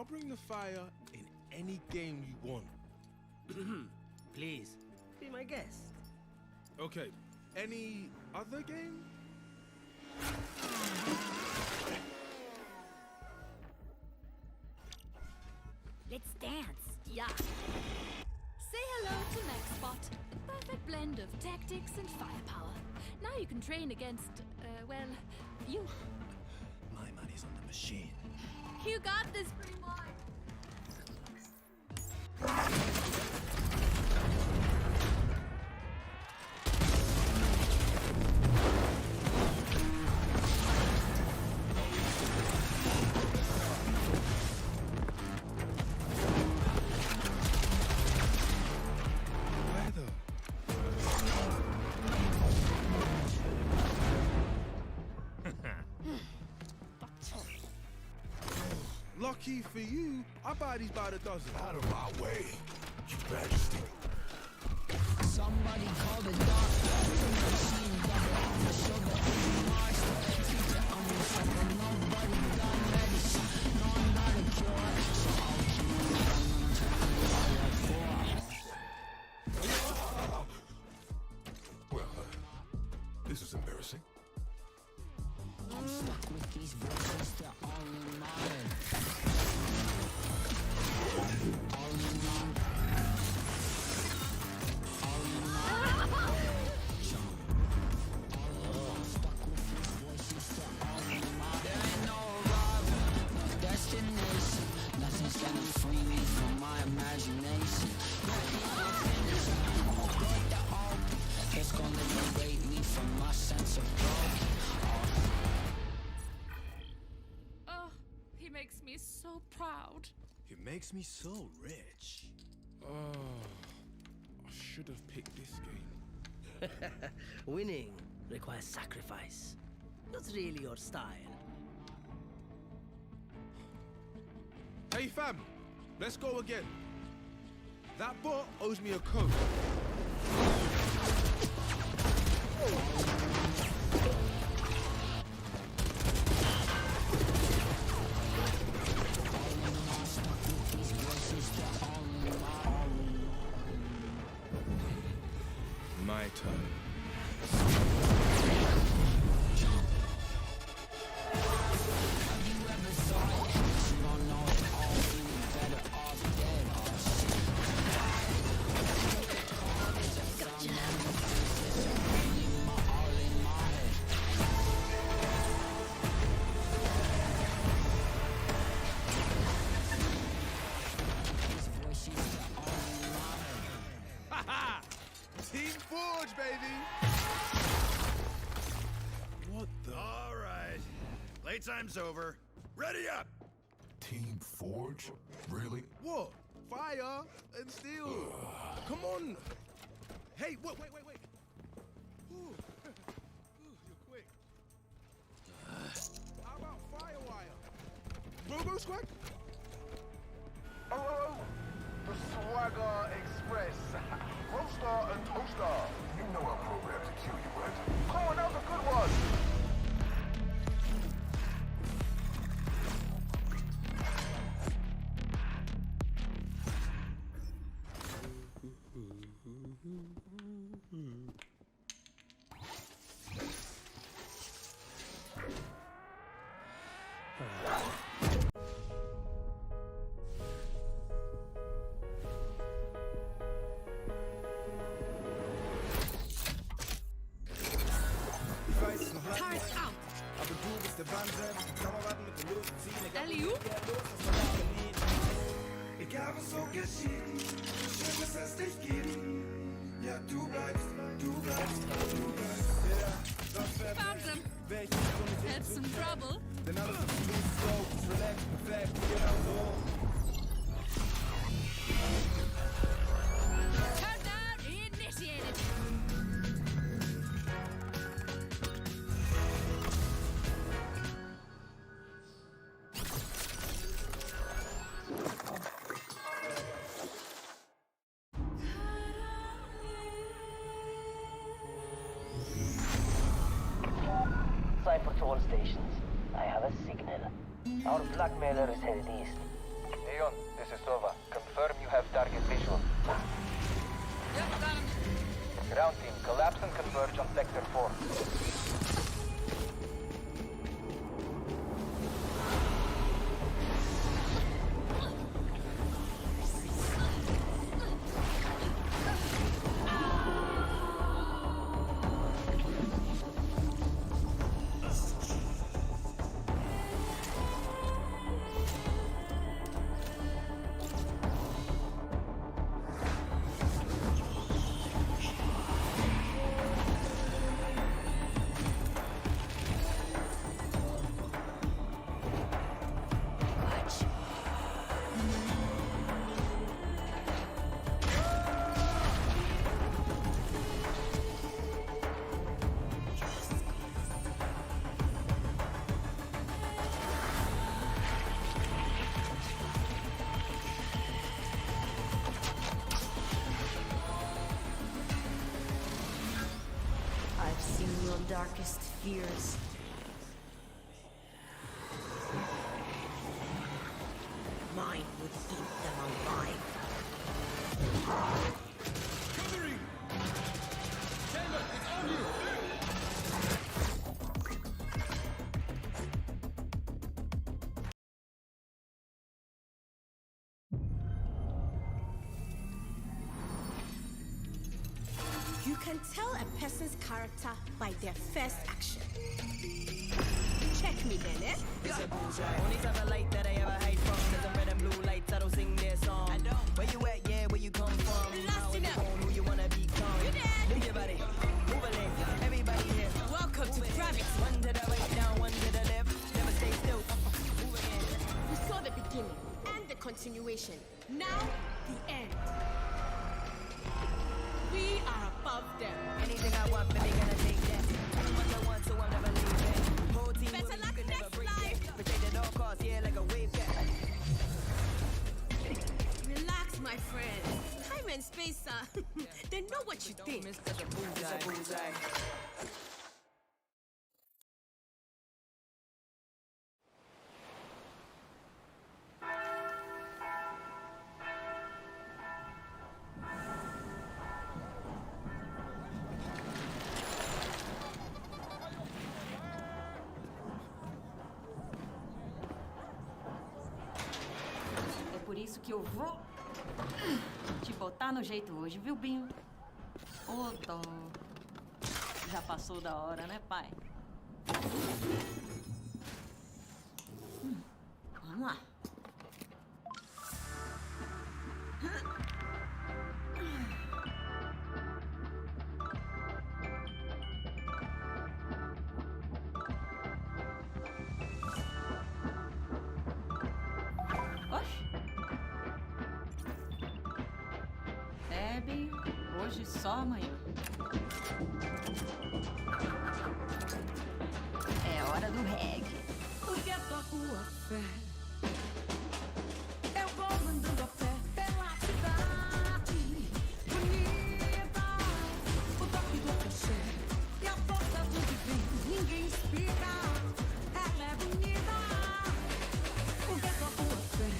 I'll bring the fire in any game you want. Please, be my guest. Okay, any other game? Let's dance. Yeah. Say hello to MaxBot. A perfect blend of tactics and firepower. Now you can train against, well, you. My money's on the machine. You got this, Primoy. Lucky for you, I buy these by the dozen. Out of my way, Your Majesty. Somebody call the doctor. Machine double on the shoulder. Master, teacher, I'm a sucker. Nobody got medicine. No, I'm not a cure. So I'll Well, this is embarrassing. I'm stuck with these voices. They're all in my head. All in my nothing's gonna free me from my imagination. It's gonna liberate me from my sense of growth. Oh, he makes me so proud. It makes me so rich. Oh, I should have picked this game. Winning requires sacrifice. Not really your style. Hey fam, let's go again. That bot owes me a code. My turn. Team Forge, baby! What the? All right. Playtime's over. Ready up! Team Forge? Really? What? Fire and steel. Come on. Hey, wait. Ooh, you're quick. How about Firewire? Go, Squad? Oh, the Swagger Express. Roaster and Toaster. You know I'm programmed to kill you, right? Come on, that was a good one. Turret out. Alley-oop. Egal was so geschieht, schön, dass es dich gibt. Ja, du bleibst. Found them. Had some trouble. Denn alles ist smooth, slow, relaxed, perfekt, genau so. Countdown initiated. Cipher to all stations. I have a signal. Our blackmailer is headed east. Orion, this is Sova. Confirm you have target visual. Yep, got him. Ground team, collapse and converge on Sector 4. I've seen your darkest fears. Mine would eat them alive. Covering! Chamber, it's on you! You can tell a person's character by their first action. Check me then, eh? It's a bullseye. Only type of light that I ever hide from. Cause I'm red and blue lights, I don't sing their song. I don't. Where you at, yeah, where you come from? How you born, who you wanna become? You dead. Move your body, move a leg. Everybody here. Welcome to Gravity. One to the right, down, one to the left. Never stay still. Move again. We saw the beginning and the continuation. Now, the end. We are above them. Anything I want, baby, gonna take that. Too much I want, so I'm never leaving. Whole team Better with me, luck you can never next break life. that. Protect at all costs, yeah, like a wave cat. Relax, my friend. Time and space, they know what you Don't think. miss the bullseye. It's a bullseye. É por isso que eu vou te botar no jeito hoje, viu, Binho? Ô, dó. Já passou da hora, né, pai? Vamos lá. Oxe. Bebe, hoje só amanhã. É hora do reggae. Porque a tua fé. Eu vou andando a pé pela cidade bonita. O toque do cachê e a força do divino. Ninguém explica. Ela é bonita. Porque a tua fé.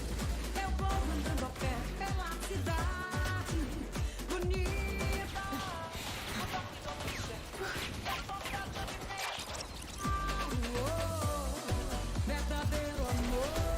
Eu vou andando a pé pela cidade bonita. O toque do cachê e a força do divino. Verdadeiro amor.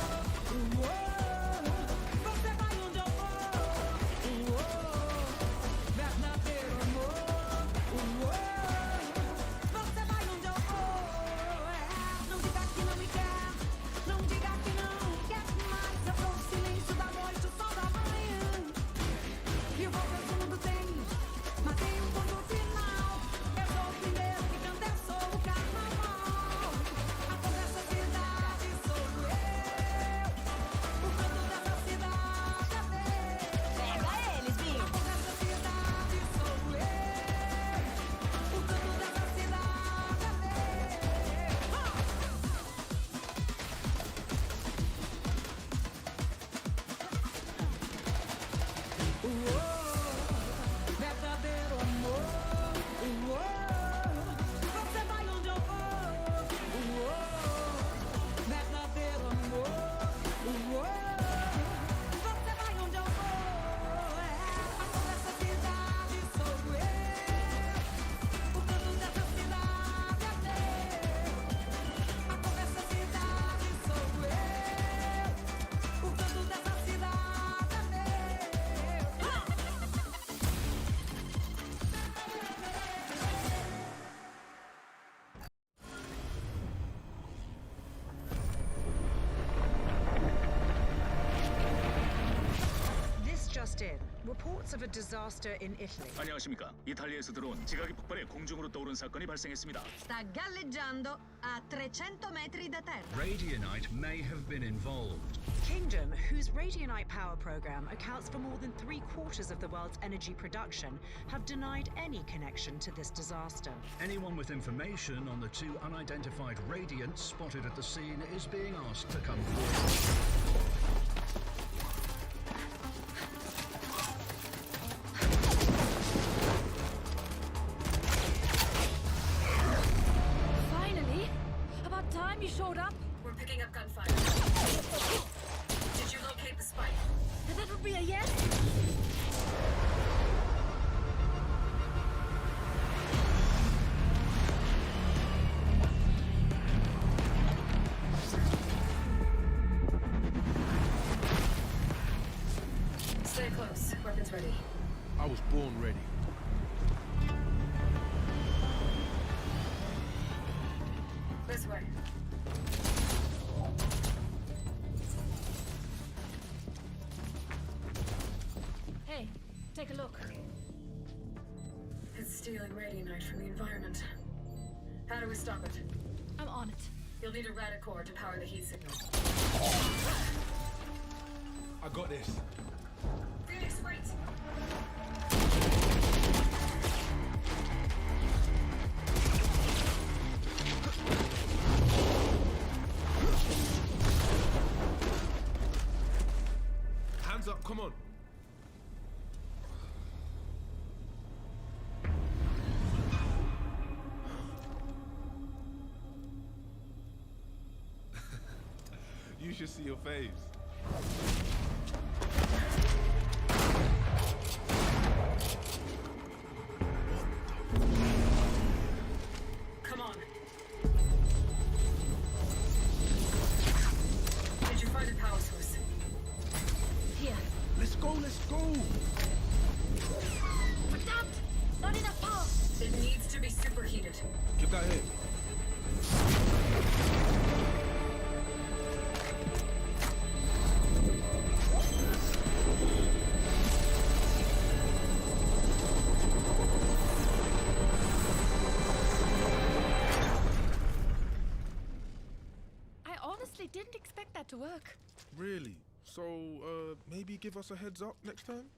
just in. Reports of a disaster in Italy. 안녕하십니까. 이탈리아에서 들어온 지각이 폭발해 공중으로 떠오른 사건이 발생했습니다. Sta galleggiando a 300 metri da terra. Radionite may have been involved. Kingdom, whose Radionite power program accounts for more than 3/4 of the world's energy production, have denied any connection to this disaster. Anyone with information on the two unidentified radiants spotted at the scene is being asked to come forward. Finally! About time you showed up. We're picking up gunfire. Did you locate the spike? That would be a yes? Stay close. Weapons ready. I was born ready. This way. Hey, take a look. It's stealing radionite from the environment. How do we stop it? I'm on it. You'll need a radicore to power the heat signal. I got this. Phoenix, wait! Hands up, come on. You should see your face. Come on. Did you find a power source? Here. Let's go, let's go. Verdammt! Not enough power! It needs to be superheated. Give that here. I honestly didn't expect that to work. Really? So, maybe give us a heads up next time?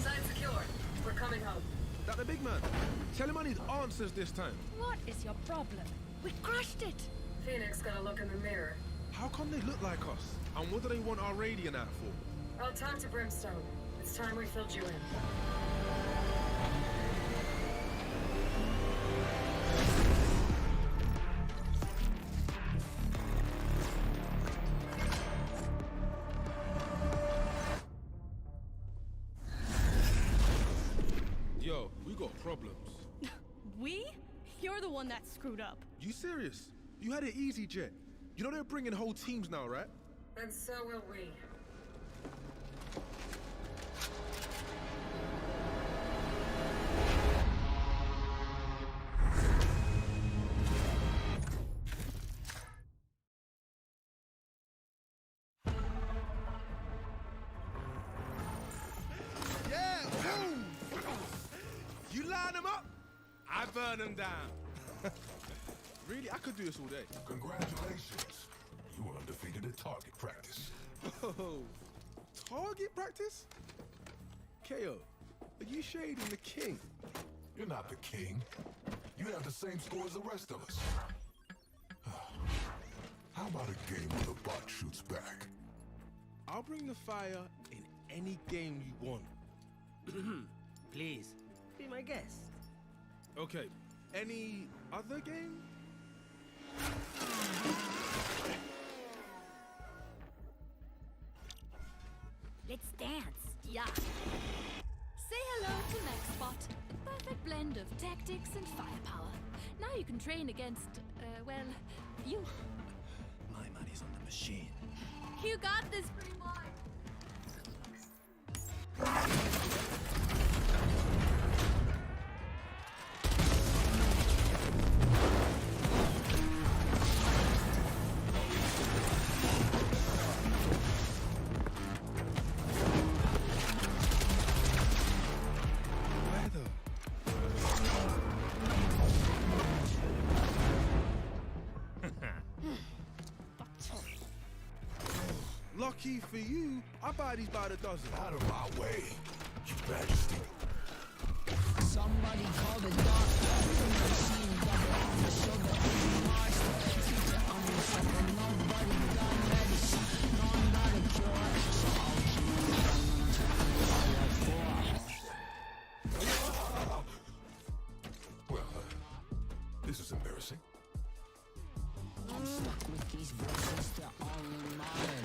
Side secure. We're coming home. That the big man. Tell him I need answers this time. What is your problem? We crushed it! Phoenix got a look in the mirror. How come they look like us? And what do they want our radiant at for? I'll talk to Brimstone. It's time we filled you in. Yo, we got problems. We? You're the one that screwed up. You serious? You had it easy, Jet. You know they're bringing whole teams now, right? And so will we. Yeah, boom! You line them up, I burn them down. Really, I could do this all day. Congratulations. You were undefeated at target practice. Oh, target practice? KO, are you shading the king? You're not the king. You have the same score as the rest of us. How about a game where the bot shoots back? I'll bring the fire in any game you want. Please, be my guest. Okay, any other game? Let's dance. Yeah. Say hello to MaxBot. Perfect blend of tactics and firepower. Now you can train against, well, you. My money's on the machine. You got this, pretty boy. Lucky for you, I buy these by the dozen. Out of my way, Your Majesty. Somebody call the doctor. Machine double on the shoulder. Mars, teacher on the shoulder. Nobody got medicine. No, I'm not a cure. So I'll Well, this is embarrassing. I'm stuck with these voices, they're all in my head.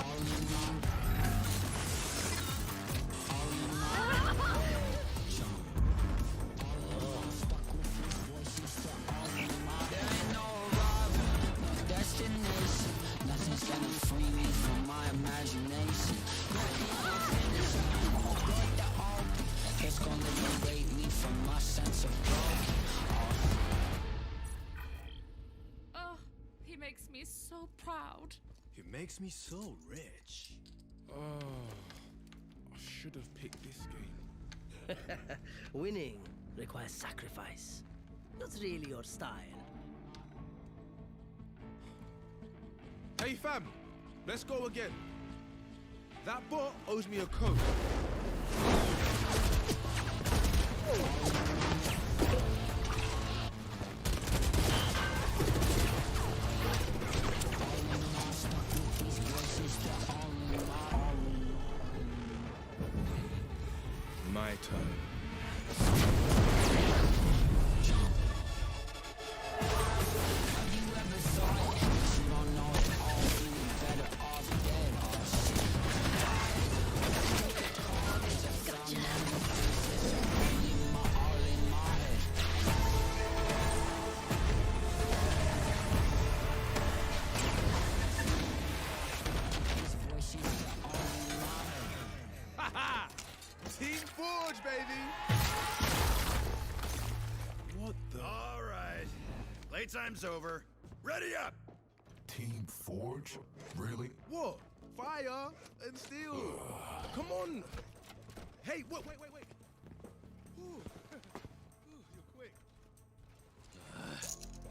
All in my nothing's gonna free me from my imagination. It's gonna liberate me from my sense of growth. Oh, he makes me so proud. It makes me so rich. Oh, I should have picked this game. Winning requires sacrifice. Not really your style. Hey fam, let's go again. That bot owes me a code. My turn. Team Forge, baby! What the? All right. Playtime's over. Ready up! Team Forge? Really? What? Fire and steel. Come on. Hey, wait. Ooh. You're quick.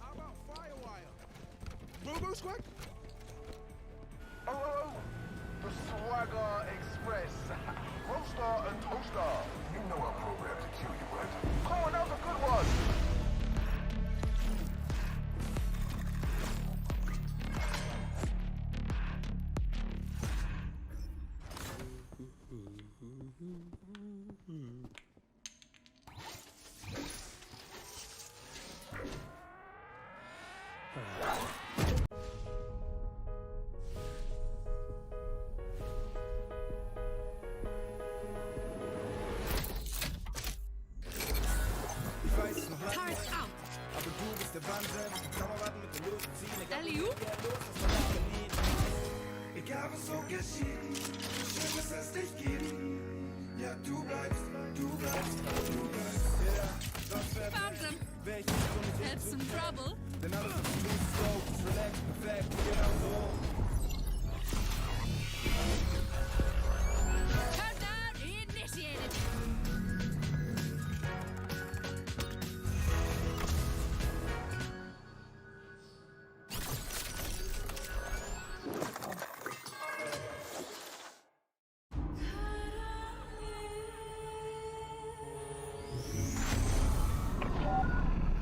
How about Firewire? Robo Squad? Oh, the Swagger Express. Roaster and Toaster. You know I'm programmed to kill you, right? Come on, that was a good one. Alley-oop? Egal was so geschieht, schön, dass es dich gibt. Ja, du bleibst. Found them. Had some trouble. Countdown initiated.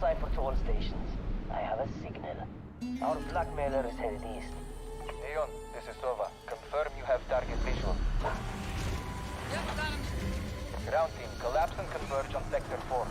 Cipher to all stations. I have a signal. Our blackmailer is headed east. Leon, this is Sova. Confirm you have target visual. Yep, got him. Ground team, collapse and converge on Sector 4.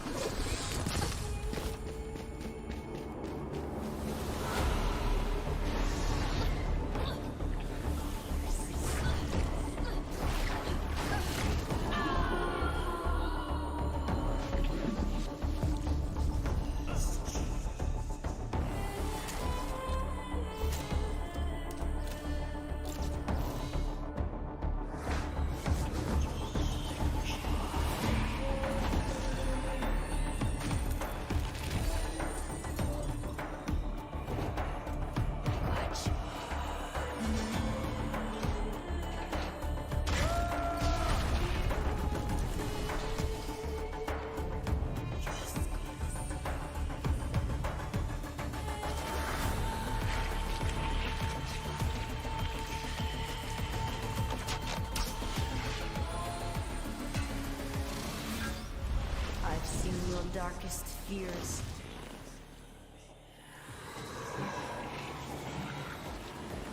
darkest fears.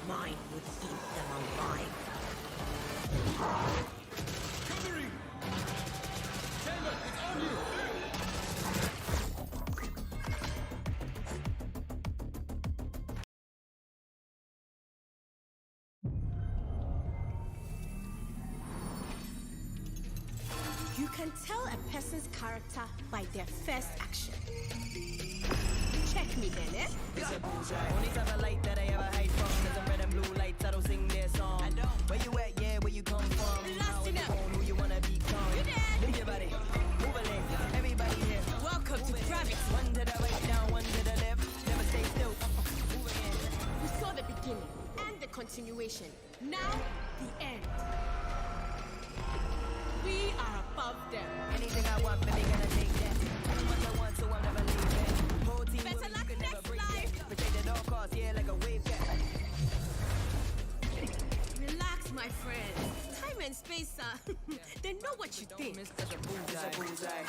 Mine would eat them alive. Covering! Chamber, it's on you! You can tell a person's character by their first action. Check me then, eh? It's a bullseye. Only type of light that I ever hide from is the red and blue lights. I don't sing their song. I don't. Where you at? Yeah, where you come from? How you on? Who you wanna become? You dead. Move your body. Move a leg. Everybody here. Welcome to Gravity. One to the right, down, one to the left. Never stay still. Move again. We saw the beginning and the continuation. Now, the end. We are above them. Anything I want, baby, gonna take that. Anyone I want, so I'm never leaving. Whole team Better with me, luck you can never next break life. that. Protect at all costs, yeah, like a wave cat. Relax, my friend. Time and space, they know what you think. It's a bullseye.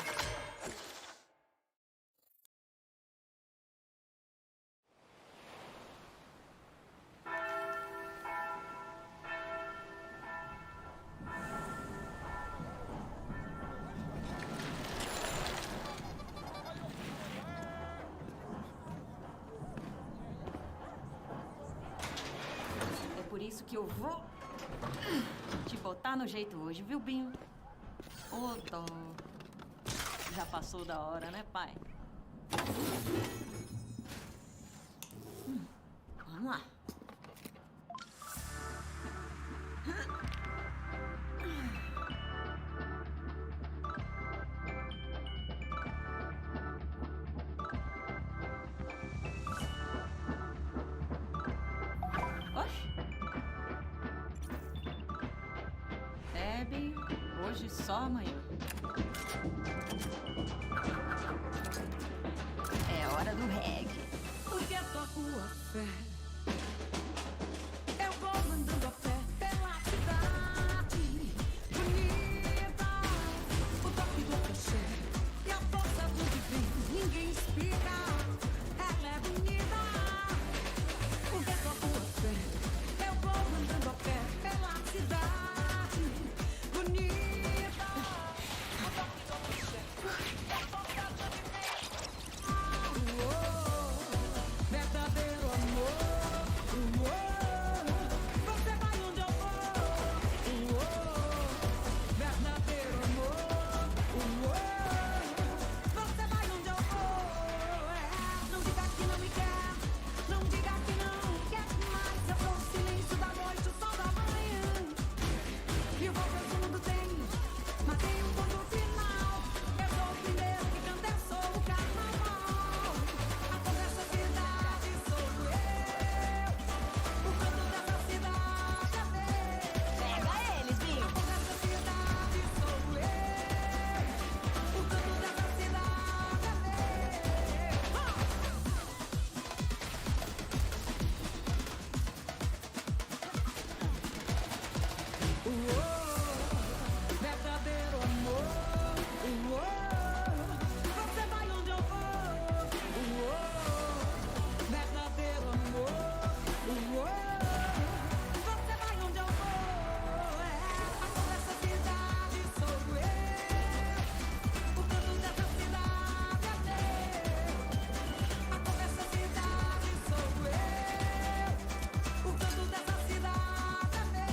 É por isso que eu vou te botar no jeito hoje, viu, Binho? Ô, dó. Já passou da hora, né, pai? Vamos lá. Oxe. Bebe, hoje só amanhã. É hora do reggae. Porque toco a fé. Eu vou andando a pé pela cidade bonita. O toque do cachê e a força do divino. Ninguém explica. Ela é bonita. Porque toco a fé. Eu vou andando a pé pela cidade bonita. O toque do cachê e a força do divino. Verdadeiro amor, você vai onde eu vou, verdadeiro amor, você vai onde eu vou. Não diga que não me quer, não diga que não quer mais. Eu sou o silêncio da noite, o sol da manhã. E o que o mundo tem, mas tem um ponto final. Eu sou o primeiro que canta, eu sou o carnaval. A cor dessa cidade sou eu. O canto dessa cidade é meu. Pega eles, Binho. A cor dessa cidade sou eu. O canto dessa cidade é meu. Verdadeiro amor, você vai onde eu vou. Verdadeiro amor, você vai onde eu vou. A cor dessa cidade sou eu. O canto dessa cidade é meu. A cor dessa cidade sou eu. O canto dessa cidade é meu.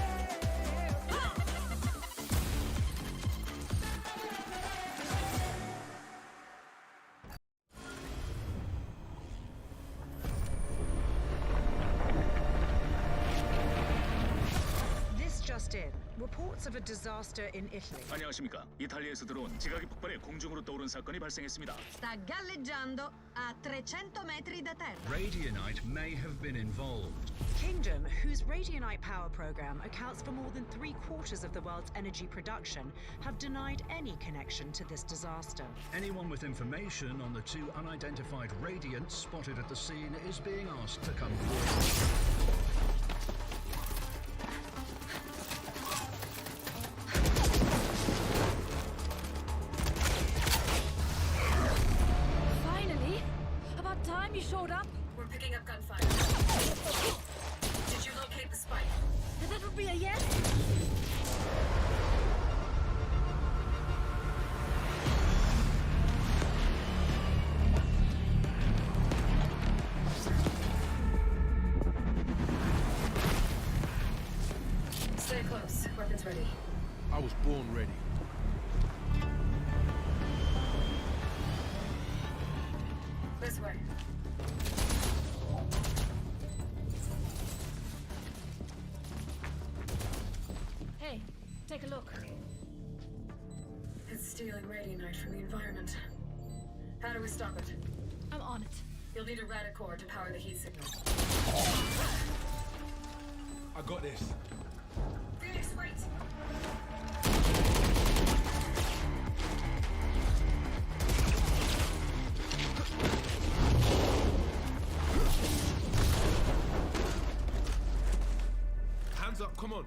This just in. Reports of a disaster in Italy. 안녕하십니까. 이탈리아에서 들어온 지각이 폭발해 공중으로 떠오른 사건이 발생했습니다. Sta galleggiando a 300 metri da terra. Radianite may have been involved. Kingdom, whose Radianite power program accounts for more than 3/4 of the world's energy production, have denied any connection to this disaster. Anyone with information on the two unidentified radiants spotted at the scene is being asked to come forward. showed up? We're picking up gunfire. Did you locate the spike? That would be a yes? Stay close. Weapons ready. I was born ready. This way. Hey, take a look. It's stealing radianite from the environment. How do we stop it? I'm on it. You'll need a radicore to power the heat signal. I got this. Phoenix, wait! Hands up, come on.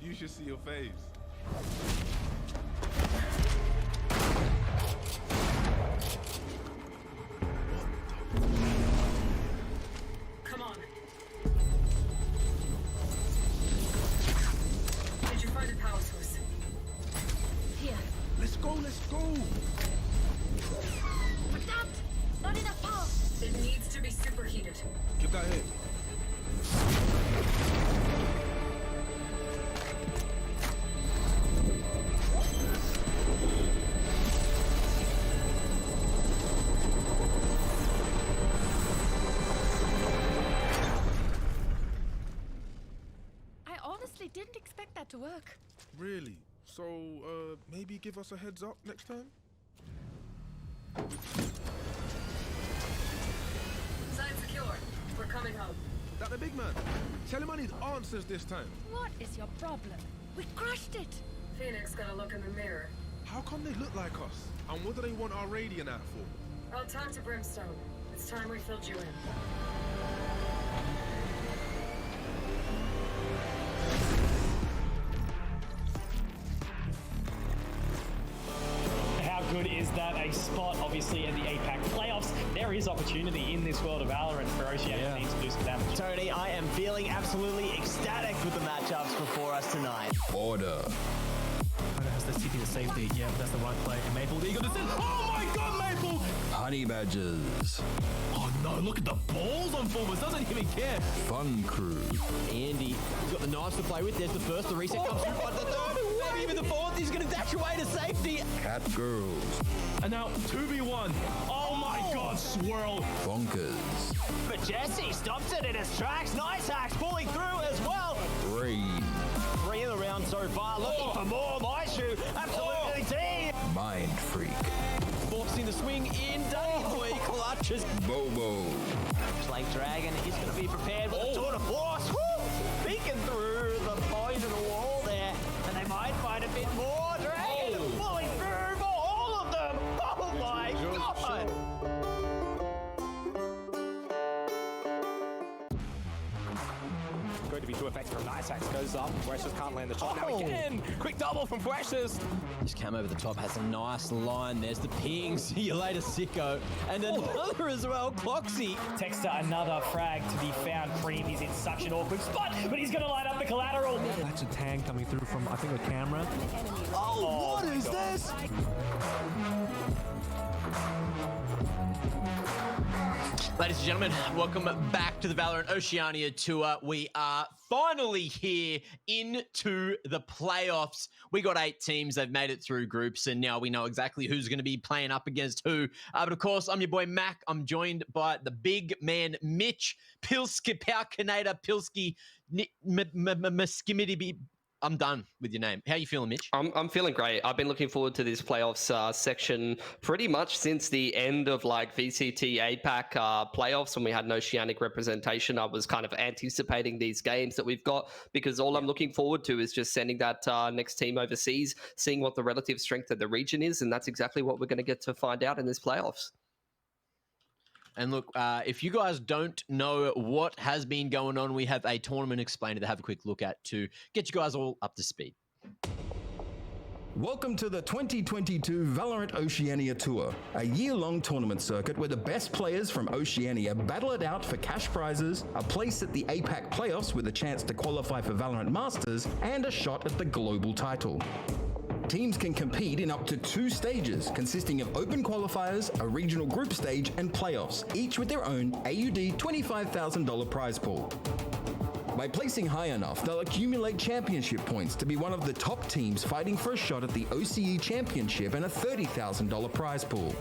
You should see your face. Come on. Did you find a power source? Here. Let's go, let's go. But not enough power. It needs to be superheated. Get that here. I honestly didn't expect that to work. Really? So, maybe give us a heads up next time? Side secure. We're coming home. That the big man? Tell him I need answers this time. What is your problem? We crushed it. Phoenix got a look in the mirror. How come they look like us? And what do they want our radiant out for? I'll talk to Brimstone. It's time we filled you in. How good is that? A spot, obviously, in the APAC playoffs. There is opportunity in this world of Valorant for Oceania teams to do some damage. Tony, I am feeling absolutely ecstatic with the matchups before us tonight. Order. Has the CP to safety. Yeah, that's the right play. And Maple, the Eagle descent. Oh my god, Maple! Honey Badgers. Oh no, look at the balls on Fulvers. Doesn't even care. Fun Crew. Andy, he's got the knives to play with. There's the first, the reset comes through. But the third, maybe even the fourth. He's going to dash away to safety. Cat Girls. And now 2v1. Oh my god, swirl. Bonkers. But Jesse stops it in his tracks. Nice hacks pulling through as well. Rain. 3 in the round so far. Looking for more. My shoe. Absolutely team. Mind Freak. Forcing the swing in. He clutches. Bobo. Slate Dragon is going to be prepared with a tour de force. Woo! Peeking through the point of the wall there. And they might find a bit more. Dragon pulling through for all of them. Oh my god. Going to be too effective from Nice Axe. Goes up. Precious can't land the shot. Now again. Quick double from Precious. This cam over the top has a nice line. There's the ping. See you later, sicko. And another as well, Cloxy. Texter, another frag to be found. Cream is in such an awkward spot, but he's going to light up the collateral. That's a tag coming through from, I think, the camera. Oh, what is this? Ladies and gentlemen, welcome back to the Valorant Oceania tour. We are finally here into the playoffs. We got 8 teams. They've made it through groups, and now we know exactly who's going to be playing up against who. But of course, I'm your boy Mac. I'm joined by the big man Mitch Pilski, Palkinator Pilski, Miskimity. I'm done with your name. How you feeling, Mitch? I'm feeling great. I've been looking forward to this playoffs section pretty much since the end of like VCT APAC playoffs when we had an Oceanic representation. I was kind of anticipating these games that we've got because all I'm looking forward to is just sending that next team overseas, seeing what the relative strength of the region is, and that's exactly what we're going to get to find out in this playoffs. And look, if you guys don't know what has been going on, we have a tournament explainer to have a quick look at to get you guys all up to speed. Welcome to the 2022 Valorant Oceania Tour, a year-long tournament circuit where the best players from Oceania battle it out for cash prizes, a place at the APAC playoffs with a chance to qualify for Valorant Masters, and a shot at the global title. Teams can compete in up to 2 stages, consisting of open qualifiers, a regional group stage, and playoffs, each with their own AUD $25,000 prize pool. By placing high enough, they'll accumulate championship points to be one of the top teams fighting for a shot at the OCE Championship and a $30,000 prize pool.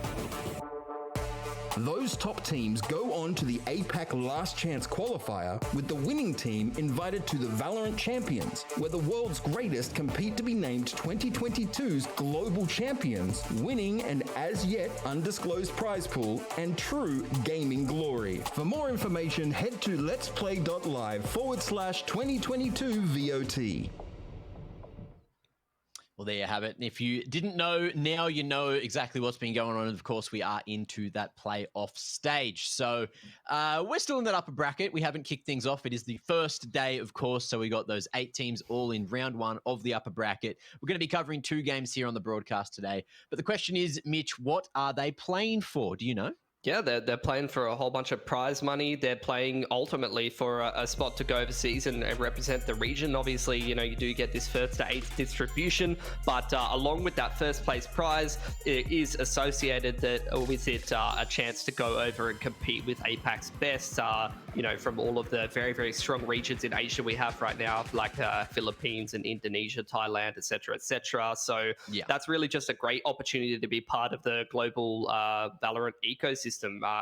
Those top teams go on to the APAC Last Chance qualifier, with the winning team invited to the Valorant Champions, where the world's greatest compete to be named 2022's Global Champions, winning an as yet undisclosed prize pool and true gaming glory. For more information, head to LetsPlay.Live /2022 VOT. Well, there you have it. And if you didn't know, now you know exactly what's been going on. And of course, we are into that playoff stage. So we're still in that upper bracket. We haven't kicked things off. It is the first day, of course. So we got those 8 teams all in round 1 of the upper bracket. We're going to be covering 2 games here on the broadcast today. But the question is, Mitch, what are they playing for? Do you know? Yeah, they're playing for a whole bunch of prize money. They're playing ultimately for a spot to go overseas and represent the region. Obviously, you know, you do get this 1st to 8th distribution, but along with that 1st place prize, it is associated with it a chance to go over and compete with APAC's best, you know, from all of the very, very strong regions in Asia we have right now, like Philippines and Indonesia, Thailand, etc., etc. So yeah, that's really just a great opportunity to be part of the global Valorant ecosystem.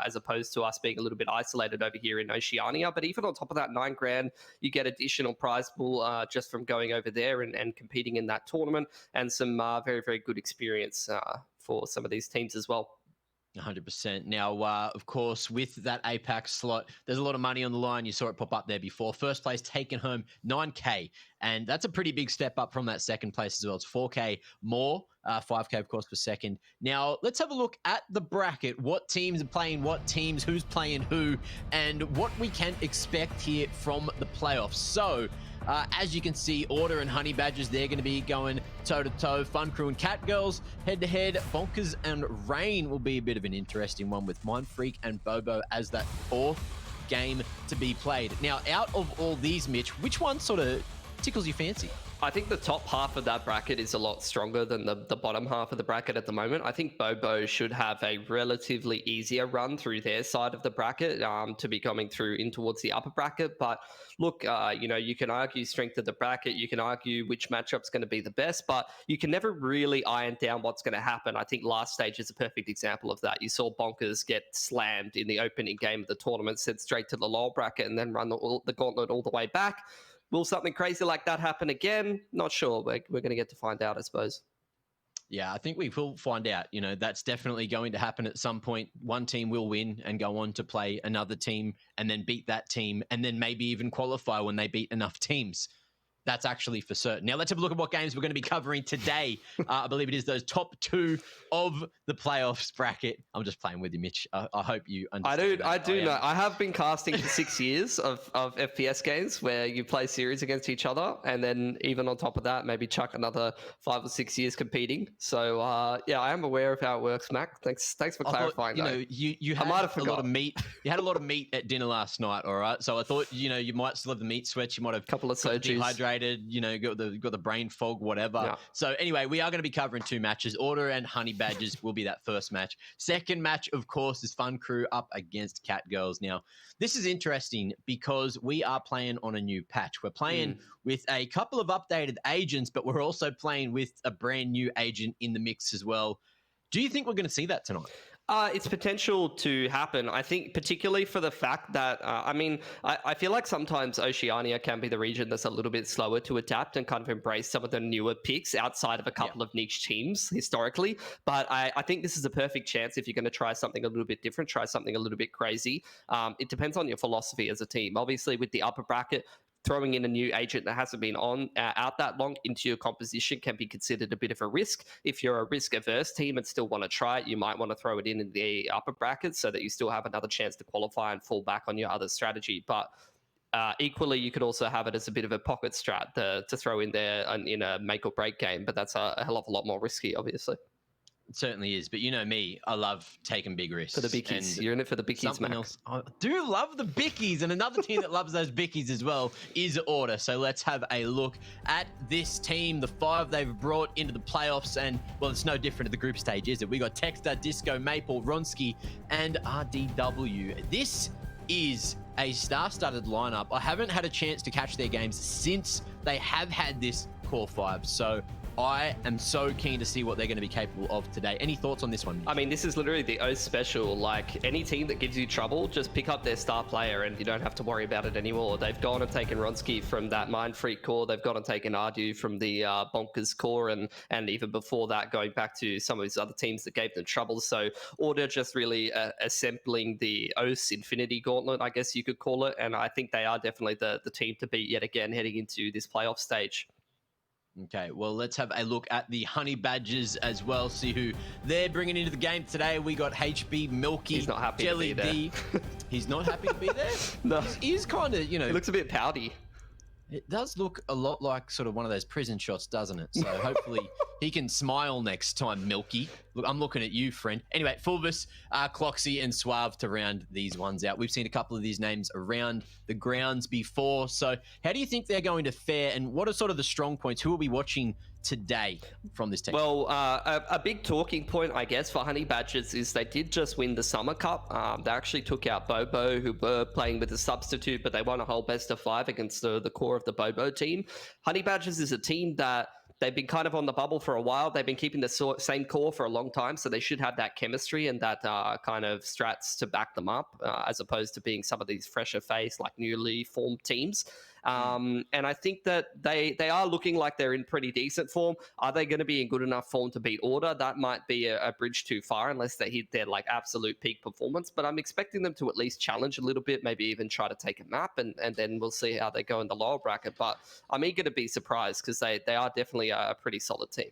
As opposed to us being a little bit isolated over here in Oceania. But even on top of that, $9,000, you get additional prize pool just from going over there and competing in that tournament, and some very, very good experience for some of these teams as well. 100%. Now, of course, with that APAC slot, there's a lot of money on the line. You saw it pop up there before. First place taken home $9K, and that's a pretty big step up from that second place as well. It's $4K more, $5K, of course, for second. Now, let's have a look at the bracket. What teams are playing what teams, who's playing who, and what we can expect here from the playoffs. So, as you can see, Order and Honey Badgers, they're going to be going toe-to-toe. Fun Crew and Cat Girls head-to-head. Bonkers and Rain will be a bit of an interesting one, with Mind Freak and Bobo as that 4th game to be played. Now, out of all these, Mitch, which one sort of tickles your fancy? I think the top half of that bracket is a lot stronger than the bottom half of the bracket at the moment. I think Bobo should have a relatively easier run through their side of the bracket to be coming through in towards the upper bracket. But look, you know, you can argue strength of the bracket. You can argue which matchup's going to be the best, but you can never really iron down what's going to happen. I think last stage is a perfect example of that. You saw Bonkers get slammed in the opening game of the tournament, sent straight to the lower bracket, and then run the gauntlet all the way back. Will something crazy like that happen again? Not sure. We're going to get to find out, I suppose. Yeah, I think we will find out. You know, that's definitely going to happen at some point. One team will win and go on to play another team and then beat that team, and then maybe even qualify when they beat enough teams. That's actually for certain. Now, let's have a look at what games we're going to be covering today. I believe it is those top 2 of the playoffs bracket. I'm just playing with you, Mitch. I hope you understand. I do know. I have been casting for 6 years of FPS games where you play series against each other, and then even on top of that, maybe chuck another 5 or 6 years competing. So, yeah, I am aware of how it works, Mac. Thanks for clarifying. You know, you had a lot of meat. You had a lot of meat at dinner last night, all right? So I thought, you know, you might still have the meat sweats. You might have a couple of sodas, dehydrated. You know, got the brain fog, whatever. Yeah. So anyway, we are going to be covering 2 matches. Order and Honey Badgers will be that first match. Second match, of course, is Fun Crew up against Cat Girls. Now, this is interesting because we are playing on a new patch. We're playing with a couple of updated agents, but we're also playing with a brand new agent in the mix as well. Do you think we're going to see that tonight? It's potential to happen. I think particularly for the fact that, I feel like sometimes Oceania can be the region that's a little bit slower to adapt and kind of embrace some of the newer picks outside of a couple of niche teams historically. But I think this is a perfect chance if you're going to try something a little bit different, try something a little bit crazy. It depends on your philosophy as a team. Obviously, with the upper bracket, throwing in a new agent that hasn't been out that long into your composition can be considered a bit of a risk. If you're a risk-averse team and still want to try it, you might want to throw it in the upper brackets so that you still have another chance to qualify and fall back on your other strategy. But equally, you could also have it as a bit of a pocket strat to throw in there in a make-or-break game, but that's a hell of a lot more risky, obviously. It certainly is, but you know me, I love taking big risks. For the bickies. And you're in it for the bickies, something Mac. else. I do love the bickies, and another team that loves those bickies as well is Order. So let's have a look at this team, the 5 they've brought into the playoffs, and well, it's no different to the group stage, is it? We got Texter, Disco, Maple, Ronsky, and RDW. This is a star-studded lineup. I haven't had a chance to catch their games since they have had this core 5, so I am so keen to see what they're going to be capable of today. Any thoughts on this one? I mean, this is literally the O special. Like, any team that gives you trouble, just pick up their star player and you don't have to worry about it anymore. They've gone and taken Ronsky from that Mind Freak core. They've gone and taken Ardu from the Bonkers core. And even before that, going back to some of these other teams that gave them trouble. So Order just really assembling the OS Infinity Gauntlet, I guess you could call it. And I think they are definitely the team to beat yet again heading into this playoff stage. Okay, well, let's have a look at the Honey Badgers as well, see who they're bringing into the game today. We got HB, Milky, He's not happy Jelly to be D. He's not happy to be there? No. He's kind of, you know... It looks a bit pouty. It does look a lot like sort of one of those prison shots, doesn't it? So hopefully he can smile next time, Milky. Look, I'm looking at you, friend. Anyway, Fulvis, Cloxy, and Suave to round these ones out. We've seen a couple of these names around the grounds before. So how do you think they're going to fare, and what are sort of the strong points? Who will be watching today from this team? Well, a big talking point, I guess, for Honey Badgers is they did just win the Summer Cup. They actually took out Bobo, who were playing with a substitute, but they won a whole best of 5 against the core of the Bobo team. Honey Badgers is a team that they've been kind of on the bubble for a while. They've been keeping the same core for a long time, so they should have that chemistry and that kind of strats to back them up, as opposed to being some of these fresher face, like newly formed teams. And I think that they are looking like they're in pretty decent form. Are they going to be in good enough form to beat Order? That might be a bridge too far unless they hit their like absolute peak performance. But I'm expecting them to at least challenge a little bit, maybe even try to take a map, and then we'll see how they go in the lower bracket. But I'm eager to be surprised because they are definitely a pretty solid team.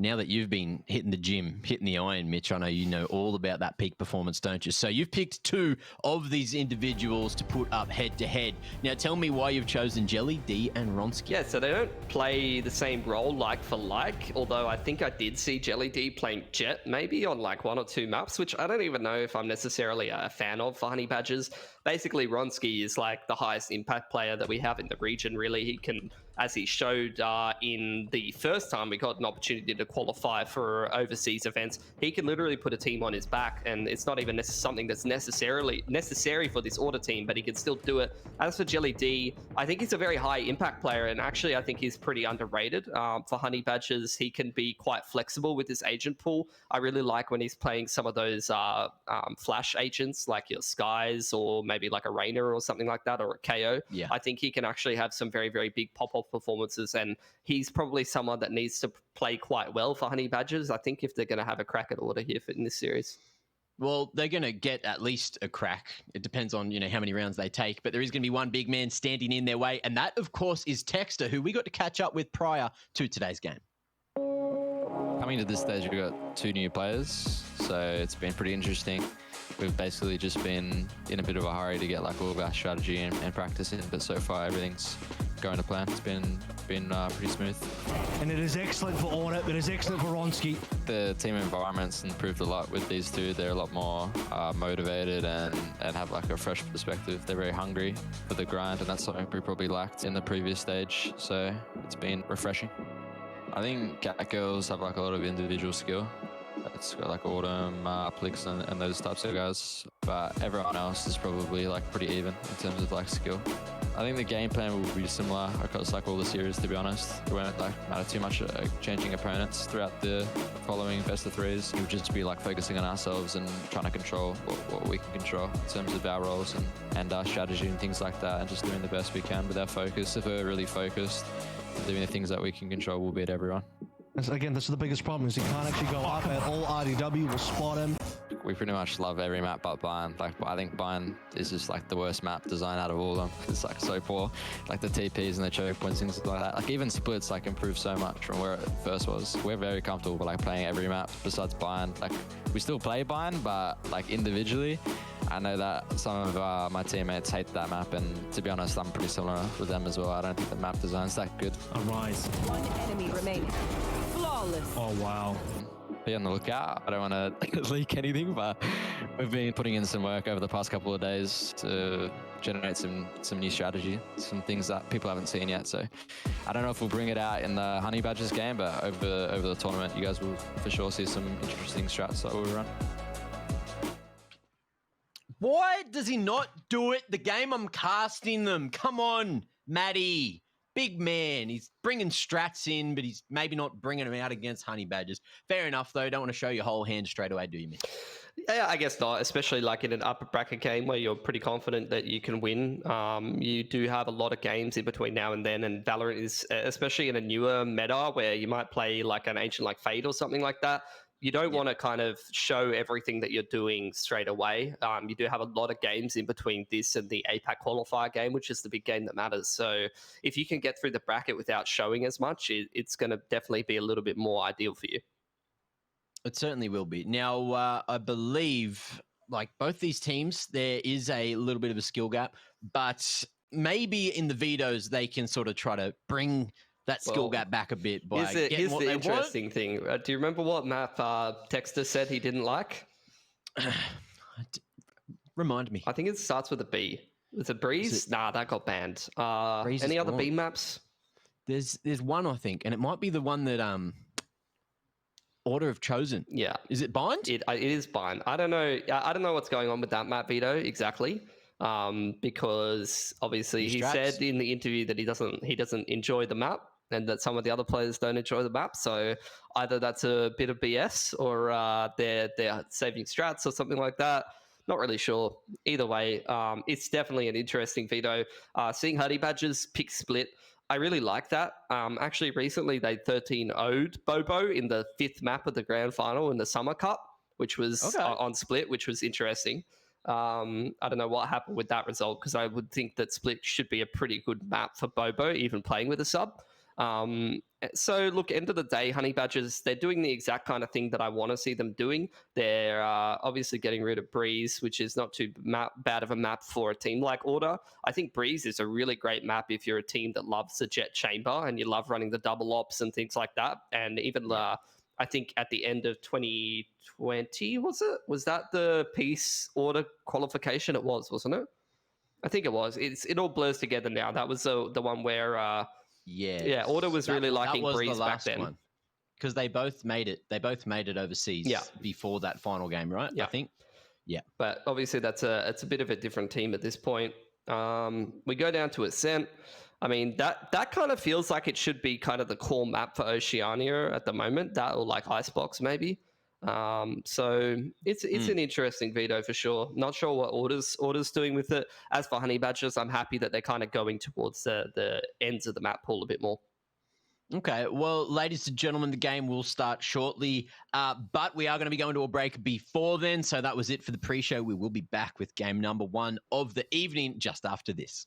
Now that you've been hitting the gym, hitting the iron, Mitch, I know you know all about that peak performance, don't you? So you've picked 2 of these individuals to put up head-to-head. Now tell me why you've chosen Jelly, D, and Ronsky. Yeah, so they don't play the same role like for like, although I think I did see Jelly D playing Jet maybe on like 1 or 2 maps, which I don't even know if I'm necessarily a fan of for Honey Badgers. Basically, Ronsky is like the highest impact player that we have in the region, really. He can, as he showed in the first time we got an opportunity to qualify for overseas events, he can literally put a team on his back, and it's not even something that's necessary for this Order team, but he can still do it. As for Jelly D, I think he's a very high impact player, and actually I think he's pretty underrated. For Honey Badgers, he can be quite flexible with his agent pool. I really like when he's playing some of those flash agents like your Skies or maybe like a Rainer or something like that, or a KO. Yeah. I think he can actually have some very, very big pop-off performances, and he's probably someone that needs to play quite well for Honey Badgers, I think, if they're going to have a crack at Order here in this series. Well, they're going to get at least a crack. It depends on, you know, how many rounds they take, but there is going to be one big man standing in their way, and that, of course, is Texter, who we got to catch up with prior to today's game. Coming to this stage, we've got 2 new players, so it's been pretty interesting. We've basically just been in a bit of a hurry to get like all of our strategy and practice in, but so far everything's going to plan. It's been pretty smooth. And it is excellent for Order, it is excellent for Ronsky. The team environment's improved a lot with these 2. They're a lot more motivated and have like a fresh perspective. They're very hungry for the grind, and that's something we probably lacked in the previous stage, so it's been refreshing. I think Cat Girls have like a lot of individual skill. It's got like Autumn, Plix and those types of guys, but everyone else is probably like pretty even in terms of like skill. I think the game plan will be similar across like all the series, to be honest. It won't like matter too much changing opponents throughout the following best of 3s. It would just be like focusing on ourselves and trying to control what we can control in terms of our roles and our strategy and things like that, and just doing the best we can with our focus. If we're really focused and doing the things that we can control, we'll beat everyone. Again, this is the biggest problem, is he can't actually go up at all. RDW will spot him. we pretty much love every map but Bind. Like, I think Bind is just like the worst map design out of all of them. It's like so poor. Like the TPs and the choke points, things like that. Like even splits like improved so much from where it first was. We're very comfortable with like playing every map besides Bind. Like we still play Bind, but like individually, I know that some of my teammates hate that map, and to be honest, I'm pretty similar with them as well. I don't think the map design's that good. Arise. One enemy remaining. Flawless. Oh, wow. Be on the lookout. I don't want to leak anything, but we've been putting in some work over the past couple of days to generate some new strategy, some things that people haven't seen yet. So I don't know if we'll bring it out in the Honey Badgers game, but over the tournament, you guys will for sure see some interesting strats that we'll run. Why does he not do it the game I'm casting them? Come on, Matty. Big man. He's bringing strats in, but he's maybe not bringing them out against Honey Badgers. Fair enough, though. Don't want to show your whole hand straight away, do you, man? Yeah, I guess not, especially like in an upper bracket game where you're pretty confident that you can win. You do have a lot of games in between now and then, and Valorant is, especially in a newer meta where you might play like an Ancient like Fate or something like that, you don't want to kind of show everything that you're doing straight away. You do have a lot of games in between this and the APAC qualifier game, which is the big game that matters. So if you can get through the bracket without showing as much, it's going to definitely be a little bit more ideal for you. It certainly will be. Now, I believe, like both these teams, there is a little bit of a skill gap, but maybe in the vetoes, they can sort of try to bring that skill gap back a bit by here's the interesting thing. Do you remember what map Texter said he didn't like? Remind me. I think it starts with a B. Was it Breeze? Nah, that got banned. Any other B maps? There's one, I think, and it might be the one that Order have chosen. Yeah. Is it Bind? It is Bind. I don't know. I don't know what's going on with that map veto exactly. Because obviously he said in the interview that he doesn't enjoy the map, and that some of the other players don't enjoy the map. So either that's a bit of BS or they're saving strats or something like that. Not really sure. Either way, it's definitely an interesting veto. Seeing Honey Badgers pick Split, I really like that. Actually, recently they 13-0'd Bobo in the 5th map of the grand final in the Summer Cup, which was on Split, which was interesting. I don't know what happened with that result, because I would think that Split should be a pretty good map for Bobo, even playing with a sub. So look, end of the day, Honey Badgers, they're doing the exact kind of thing that I want to see them doing. They're obviously getting rid of Breeze, which is not too bad of a map for a team like Order. I think Breeze is a really great map if you're a team that loves the jet chamber and you love running the double ops and things like that. And even I think at the end of 2020, was that the Peace Order qualification? It was, wasn't it? I think it was. It all blurs together now. That was the one where Order was really liking Breeze back then. Because they both made it. They both made it overseas before that final game, right? Yeah. I think. Yeah. But obviously it's a bit of a different team at this point. We go down to Ascent. I mean, that kind of feels like it should be kind of the core map for Oceania at the moment. That or like Icebox maybe. So it's an interesting veto for sure. Not sure what Order's doing with it. As for Honey Badgers, I'm happy that they're kind of going towards the ends of the map pool a bit more. Okay, well, ladies and gentlemen, the game will start shortly, but we are going to be going to a break before then. So that was it for the pre-show. We will be back with game number 1 of the evening just after this.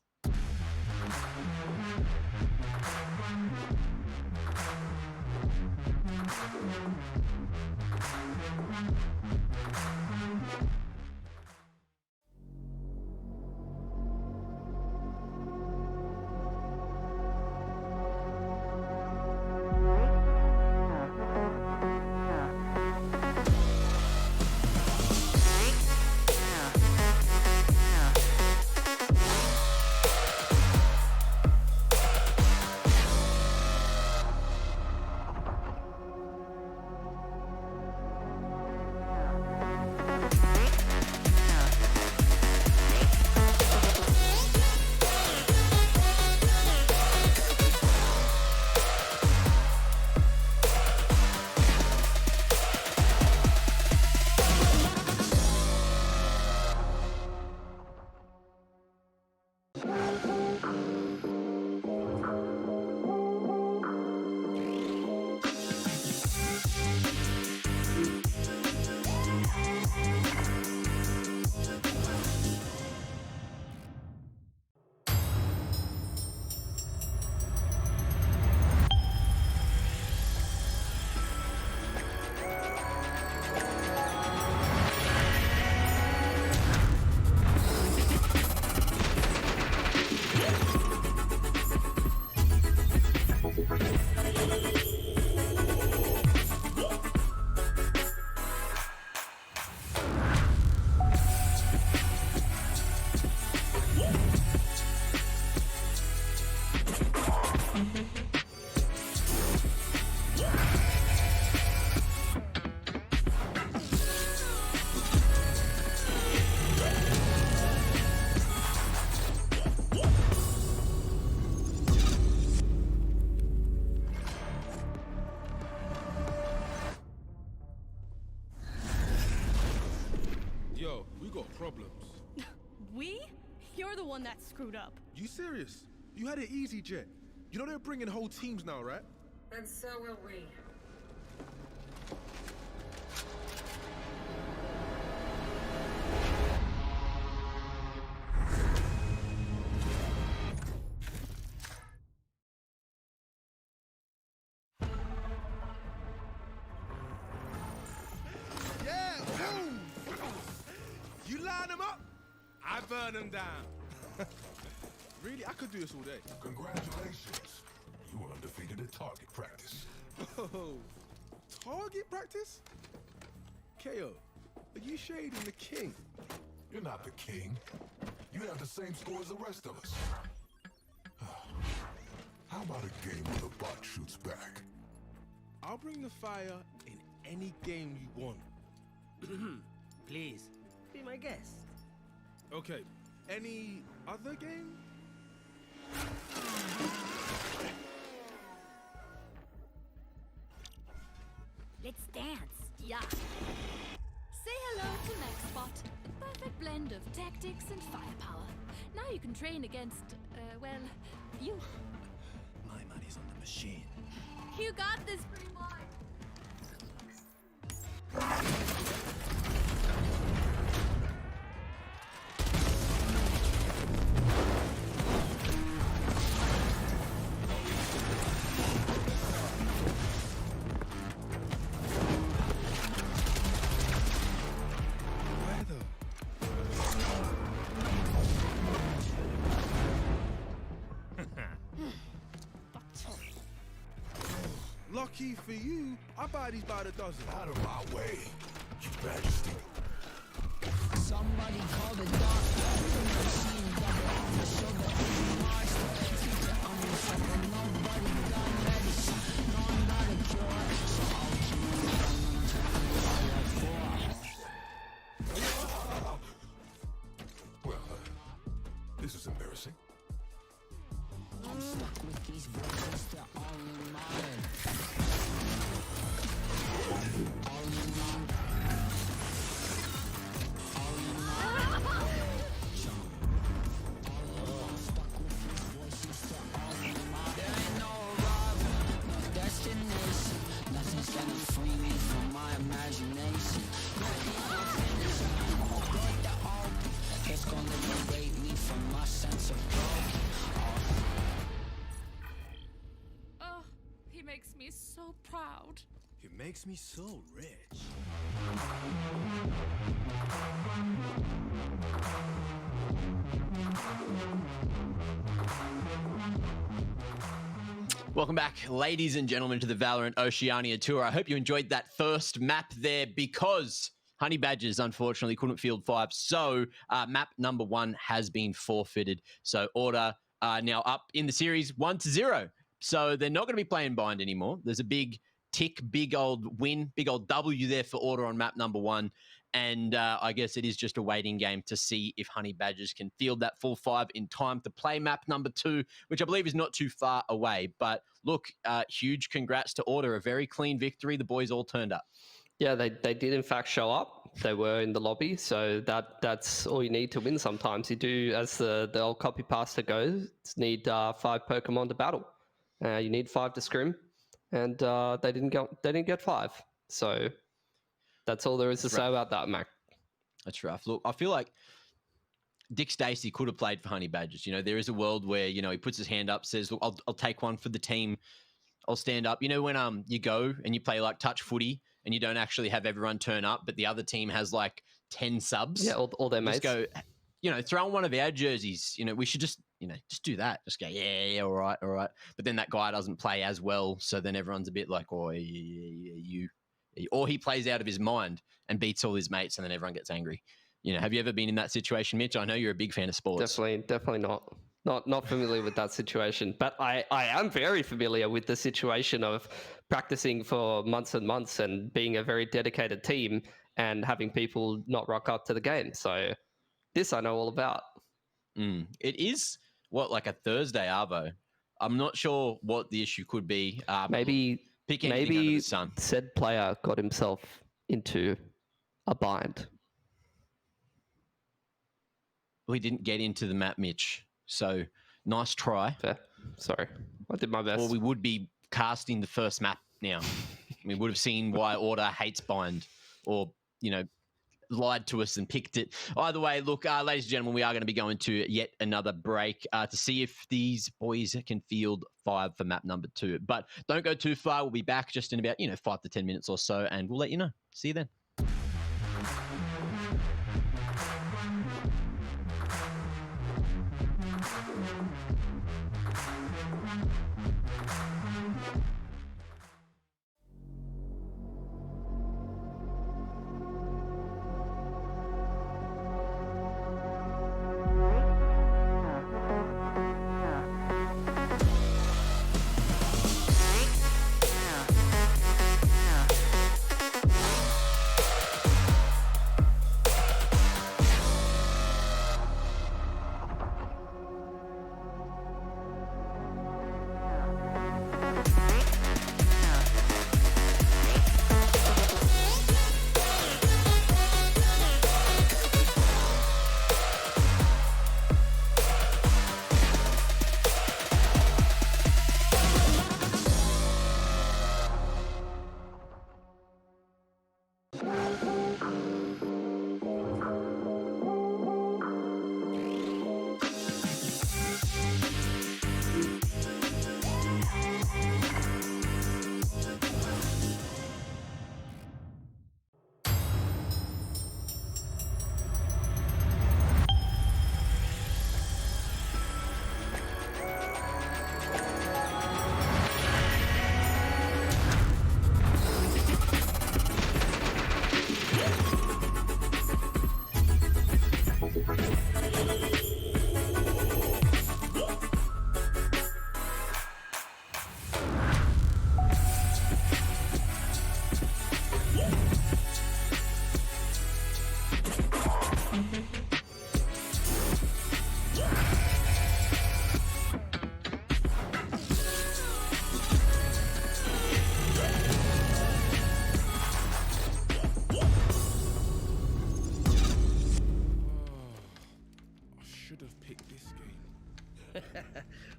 one that screwed up. You serious? You had it easy, Jet. You know they're bringing whole teams now, right? And so will we. Yeah, boom! You line them up, I burn them down. Really, I could do this all day. Congratulations. You were undefeated at target practice. Oh, target practice? KO, are you shading the king? You're not the king. You have the same score as the rest of us. How about a game where the bot shoots back? I'll bring the fire in any game you want. Please, be my guest. Okay, any other game? Let's dance. Yeah. Say hello to MaxBot. The perfect blend of tactics and firepower. Now you can train against, well, you. My money's on the machine. You got this, pretty boy. Lucky for you, I buy these by the dozen. Out of my way, Your Majesty. Somebody call the doctor. Machine double on the shoulder. Mars, teacher on the shoulder. Nobody got medicine. No, I'm not a cure. So I'll Well, this is embarrassing. I'm stuck with these voices, they're all in my head. All in my stuck with these voices, they're all in my head. There ain't no arrival, no destination. Nothing's gonna free me from my imagination. It's gonna liberate me from my sense of broken. Oh, he makes me so proud. It makes me so rich. Welcome back, ladies and gentlemen, to the Valorant Oceania Tour. I hope you enjoyed that first map there because Honey Badgers, unfortunately, couldn't field 5. So map number 1 has been forfeited. So Order now up in the series 1-0. So they're not going to be playing Bind anymore. There's a big tick, big old win, big old W there for Order on map number 1. And I guess it is just a waiting game to see if Honey Badgers can field that full 5 in time to play map number 2, which I believe is not too far away. But look, huge congrats to Order. A very clean victory. The boys all turned up. Yeah, they did in fact show up. They were in the lobby, so that's all you need to win sometimes. You do, as the old copy pasta goes, need 5 Pokemon to battle. You need 5 to scrim, and they didn't get 5. So that's all there is to say about that, Mac. That's rough. Look, I feel like Dick Stacey could have played for Honey Badgers. You know, there is a world where, you know, he puts his hand up, says, look, I'll take one for the team. I'll stand up. You know, when you go and you play like touch footy and you don't actually have everyone turn up, but the other team has like 10 subs. Yeah, all their mates. Just go, you know, throw on one of our jerseys. You know, we should just do that. Just go, yeah, all right. But then that guy doesn't play as well. So then everyone's a bit like, oh, you. Or he plays out of his mind and beats all his mates and then everyone gets angry. You know, have you ever been in that situation, Mitch? I know you're a big fan of sports. Definitely not. Not familiar with that situation, but I am very familiar with the situation of practicing for months and months and being a very dedicated team and having people not rock up to the game. So this I know all about. It is like a Thursday Arvo. I'm not sure what the issue could be. Maybe the said player got himself into a bind. we didn't get into the map, Mitch. So nice try. Fair. Sorry, I did my best. Or we would be casting the first map now. We would have seen why Order hates Bind, or lied to us and picked it. Either way, look, ladies and gentlemen, we are going to be going to yet another break to see if these boys can field 5 for map number 2. But don't go too far. We'll be back just in about 5 to 10 minutes or so, and we'll let you know. See you then.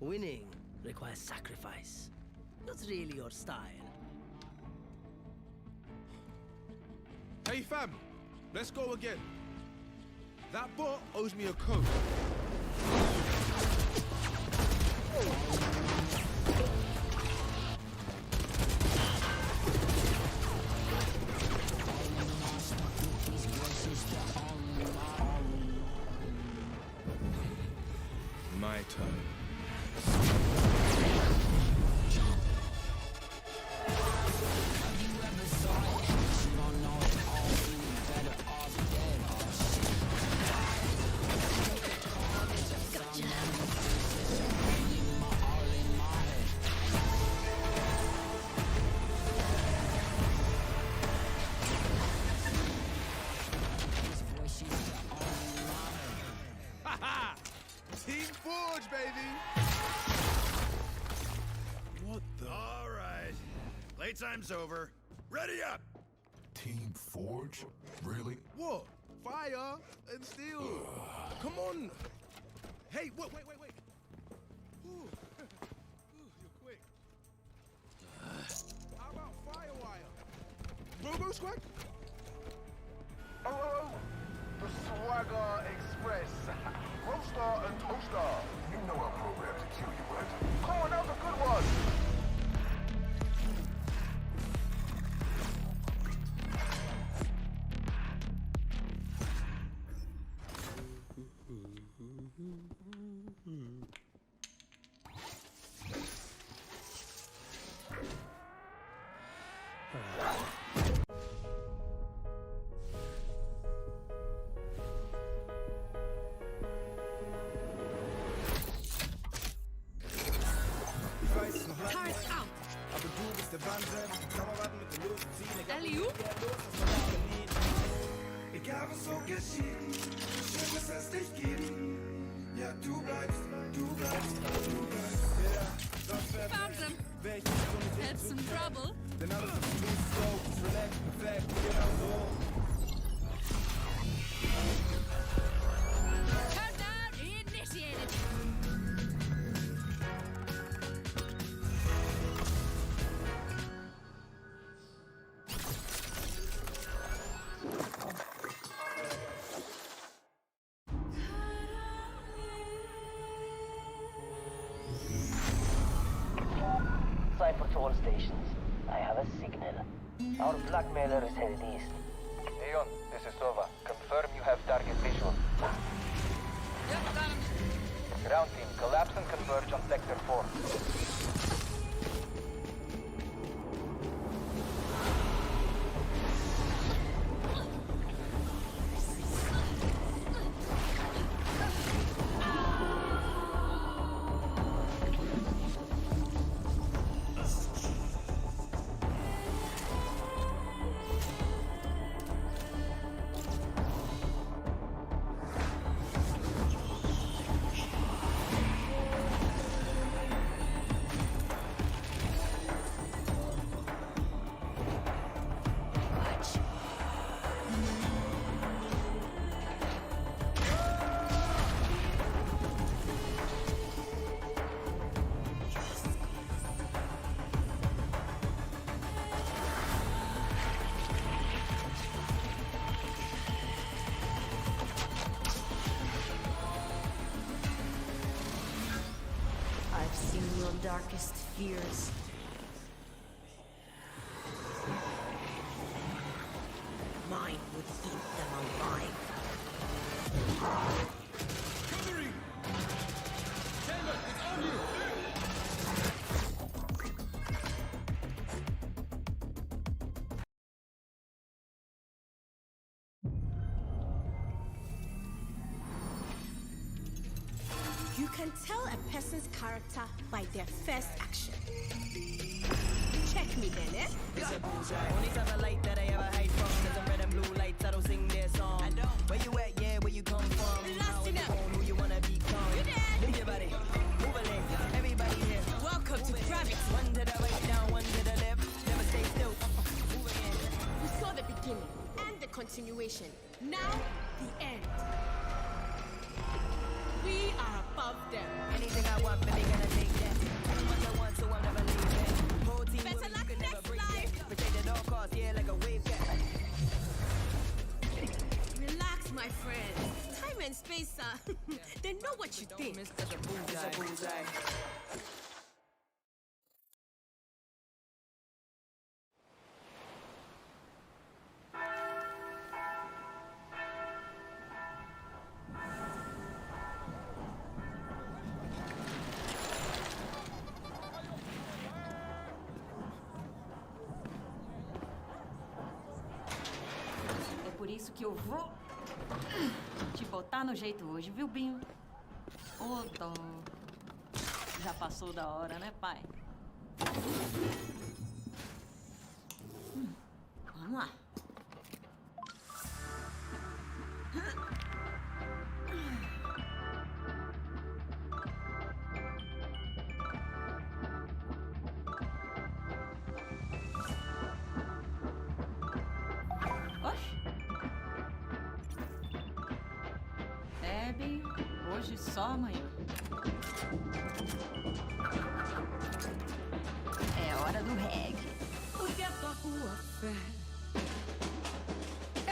Winning requires sacrifice. That's really your style. Hey fam, let's go again. That bot owes me a code. My turn. Team Forge, baby! What the? All right. Playtime's over. Ready up! Team Forge? Really? What? Fire and steel. Come on. Hey, wait. Ooh. You're quick. How about Firewire? Robo Squad? Oh, the Swagger Express. Roadstar and Toaster. You know I'm programmed to kill you, right? Come on, that was a good one. Egal was so geschieht, schön, dass es dich gibt. Ja, du bleibst. Found them. Had some trouble. Turn down. stations. I have a signal. Our blackmailer is headed east. Aeon, this is Sova. Confirm you have target visual. Yep, got him. Ground team, collapse and converge on Sector 4. I've seen your darkest fears. Mine would eat them alive. Covering! Chamber, it's on you! You can tell a person's character by their first action. Check me then, eh? It's a bullseye. Only type of light that I ever hide from. Cause I'm red and blue lights, I don't sing their song. I don't. Where you at, yeah, where you come from? How is it going, who you wanna become? You dead. Move your body, move a leg. Everybody here. Welcome to Gravity. One to the right, down, one to the left. Never stay still. Move again. We saw the beginning and the continuation. Now, the end. We are above them. Anything I want, baby, gonna take that. Anyone I want, so I'm never leaving. Whole team Better with me, luck you can never next break life. that. Protect at all costs, yeah, like a wave cat. Relax, my friend. Time and space, they know what you think. It's a bullseye. É por isso que eu vou te botar no jeito hoje, viu, Binho? Ô, dó. Já passou da hora, né, pai? Vamos lá. Oxe. Bebe, hoje só amanhã. É hora do reggae. Porque tua rua fé.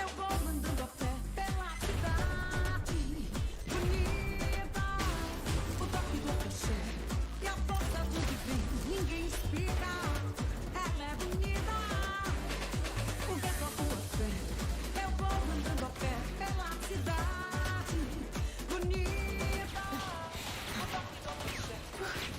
Eu vou andando a pé pela cidade bonita. O toque do crochê e a força do divino. Ninguém explica. Ela é bonita. Porque tua rua fé. Eu vou andando a pé pela cidade bonita. O toque do crochê.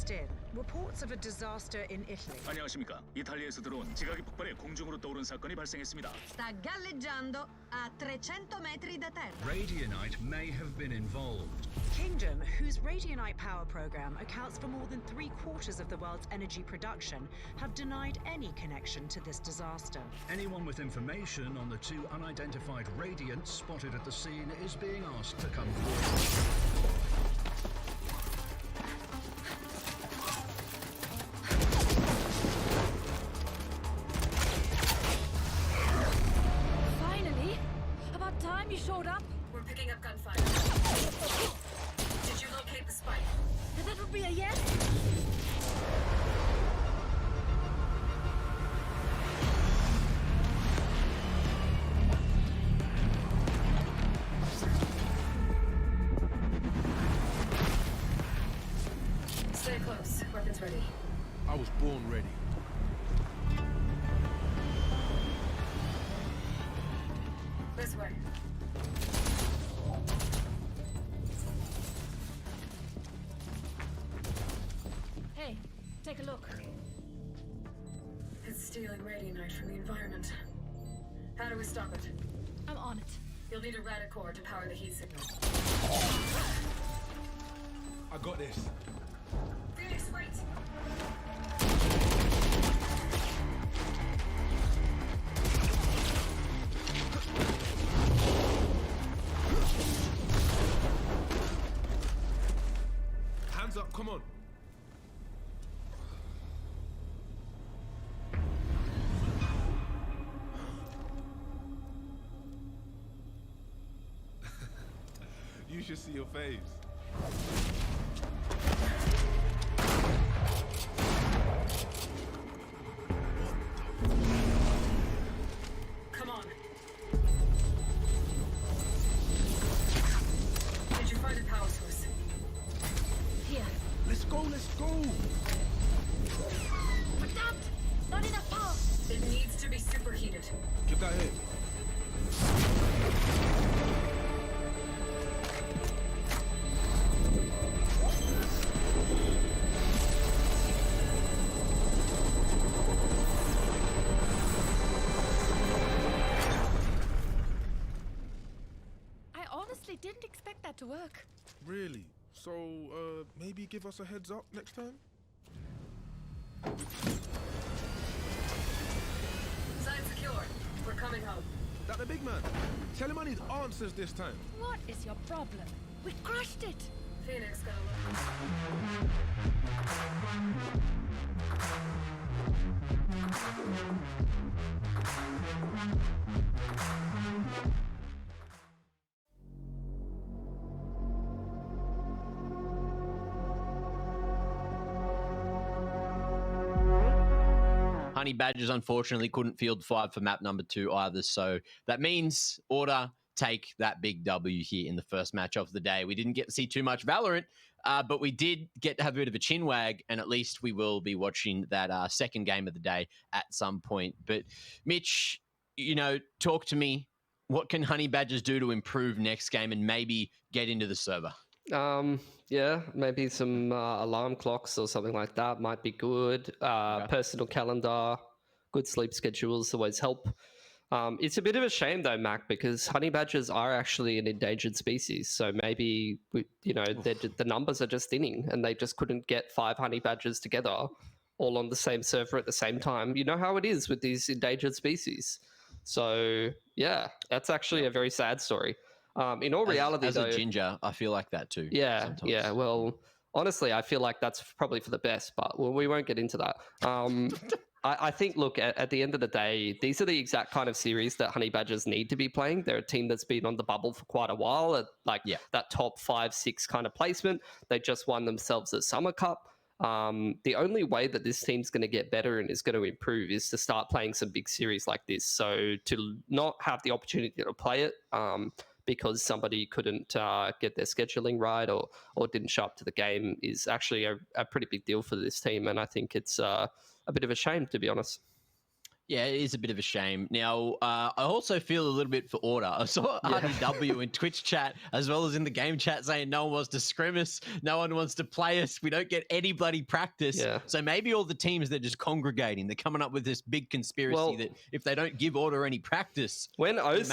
just in. Reports of a disaster in Italy. 안녕하십니까. 이탈리아에서 들어온 지각이 폭발해 공중으로 떠오른 사건이 발생했습니다. Sta galleggiando a 300 metri da terra. Radianite may have been involved. Kingdom, whose Radianite power program accounts for more than 3/4 of the world's energy production, have denied any connection to this disaster. Anyone with information on the two unidentified Radiants spotted at the scene is being asked to come forward. Finally! About time you showed up. We're picking up gunfire. Did you locate the spike? That would be a yes? Stay close. Weapons ready. I was born ready. This way. Hey, take a look. It's stealing radianite from the environment. How do we stop it? I'm on it. You'll need a radicore to power the heat signal. I got this. Phoenix, wait! Hands up, come on. You should see your face. Come on. Did you find a power source? Here. Let's go, let's go. But not enough power. It needs to be superheated. Get that hit. I honestly didn't expect that to work. Really? So, maybe give us a heads up next time? Side secure. We're coming home. That the big man? Tell him I need answers this time. What is your problem? We crushed it. Phoenix got a Honey Badgers unfortunately couldn't field 5 for map number 2 either, so that means Order take that big W here in the first match of the day. We didn't get to see too much Valorant, but we did get to have a bit of a chin wag, and at least we will be watching that second game of the day at some point. But Mitch, you know, talk to me. What can Honey Badgers do to improve next game and maybe get into the server? Yeah, maybe some alarm clocks or something like that might be good. Personal calendar, good sleep schedules always help. It's a bit of a shame though, Mac, because honey badgers are actually an endangered species. So maybe the numbers are just thinning, and they just couldn't get 5 honey badgers together, all on the same server at the same time. You know how it is with these endangered species. So yeah, that's actually a very sad story. In all reality, as a ginger, I feel like that too. Yeah, sometimes. yeah. Well, honestly, I feel like that's probably for the best, but we won't get into that. I think, look, at the end of the day, these are the exact kind of series that Honey Badgers need to be playing. They're a team that's been on the bubble for quite a while, at that top 5-6 kind of placement. They just won themselves a Summer Cup. The only way that this team's going to get better and is going to improve is to start playing some big series like this. So to not have the opportunity to play it because somebody couldn't get their scheduling right or didn't show up to the game is actually a pretty big deal for this team. And I think it's a bit of a shame, to be honest. Yeah, it is a bit of a shame. Now, I also feel a little bit for Order. I saw RDW in Twitch chat as well as in the game chat saying no one wants to scrim us, no one wants to play us, we don't get any bloody practice. Yeah. So maybe all the teams, they're just congregating. They're coming up with this big conspiracy that if they don't give Order any practice, when OS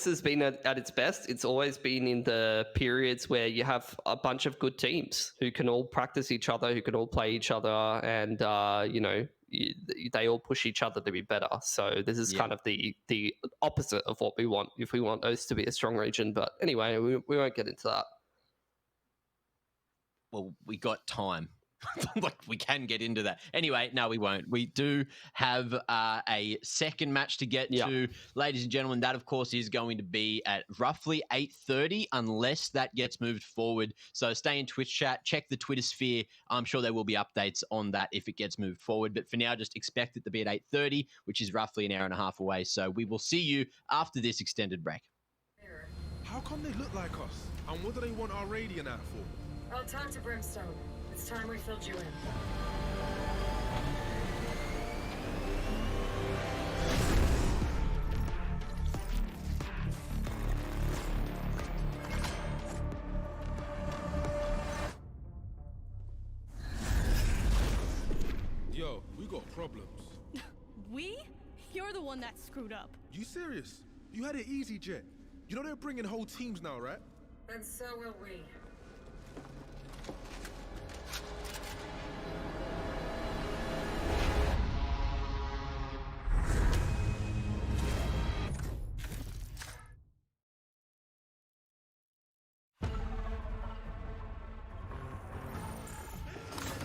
has been at its best, it's always been in the periods where you have a bunch of good teams who can all practice each other, who can all play each other, and they all push each other to be better. So this is kind of the opposite of what we want if we want OS to be a strong region. But anyway, we won't get into that. Well, we got time. Like, we can get into that. Anyway, no, we won't. We do have a second match to get to. Ladies and gentlemen, that, of course, is going to be at roughly 8:30 unless that gets moved forward. So stay in Twitch chat. Check the Twitter sphere. I'm sure there will be updates on that if it gets moved forward. But for now, just expect it to be at 8:30, which is roughly an hour and a half away. So we will see you after this extended break. How come they look like us? And what do they want our Radiant out for? I'll talk to Brimstone. It's time we filled you in. Yo, we got problems. We? You're the one that screwed up. You serious? You had it easy, Jet. You know they're bringing whole teams now, right? And so will we.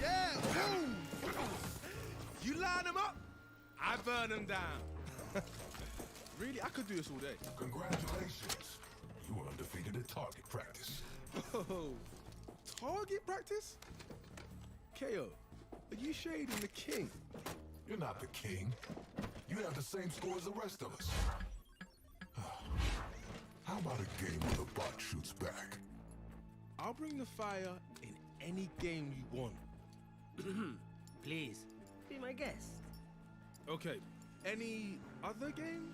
Yeah, boom! You line them up, I burn them down. Really, I could do this all day. Congratulations. You were undefeated at target practice. Oh, target practice? KO, are you shading the king? You're not the king. You have the same score as the rest of us. How about a game where the bot shoots back? I'll bring the fire in any game you want. Please, be my guest. Okay, any other game?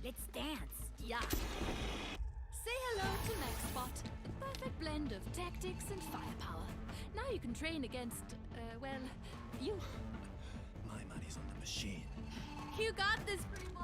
Let's dance. Yeah. Say hello to MaxBot, the perfect blend of tactics and firepower. Now you can train against, well, you. My money's on the machine. You got this, pretty boy.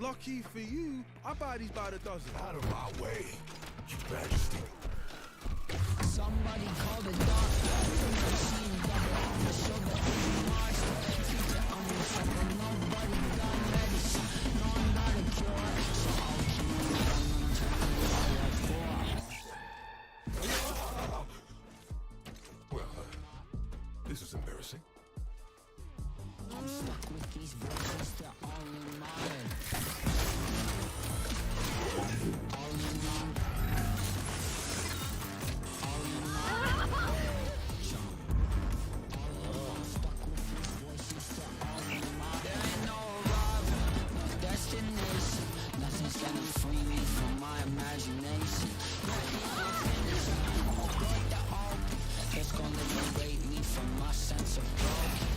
Lucky for you, I buy these by the dozen. Out of my way, Your Majesty. Somebody call the doctor. Machine double on the shoulder. Mars, teacher on the shoulder. Nobody got medicine. No, I'm not a cure. So I'll Well, this is embarrassing. I'm stuck with these voices, they're all in my head. All in my destination. Nothing's gonna free me from my imagination. It's gonna liberate me from my sense of broken.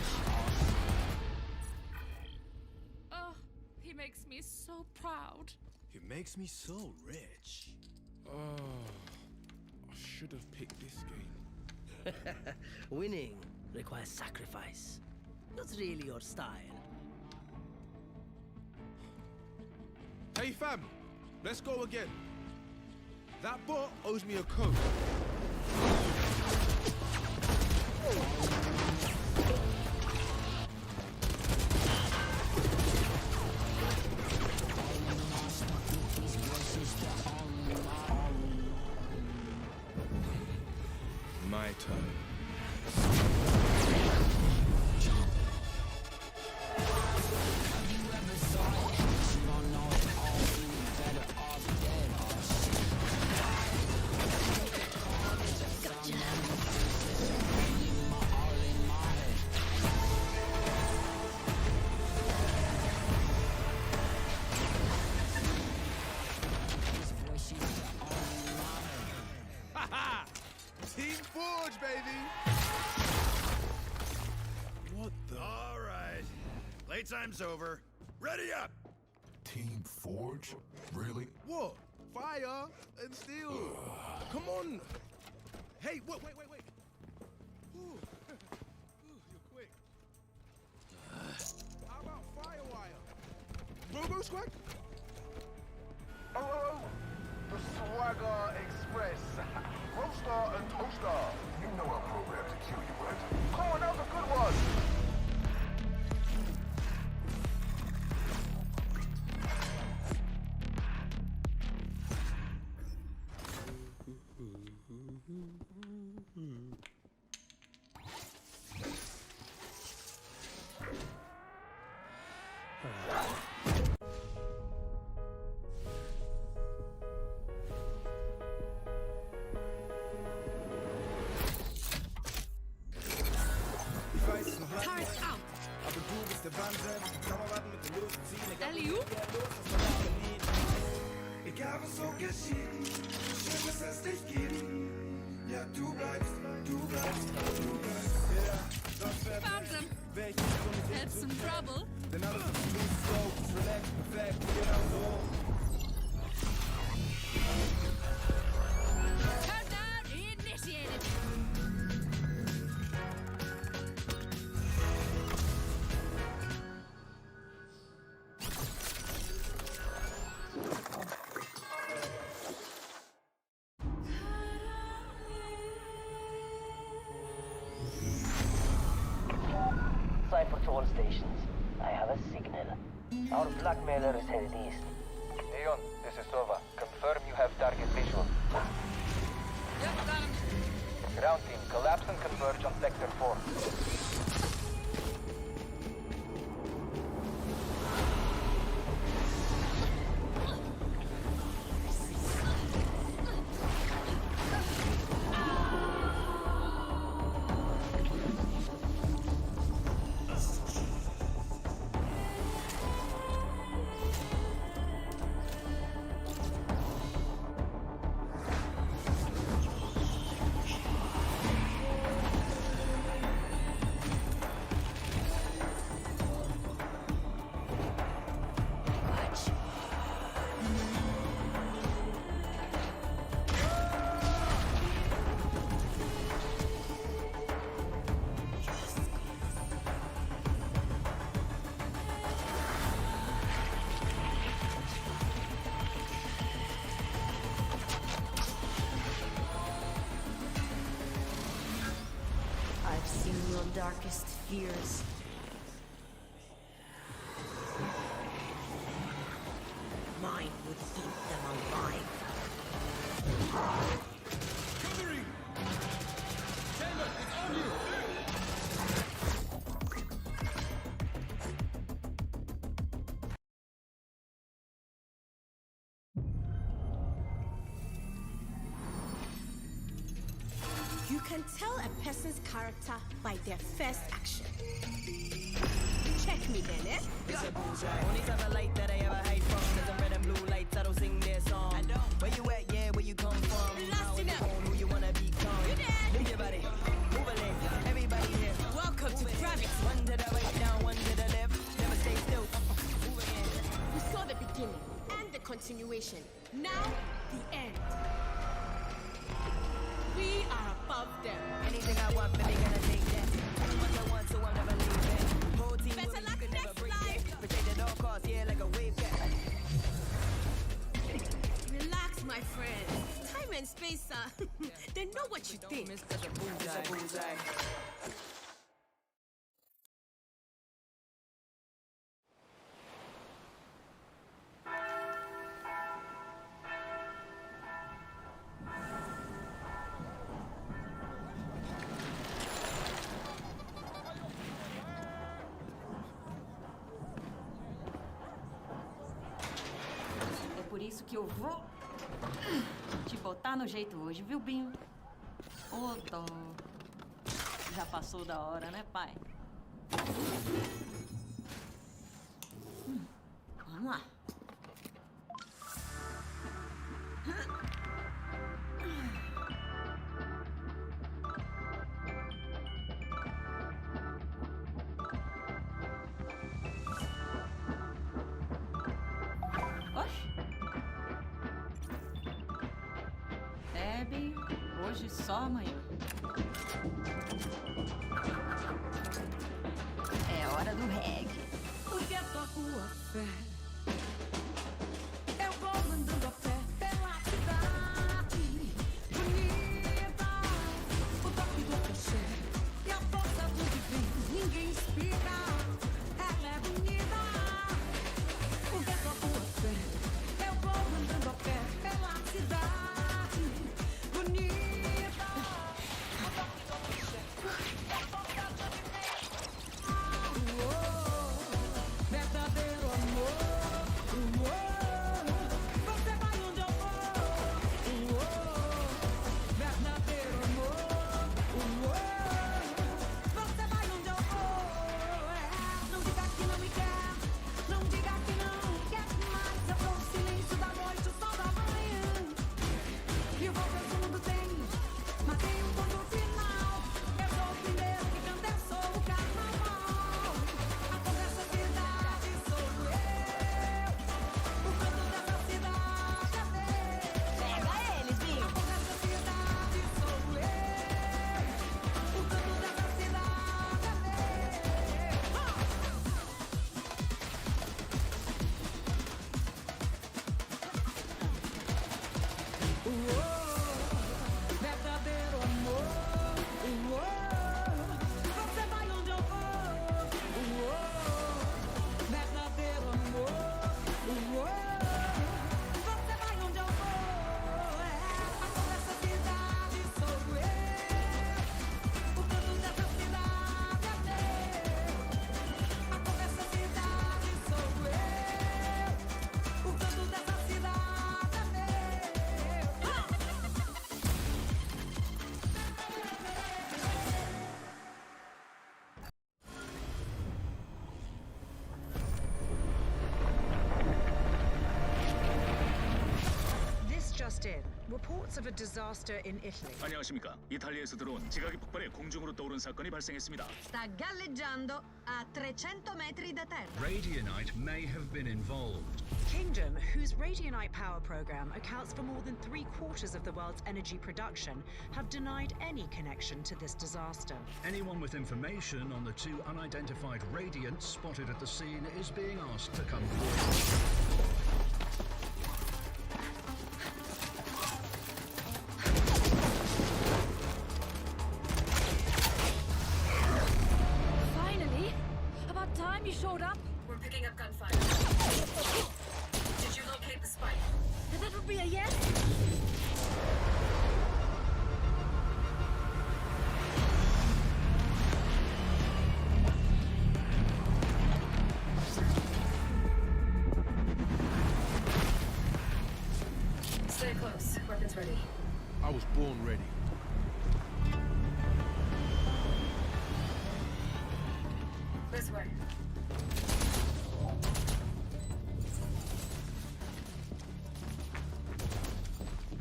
Oh, he makes me so proud. It makes me so rich. Oh, I should have picked this game. Winning requires sacrifice. Not really your style. Hey fam, let's go again. That bot owes me a code. My turn. Playtime's over. Ready up! Team Forge? Really? What? Fire and steel. Come on. Hey, wait. Ooh. You're quick. How about Firewire? Robo Squad? Oh, the Swagger Express. Roaster and Toaster. You know I'm programmed to kill you, right? Come on, that was a good one. Turret out. Alley-oop. Egal was so geschieht, schön, dass es dich gibt. Ja, du bleibst. Found them. Had some trouble. Denn alles ist smooth, slow, relaxed, perfekt, genau so. Countdown initiated. Cipher to all stations. I have a signal. Our blackmailer is headed east. Leon, this is Sova. Confirm you have target visual. Yep, got him. Ground team, collapse and converge on Sector 4. I've seen your darkest fears. Mine would eat them alive. Covering! Chamber, it's on you! You can tell a person's character by their first action. Check me then, eh? It's a bullseye. Only type of light that I ever hide from is the red and blue lights. I don't sing their song. I don't. Where you at? Yeah, where you come from? How in the phone, who you wanna become? You there? Move your body, move a leg. Everybody here. Welcome to Gravity. One to the right, down, one to the left. Never stay still. Move again. We saw the beginning and the continuation. Now, the end. We are above them. Anything I want, baby, gonna take that. What I want, so I'm never leaving. Whole team Better with me, luck you could never next break life. that. Protect at all costs, yeah, like a wave cat. Relax, my friend. Time and space, they know what you think. It's a bullseye. É por isso que eu vou te botar no jeito hoje, viu, Binho? Ô, dó. Já passou da hora, né, pai? Vamos lá. Binho? Hoje só amanhã. É hora do reggae. Porque toco a fé. Eu vou andando a pé pela cidade bonita. O toque do crochê e a força do divino. Ninguém explica. Ela é bonita. Porque toco a fé. Eu vou andando a pé pela cidade bonita. O toque do crochê e a força do divino. Verdadeiro amor. Você vai onde eu vou. Verdadeiro amor. Você vai onde eu vou. Não diga que não me quer. Não diga que não quer mais. Eu sou o silêncio da noite, o sol da manhã. E o volta do mundo tem, mas tem um ponto final. Eu sou o primeiro que canta, eu sou o carnaval. A cor dessa cidade sou eu. O canto dessa cidade é meu. Pega eles, Binho. A cor dessa cidade sou eu. O canto dessa cidade é meu. Verdadeiro amor. Você vai onde eu vou. Verdadeiro amor. Você vai onde eu vou. A cor dessa cidade sou eu. O canto dessa cidade é meu. A cor dessa cidade sou eu. O canto dessa cidade é meu. This just in. Reports of a disaster in Italy. 안녕하십니까. 이탈리아에서 들어온 지각이 폭발해 공중으로 떠오른 사건이 발생했습니다. Sta galleggiando a 300 metri da terra. Radianite may have been involved. Kingdom, whose Radianite power program accounts for more than 3/4 of the world's energy production, have denied any connection to this disaster. Anyone with information on the two unidentified Radiants spotted at the scene is being asked to come forward. Finally! About time you showed up. We're picking up gunfire. Did you locate the spike? That would be a yes. Stay close. Weapons ready. I was born ready. This way.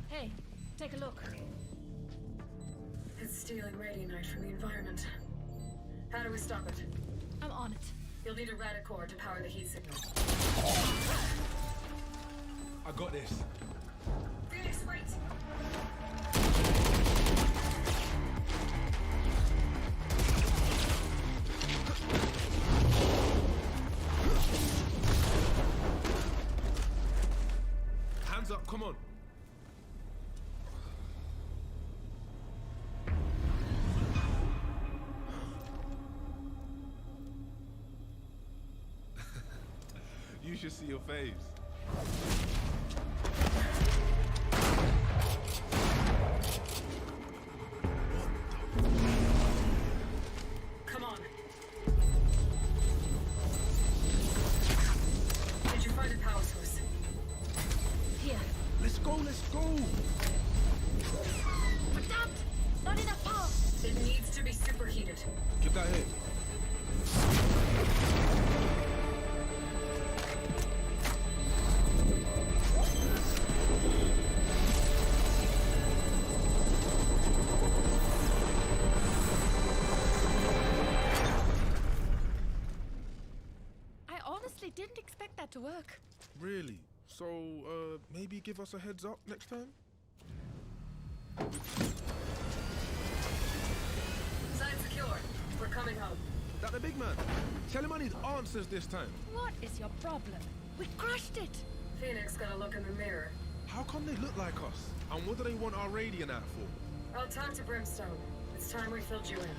Hey, take a look. It's stealing radionite from the environment. How do we stop it? I'm on it. You'll need a radicore to power the heat signal. I got this. Phoenix, wait! Hands up, come on. You should see your face. Come on. Did you find a power source? Here. Let's go, let's go. Adapt! Not enough power. It needs to be superheated. Give that here. I honestly didn't expect that to work. Really? So, maybe give us a heads up next time? Site secure. We're coming home. That the big man? Tell him I need answers this time. What is your problem? We crushed it. Phoenix got a look in the mirror. How come they look like us? And what do they want our radiant out for? I'll talk to Brimstone. It's time we filled you in.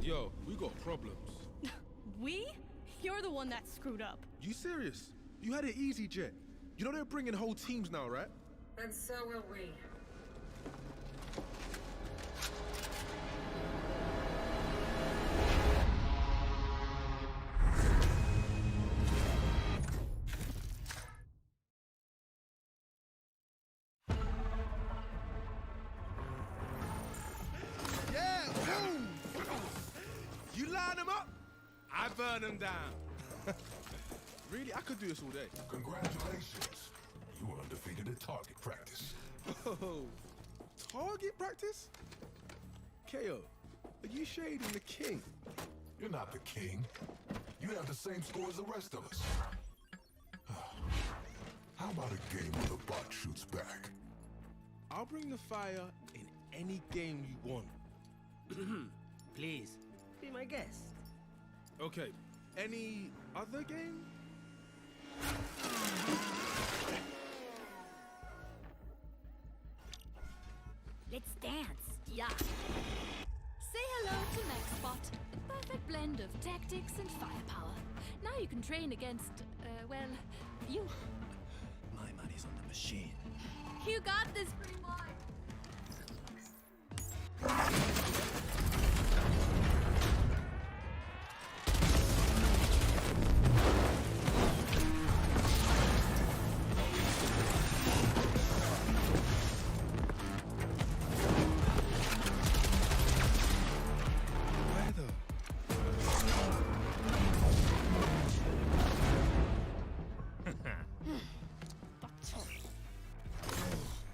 Yo, we got problems. We? You're the one that screwed up. You serious? You had it easy, Jet. You know they're bringing whole teams now, right? And so will we. Yeah, boom! You line them up, I burn them down. Really, I could do this all day. Congratulations. You were undefeated at target practice. Oh, target practice? KO, are you shading the king? You're not the king. You have the same score as the rest of us. How about a game where the bot shoots back? I'll bring the fire in any game you want. Please, be my guest. Okay, any other game? Let's dance. Yeah. Say hello to MaxBot. A perfect blend of tactics and firepower. Now you can train against, well, you. My money's on the machine. You got this, pretty boy.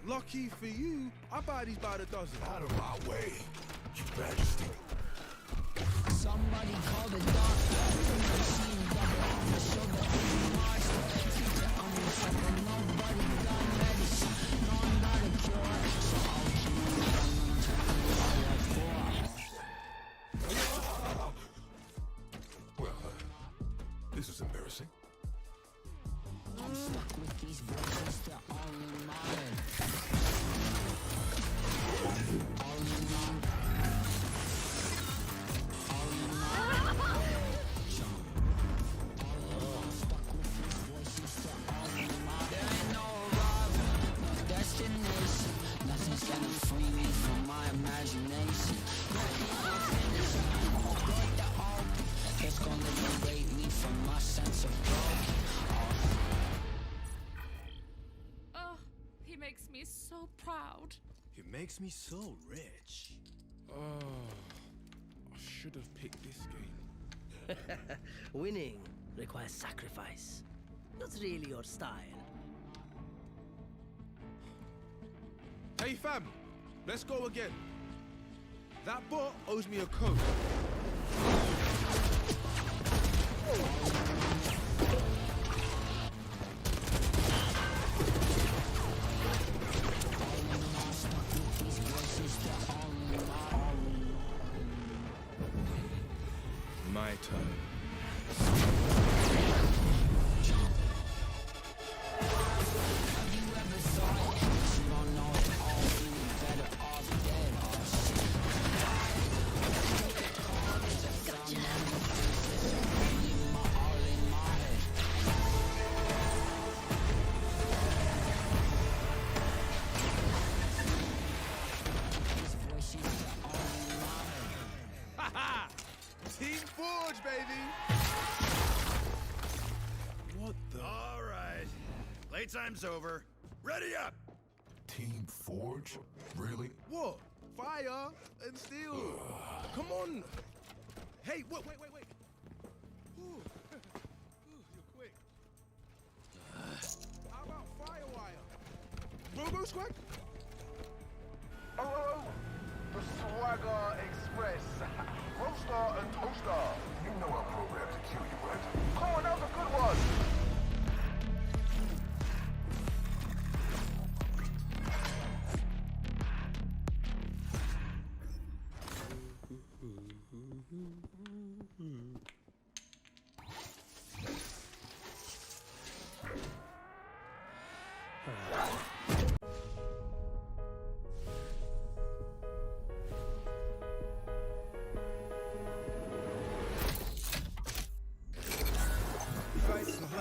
Lucky for you, I buy these by the dozen. Out of my way, Your Majesty. Somebody call the doctor. Machine double on the shoulder. Master, teacher on the shoulder. Nobody got medicine. No one got a cure. So I'll keep Well, this is embarrassing. I'm stuck with these voices. They're all in my head. All in my nothing's gonna free me from my imagination. It's gonna liberate me from my sense of guilt. Oh, he makes me so proud. It makes me so rich. Oh, I should have picked this game. Winning requires sacrifice. Not really your style. Hey fam, let's go again. That bot owes me a code. My turn. Team Forge, baby! What the? All right. Playtime's over. Ready up! Team Forge? Really? What? Fire and steel. Come on. Hey, wait. Ooh, you're quick. How about Firewire? Robo Squad? Oh, the Swagger Express. Roaster and Toaster. You know I'm programmed to kill you, right? Come on, that was a good one.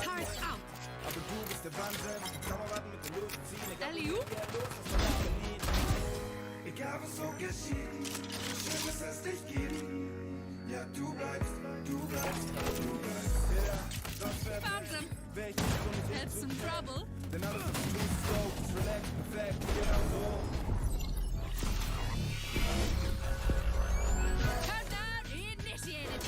Turret out. Alley-oop. Egal was so geschieht, schön, dass es dich gibt. Ja, du bleibst. Found them. Had some trouble. Countdown initiated.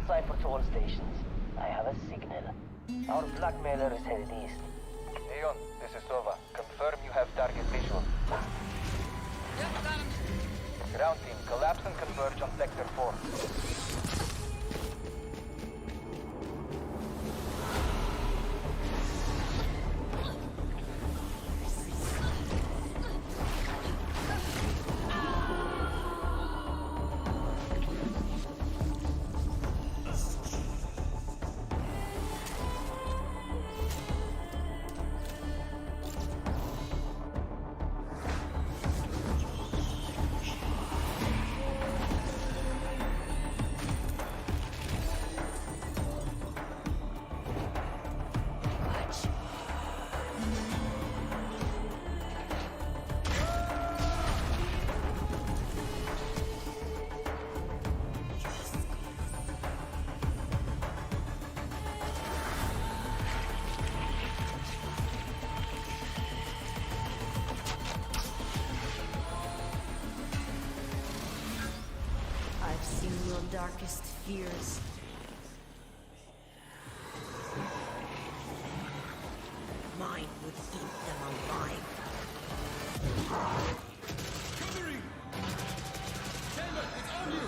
Cypher to all stations. I have a signal. Our blackmailer is headed east. Aeon, this is Sova. Confirm you have target visual. Yep, got him. Ground team, collapse and converge on Sector 4. I've seen your darkest fears. Mine would eat them alive. Covering! Chamber, it's on you!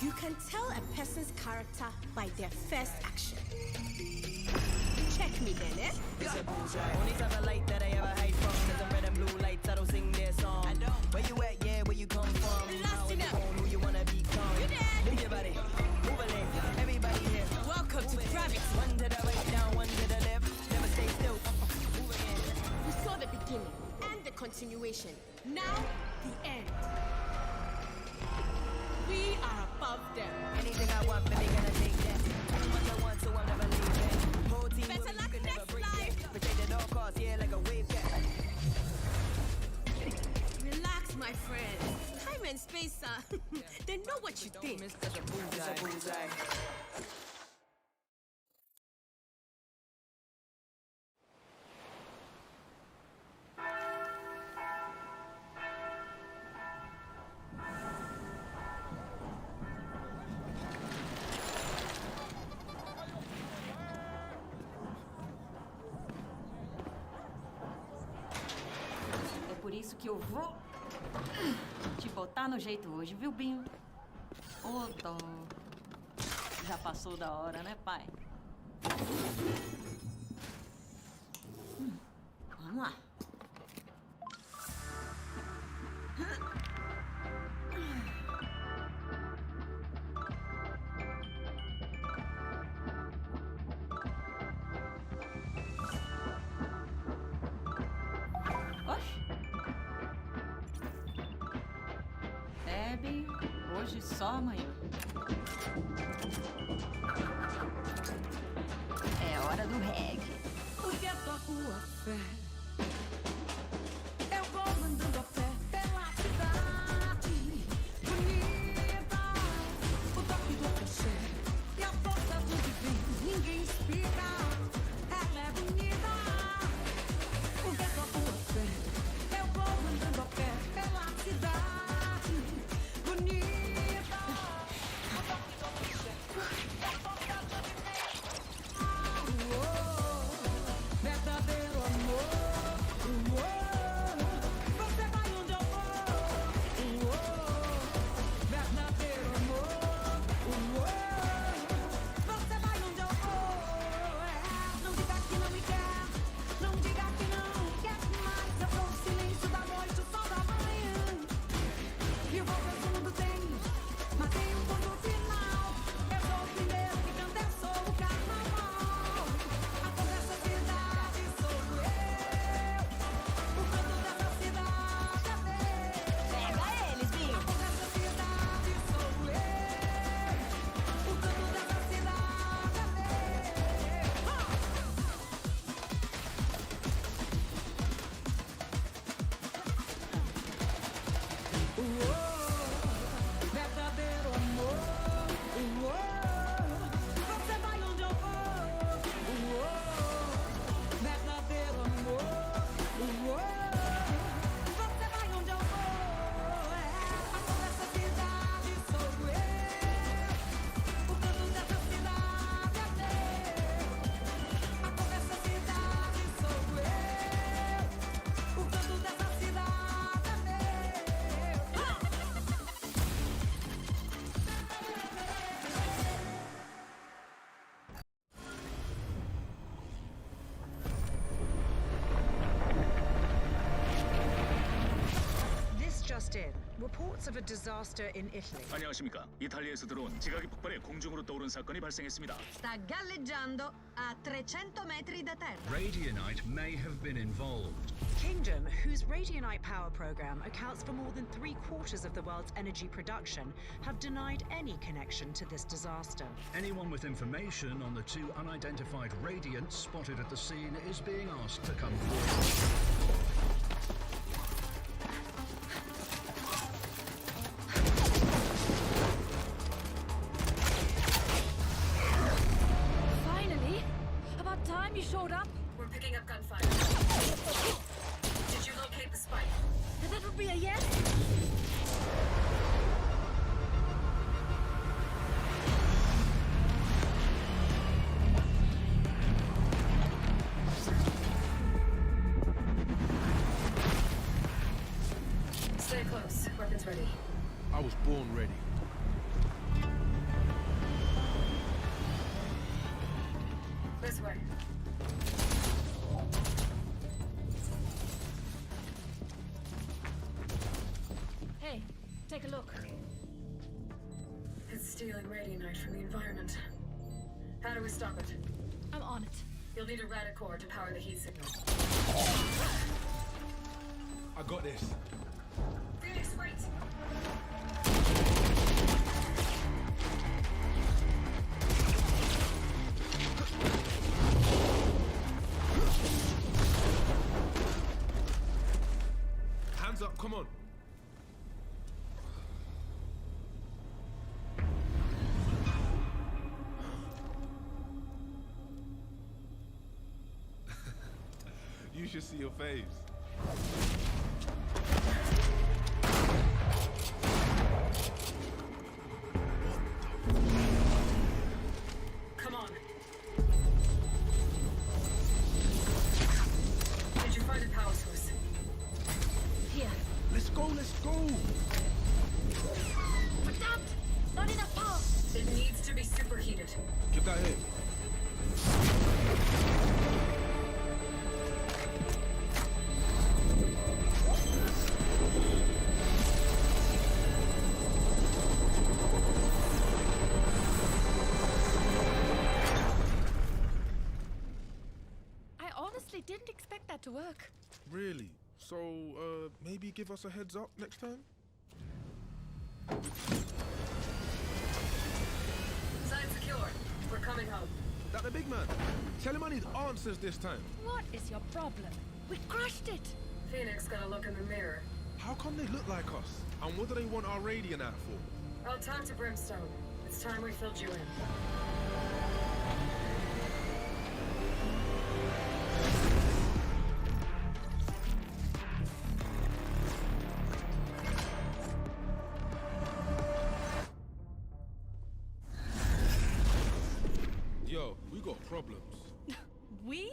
You can tell a person's character by their first action. Check me then, eh? It's a bullseye. Only type of light that I ever hide from is the red and blue lights. I don't sing their song. I don't. Where you at? Yeah, where you come from? Lost enough. Who you wanna become? You dead. Move your body. Move a leg. Everybody here. Welcome to Gravity. One to the right, down, one to the left. Never stay still. Move again. We saw the beginning and the continuation. Now, the end. We are above them. Anything I want, baby, gonna take that. Do what I want, so I'm never leaving. Whole team Better with me, luck you can never next break life. that. Protect at all costs, yeah, like a wave cat. Relax, my friend. Time and space, they know what you think. It's a bullseye. É por isso que eu vou te botar no jeito hoje, viu, Binho? Ô, dó. Já passou da hora, né, pai? Vamos lá. Oxe. É, Binho. Hoje só amanhã. É hora do reggae. Porque toco a fé. Eu vou mandando a just in. Reports of a disaster in Italy. 안녕하십니까. 이탈리아에서 들어온 지각이 폭발해 공중으로 떠오른 사건이 발생했습니다. Sta galleggiando a 300 metri da terra. Radionite may have been involved. Kingdom, whose Radionite power program accounts for more than 3/4 of the world's energy production, have denied any connection to this disaster. Anyone with information on the two unidentified Radiants spotted at the scene is being asked to come forward. Finally! About time you showed up. We're picking up gunfire. Did you locate the spike? That would be a yes? Stay close. Weapons ready. I was born ready. This way. Hey, take a look. It's stealing radionite from the environment. How do we stop it? I'm on it. You'll need a radicore to power the heat signal. I got this. Phoenix, wait! Hands up, come on. You should see your face. Come on. Did you find a power source? Here. Let's go, let's go. Verdammt! Not enough power! It needs to be superheated. Get that here. I honestly didn't expect that to work. Really? So, maybe give us a heads up next time? Sign secure. We're coming home. That the big man. Tell him I need answers this time. What is your problem? We crushed it! Phoenix gotta look in the mirror. How come they look like us? And what do they want our radiant at for? I'll talk to Brimstone. It's time we filled you in. Yo, we got problems. We?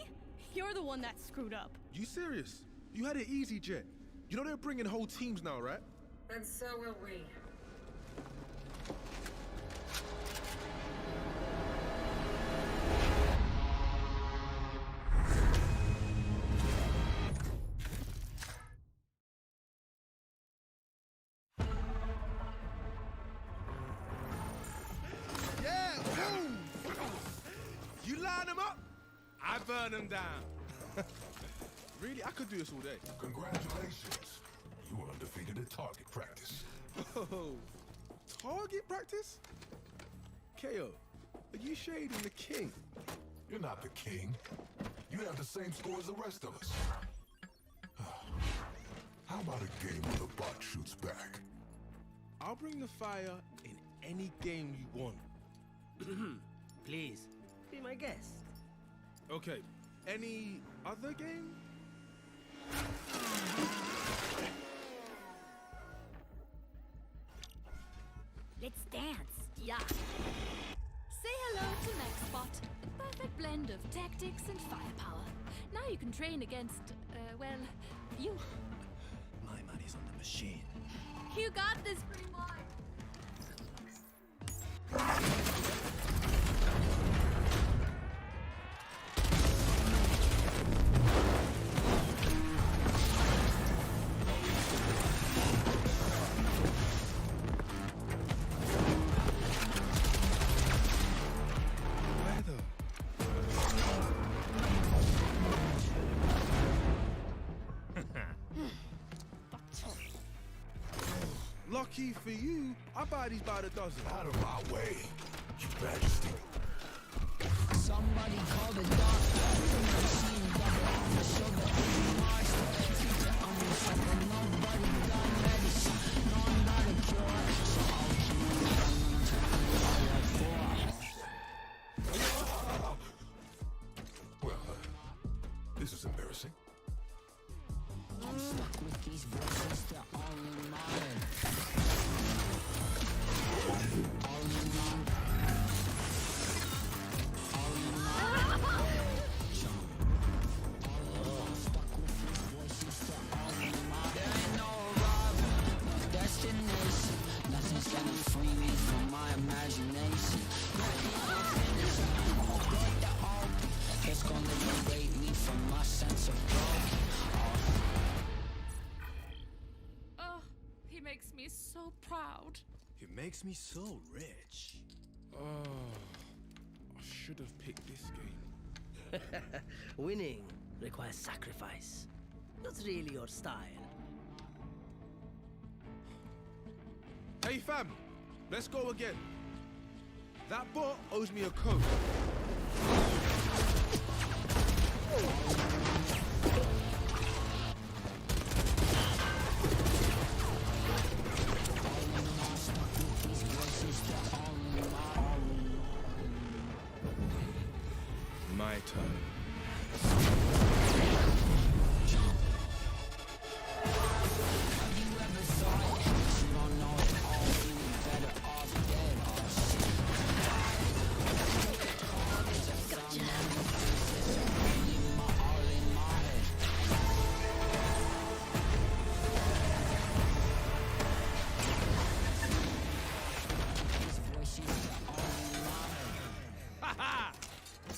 You're the one that screwed up. You serious? You had it easy, Jet. You know they're bringing whole teams now, right? And so will we. Yeah, boom! You line them up, I burn them down. Really, I could do this all day. Congratulations. You were undefeated at target practice. Oh, target practice? KO, are you shading the king? You're not the king. You have the same score as the rest of us. How about a game where the bot shoots back? I'll bring the fire in any game you want. Please, be my guest. Okay, any other game? Let's dance. Yeah. Say hello to MaxBot. A perfect blend of tactics and firepower. Now you can train against, well, you. My money's on the machine. You got this, pretty boy. key for you. I buy these by the dozen. Out of my way, Your Majesty. Somebody call the doctor. Machine double on the shoulder. Monster. Teacher on me something. Nobody got medicine. No, I'm not a cure. So I'll Well, this is embarrassing. I'm stuck with these voices. They're all in my head. All in my head. Nothing's gonna free me from my imagination. It's gonna liberate me from my sense of growth. Oh, he makes me so proud. It makes me so rich. Oh, I should have picked this game. Winning requires sacrifice. Not really your style. Hey fam, let's go again. That bot owes me a code. My turn.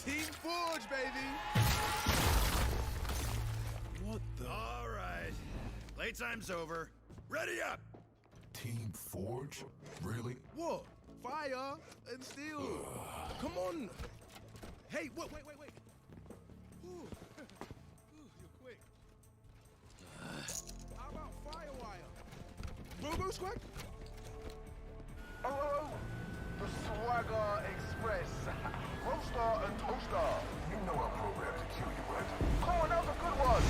Team Forge, baby! What the? All right. Playtime's over. Ready up! Team Forge? Really? What? Fire and steel. Come on. Hey, wait. Ooh. You're quick. How about Firewire? Robo Squad? Oh, the Swagger Express. Roaster and Toaster. You know I'm programmed to kill you, right? Oh, and that was a good one.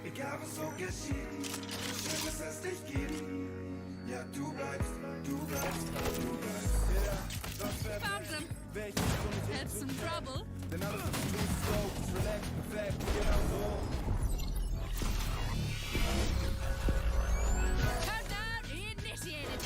Egal was so geschieht, schön, dass es dich gibt. Ja, du bleibst. Found them. Had some trouble. Denn alles ist smooth, so, relax, perfekt, genau so. Countdown initiated.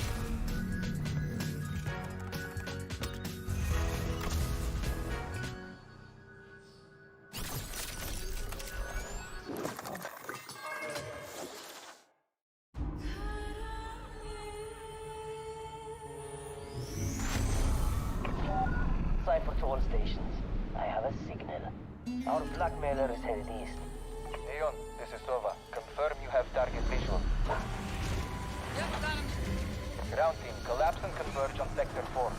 Cipher to all stations. I have a signal. Our blackmailer is headed east. Aeon, this is Sova. Confirm you have target visual. Yep, got him. Ground team, collapse and converge on Sector 4.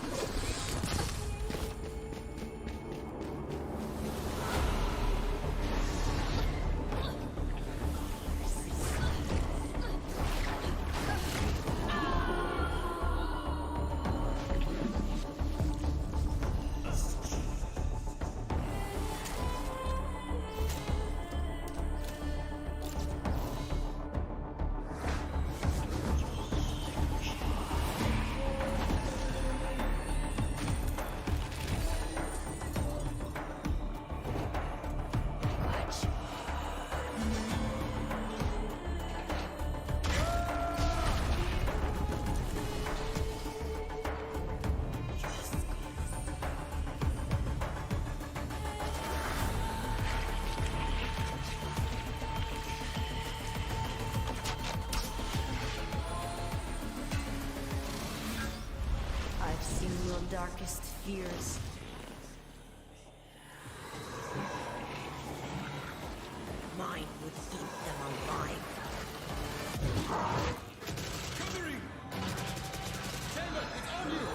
your darkest fears. Mine would eat them alive. Covering! Chamber, it's on you!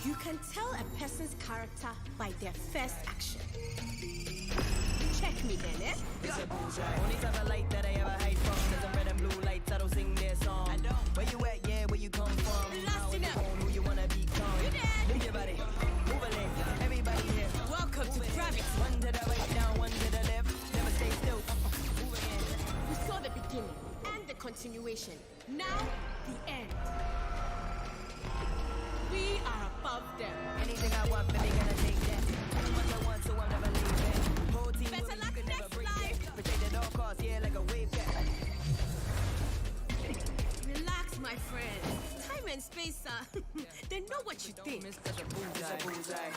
You can tell a person's character by their first action. Check me then, eh? It's a bullseye. Only type of light that I ever hide from is red and blue lights. I don't sing their song. I don't. Where you at? Yeah, where you come from? How you own who you wanna become? You dead. Move your body, move a leg. Everybody here. Welcome to Gravity. One to the right, down, one to the left. Never stay still. Move again. We saw the beginning and the continuation. Now, the end. We are above them. Anything I want, baby, gonna take that. Anyone I want, so I'm never leaving. Whole team Better with me, luck you could never next break life. that. Protect at all costs, yeah, like a wave cat. Relax, my friend. Time and space, they know what you think. It's a bullseye.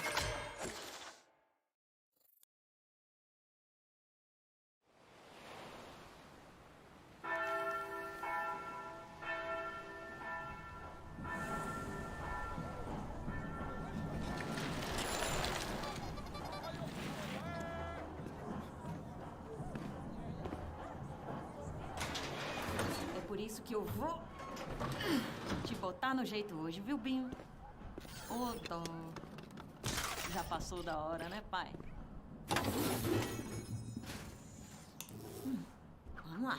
Por isso que eu vou te botar no jeito hoje, viu, Binho? Ô, dó. Já passou da hora, né, pai? Vamos lá.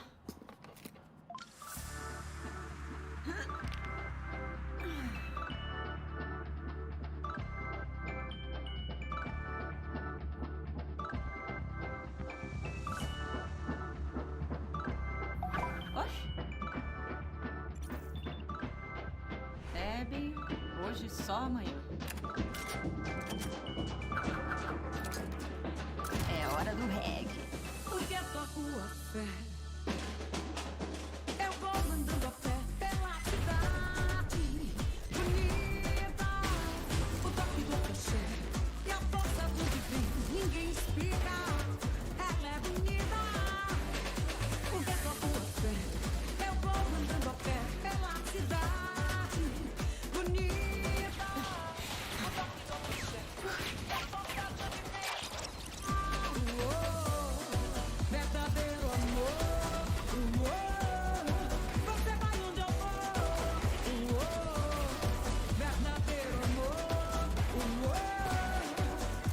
Bebe, hoje só amanhã. É hora do reggae. Porque toco a fé. Eu vou mandando a fé pela cidade bonita. O toque do crochê e a força do divino. Ninguém explica. Ela é bonita. Porque toco a fé. Eu vou mandando a fé pela cidade bonita. O toque do crochê e a força do divino. Verdadeiro amor. Você vai onde eu vou. Verdadeiro amor.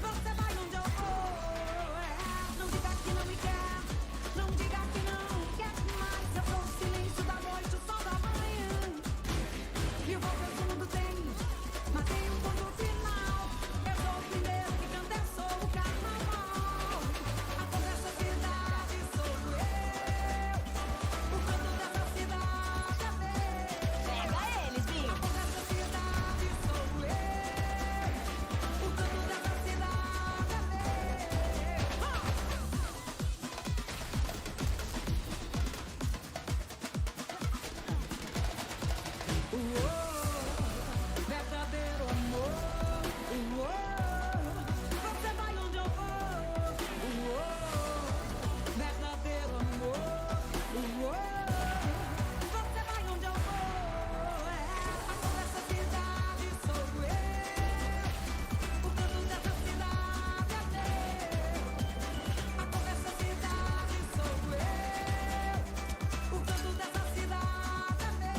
Você vai onde eu vou. Não diga que não me quer. Não diga que não quer mais. Eu sou o silêncio da noite, o sol da manhã. E o volta do mundo tem, mas tem um ponto final. Eu sou o primeiro que canta, eu sou o carnaval. A cor dessa cidade sou eu. O canto dessa cidade é meu. Pega eles, Binho. A cor dessa cidade sou eu. O canto dessa cidade é meu. Verdadeiro amor. Você vai onde eu vou. Verdadeiro amor. Você vai onde eu vou. A cor dessa cidade sou eu. O canto dessa cidade é meu. A cor dessa cidade sou eu. O canto dessa cidade é meu.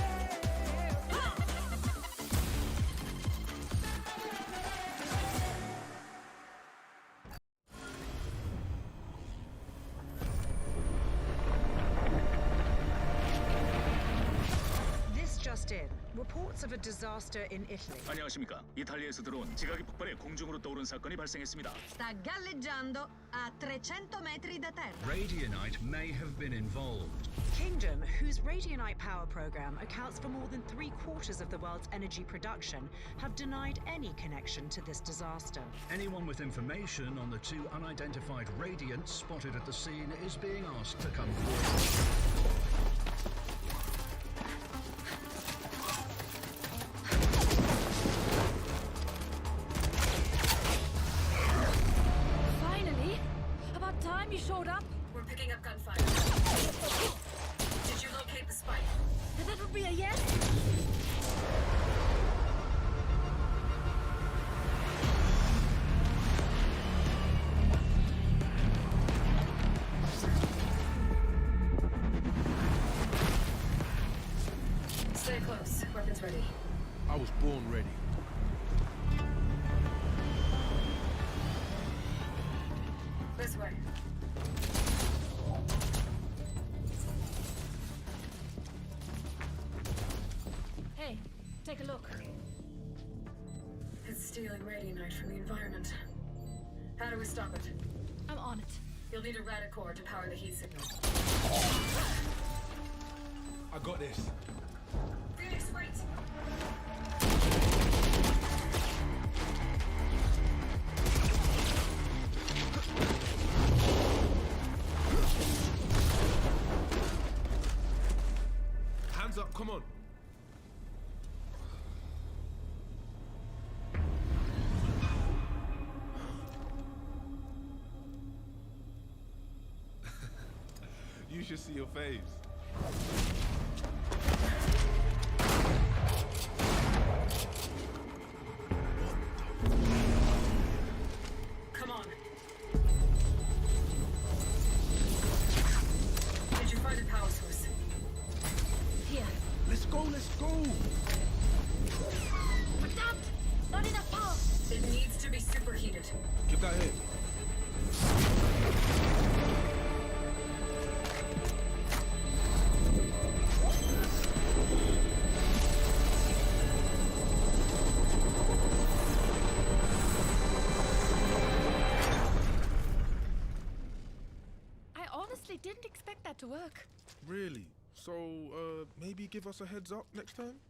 This just in. Reports of a disaster in Italy. 안녕하십니까. 이탈리아에서 들어온 지각이 폭발해 공중으로 떠오른 사건이 발생했습니다. Sta galleggiando a 300 metri da terra. Radionite may have been involved. Kingdom, whose Radionite power program accounts for more than 3/4 of the world's energy production, have denied any connection to this disaster. Anyone with information on the two unidentified radiants spotted at the scene is being asked to come forward. ready. I was born ready. This way. Hey, take a look. It's stealing radionite from the environment. How do we stop it? I'm on it. You'll need a radicore to power the heat signal. I got this. Phoenix, wait! Hands up, come on. You should see your face. Come on. Did you find a power source? Here. Let's go, let's go. But damn! Not enough power! It needs to be superheated. Get that here. I honestly didn't expect that to work. Really? So, maybe give us a heads up next time?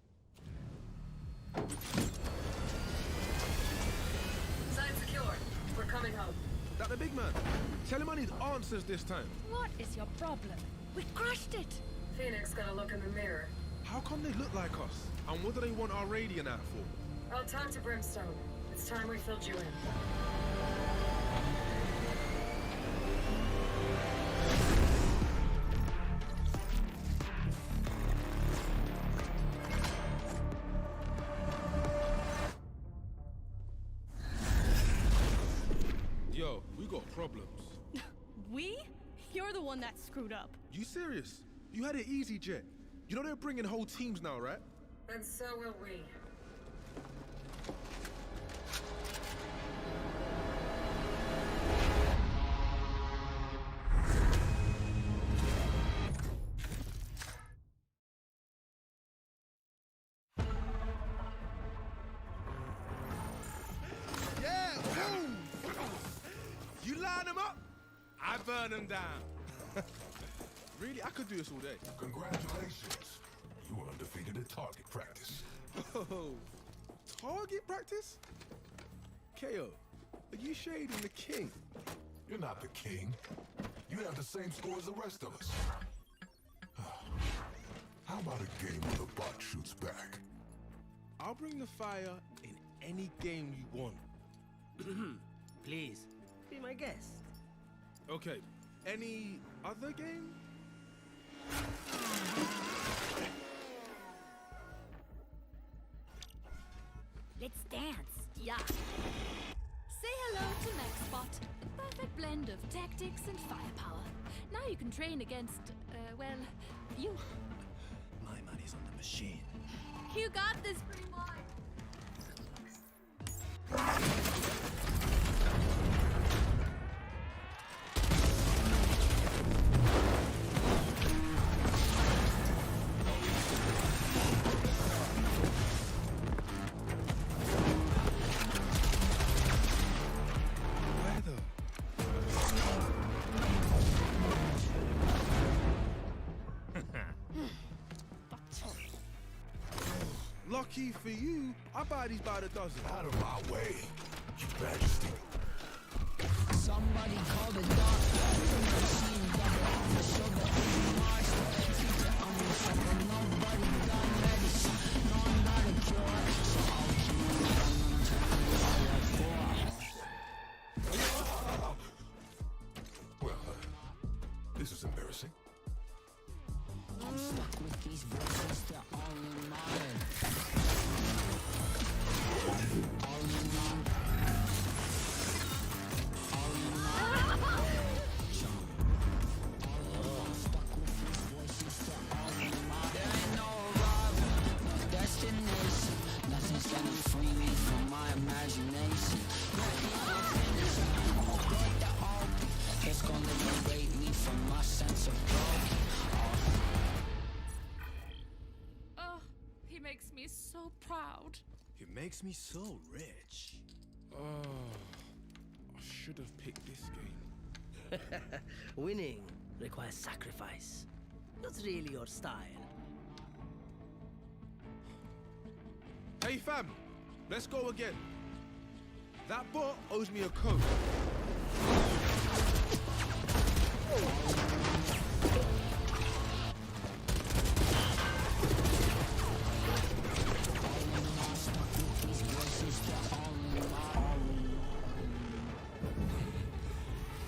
Side secure. We're coming home. That the big man? Tell him I need answers this time. What is your problem? We crushed it! Phoenix got a look in the mirror. How come they look like us? And what do they want our radiant at for? I'll talk to Brimstone. It's time we filled you in. Yo, we got problems. We? You're the one that screwed up. You serious? You had it easy, Jet. You know they're bringing whole teams now, right? And so will we. Yeah, boom! You line them up, I burn them down. Really, I could do this all day. Congratulations. You were undefeated at target practice. Oh, target practice? KO, are you shading the king? You're not the king. You have the same score as the rest of us. How about a game where the bot shoots back? I'll bring the fire in any game you want. Please, be my guest. Okay, any other game? Let's dance. Yeah. Say hello to MaxBot. A perfect blend of tactics and firepower. Now you can train against, well, you. My money's on the machine. You got this, pretty boy. Lucky for you, I buy these by the dozen. Out of my way, Your Majesty. Somebody call the doctor. Machine double on the shoulder. Mars, teacher on the shoulder. Nobody got medicine. No, I'm not a cure. So I'll Well, this is embarrassing. I'm stuck with these voices, they're all in mine. All in mine. All in mine. Stuck with these voices, they're all in mine. destination. Nothing's gonna free me from my imagination. It's gonna liberate me from my sense of broken. Oh, he makes me so proud. It makes me so rich. Oh, I should have picked this game. Winning requires sacrifice. That's really your style. Hey fam, let's go again. That bot owes me a coat.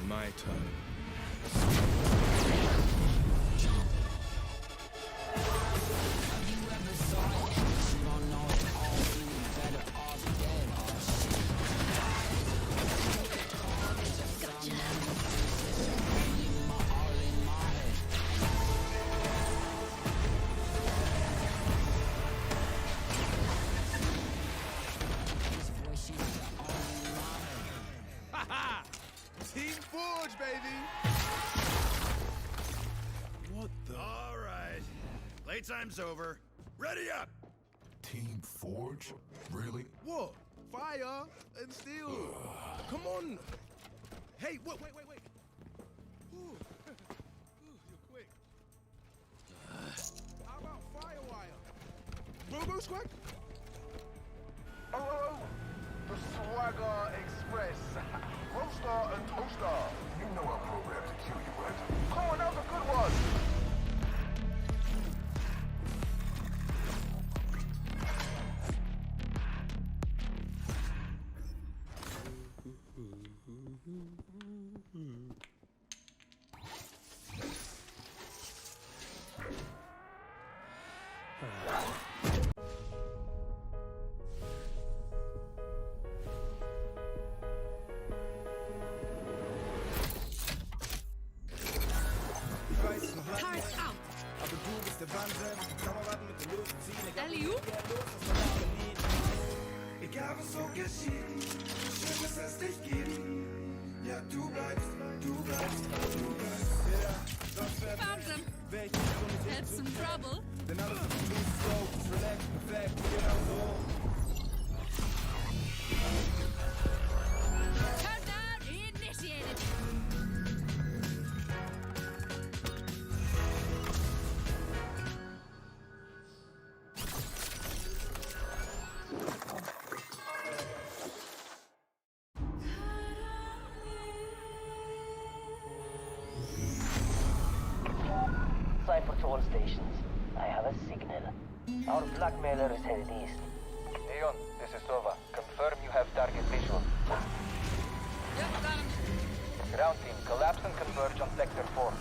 My turn. Haha! Team Forge, baby! What the? All right. Playtime's over. Ready up! Team Forge? Really? What? Fire and steel. Come on. Hey, wait. Ooh. You're quick. How about Firewire? Robo Squad? Oh, the Swagger Express. Roaster and Toaster. You know I'm programmed to kill you, right? Come on, that was a good one. Egal was so geschieht, schön, dass es dich gibt. Ja, du bleibst. Found them. Had some trouble. Countdown initiated. Cipher to all stations. I have a signal. Our blackmailer is headed east. Aeon, this is Sova. Confirm you have target visual. Yep, got him. Ground team, collapse and converge on Sector 4.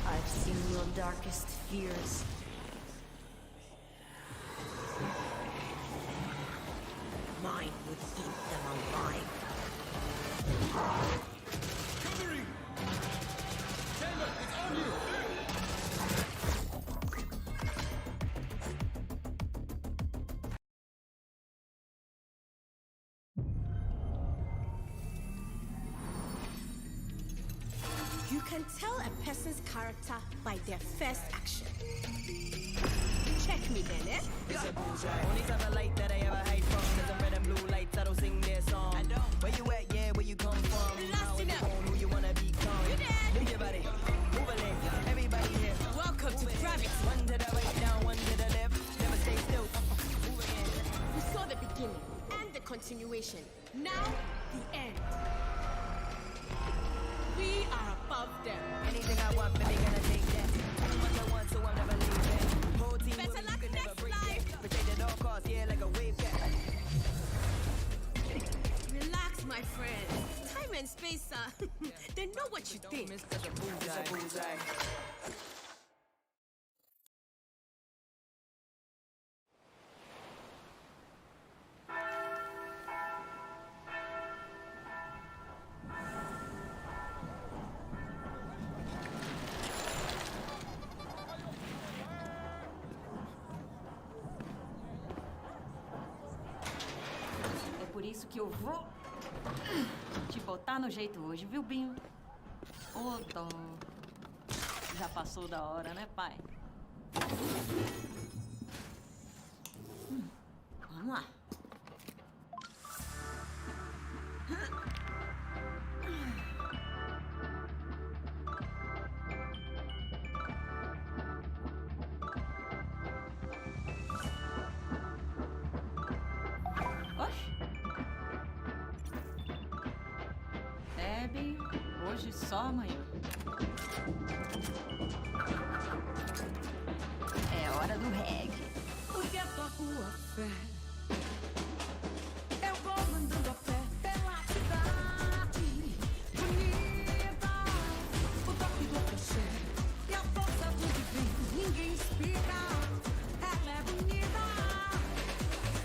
I've seen your darkest fears. Mine would eat them alive. Covering! Chamber, it's on you! You can tell a person's character by their first action. Check me then, eh? It's a bullseye. Only type of light that I ever hide from. Cause I'm red and blue lights, I don't sing their song. I don't. Where you at, yeah, where you come from? Lost enough. Who you wanna become? You dead. Move your body, move a leg. Everybody here. Welcome to gravity. One to the right, down, one to the left. Never stay still. Move again. We saw the beginning and the continuation. Now, the end. We are above them. Anything I want, baby, gonna take that. Do what I want, so I'll never leave that. Whole team Better with me, luck could never next break life. that. Protect at all costs, yeah, like a wave cat. Relax, my friend. Time and space, they know what you think. It's a bullseye. É por isso que eu vou te botar no jeito hoje, viu, Binho? Ô, dó. Já passou da hora, né, pai? Vamos lá. Oxe. Bebe hoje só amanhã. É hora do reggae. Porque tua rua fé. Eu vou mandando a fé pela cidade bonita. O toque do axé e a força do divino. Ninguém explica. Ela é bonita.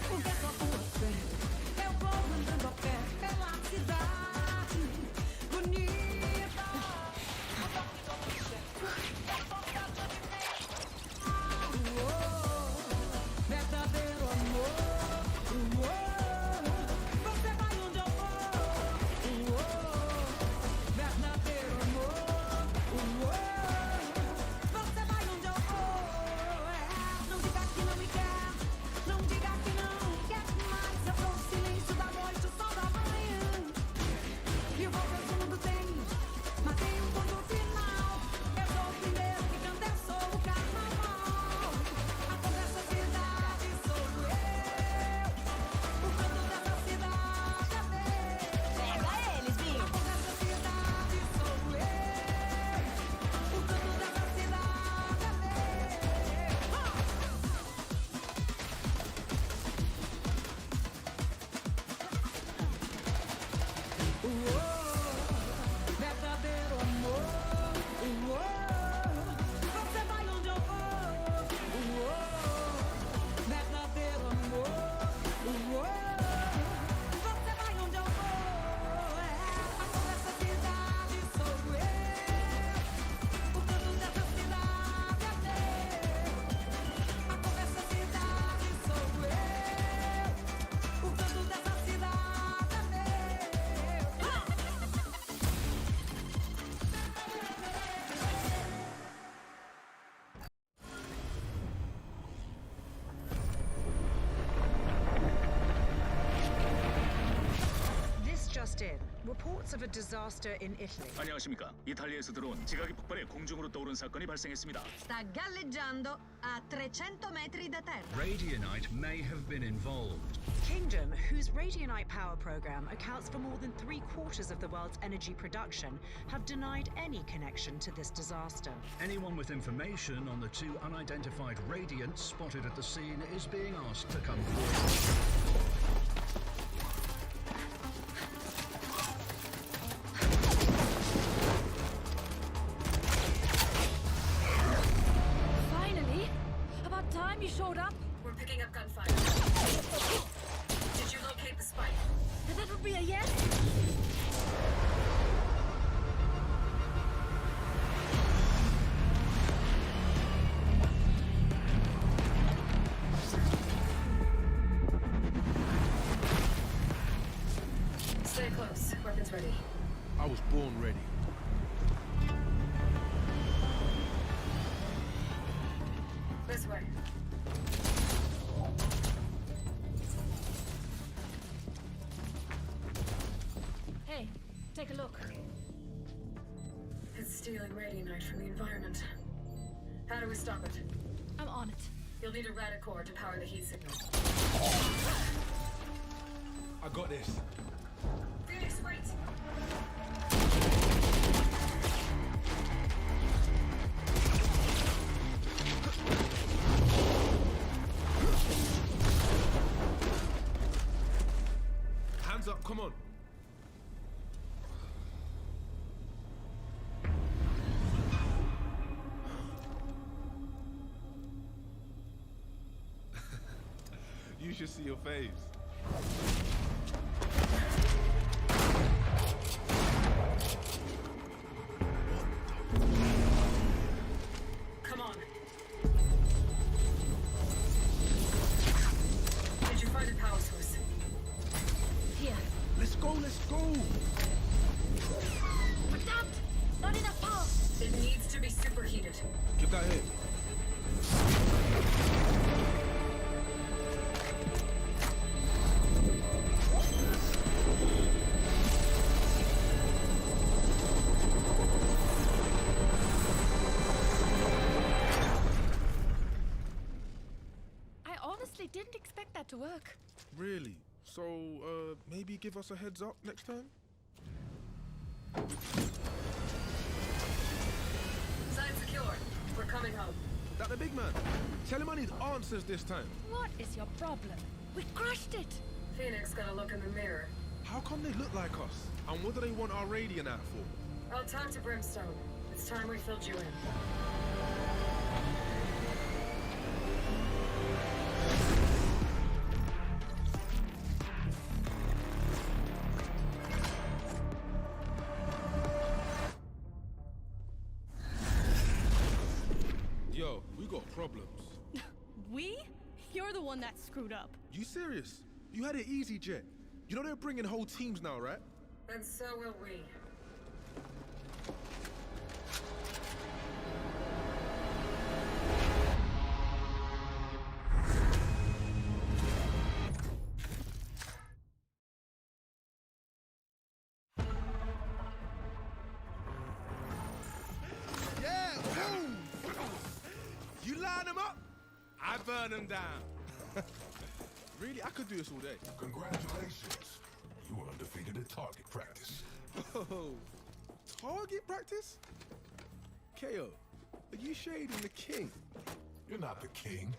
Porque tua rua fé. Eu vou mandando a fé pela cidade bonita. O toque do axé e a força do divino. Verdadeiro amor, você vai onde eu vou, verdadeiro amor, você vai onde eu vou. Não diga que não me quer, não diga que não quer mais. Eu sou o silêncio da noite, o sol da manhã. E o volta fundo tem, mas tem um ponto final. Eu sou o primeiro que canta, eu sou o carnaval. A cor dessa cidade sou eu. O canto dessa cidade é meu. Pega eles, Binho. A cor dessa cidade sou eu. O canto dessa cidade é meu. Verdadeiro amor, você vai onde eu vou, verdadeiro amor, você vai onde eu vou. A cor dessa cidade sou eu, o canto dessa cidade é meu. A cor dessa cidade sou eu, o canto dessa cidade é meu. This just in. Reports of a disaster in Italy. 안녕하십니까. 이탈리아에서 들어온 지각이 폭발해 공중으로 떠오른 사건이 발생했습니다. Sta galleggiando a 300 metri da terra. Radionite may have been involved. Kingdom, whose Radionite power program accounts for more than 3/4 of the world's energy production, have denied any connection to this disaster. Anyone with information on the two unidentified radiants spotted at the scene is being asked to come forward. Finally! About time you showed up. We're picking up gunfire. Did you locate the spike? That would be a yes. Stay close. Weapons ready. I was born ready. This way. take a look. It's stealing radionite from the environment. How do we stop it? I'm on it. You'll need a radicore to power the heat signal. I got this. Phoenix, wait! Hands up, come on. You should see your face. Come on. Did you find a power source? Here. Let's go, let's go. But not enough power. It needs to be superheated. Get that hit. I honestly didn't expect that to work. Really? So, maybe give us a heads up next time? Sign secure. We're coming home. That the big man? Tell him I need answers this time. What is your problem? We crushed it. Phoenix got a look in the mirror. How come they look like us? And what do they want our radiant at for? I'll talk to Brimstone. It's time we filled you in. Yo, we got problems. We? You're the one that screwed up. You serious? You had it easy, Jet. You know they're bringing whole teams now, right? And so will we. Yeah, boom! You line them up, I burn them down. Really, I could do this all day. Congratulations. You were undefeated at target practice. Oh, target practice? KO, are you shading the king? You're not the king.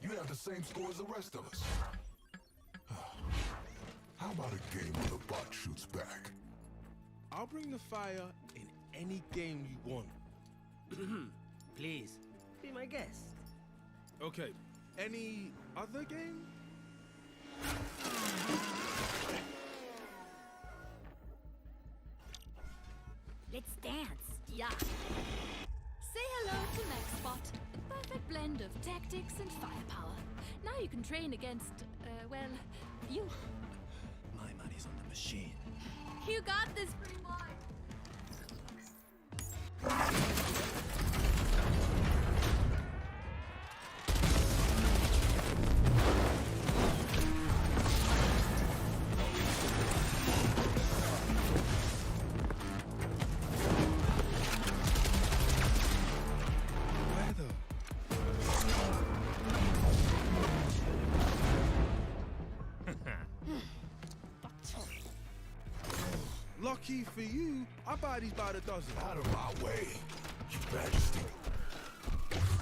You have the same score as the rest of us. How about a game where the bot shoots back? I'll bring the fire in any game you want. Please, be my guest. Okay, any other game? Let's dance. Yeah. Say hello to MaxSpot. The perfect blend of tactics and firepower. Now you can train against, well, you. My money's on the machine. You got this, pretty boy. Lucky for you, I buy these by the dozen. Out of my way, Your Majesty.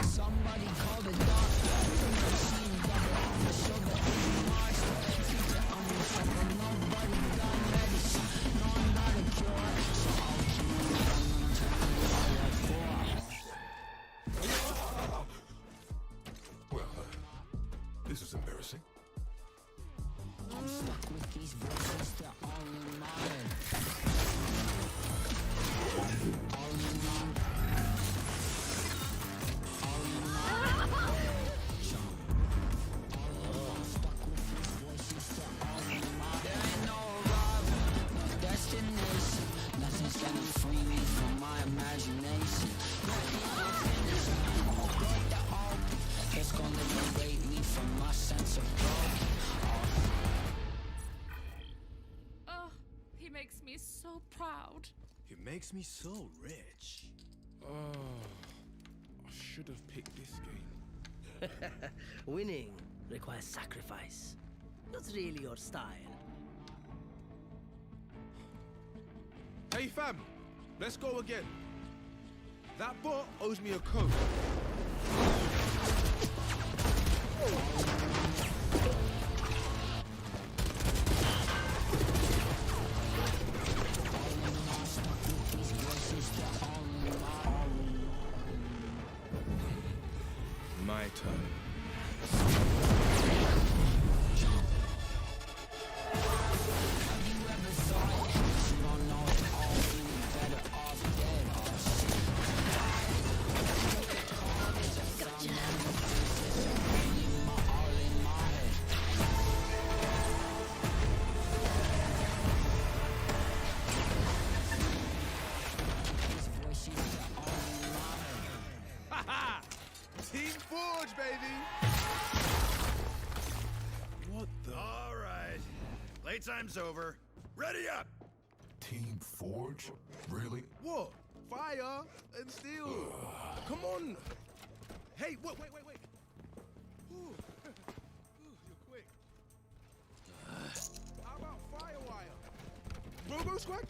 Somebody call the doctor. Machine double on the shoulder. Monster. Teacher on the shoulder. Nobody got medicine. No, I'm not a cure. So I'll keep Well, this is embarrassing. I'm stuck with these voices. They're all in my head. All in my nothing's gonna free me from my imagination. It's gonna liberate me from my sense of growth. Oh, he makes me so proud. It makes me so rich. Oh, I should have picked this game. Winning requires sacrifice. That's really your style. Hey fam, let's go again. That bot owes me a code. My turn. Team Forge, baby! What the? All right. Playtime's over. Ready up! Team Forge? Really? What? Fire and steel. Come on. Hey, wait. Ooh. You're quick. How about Firewire? Robo Squad?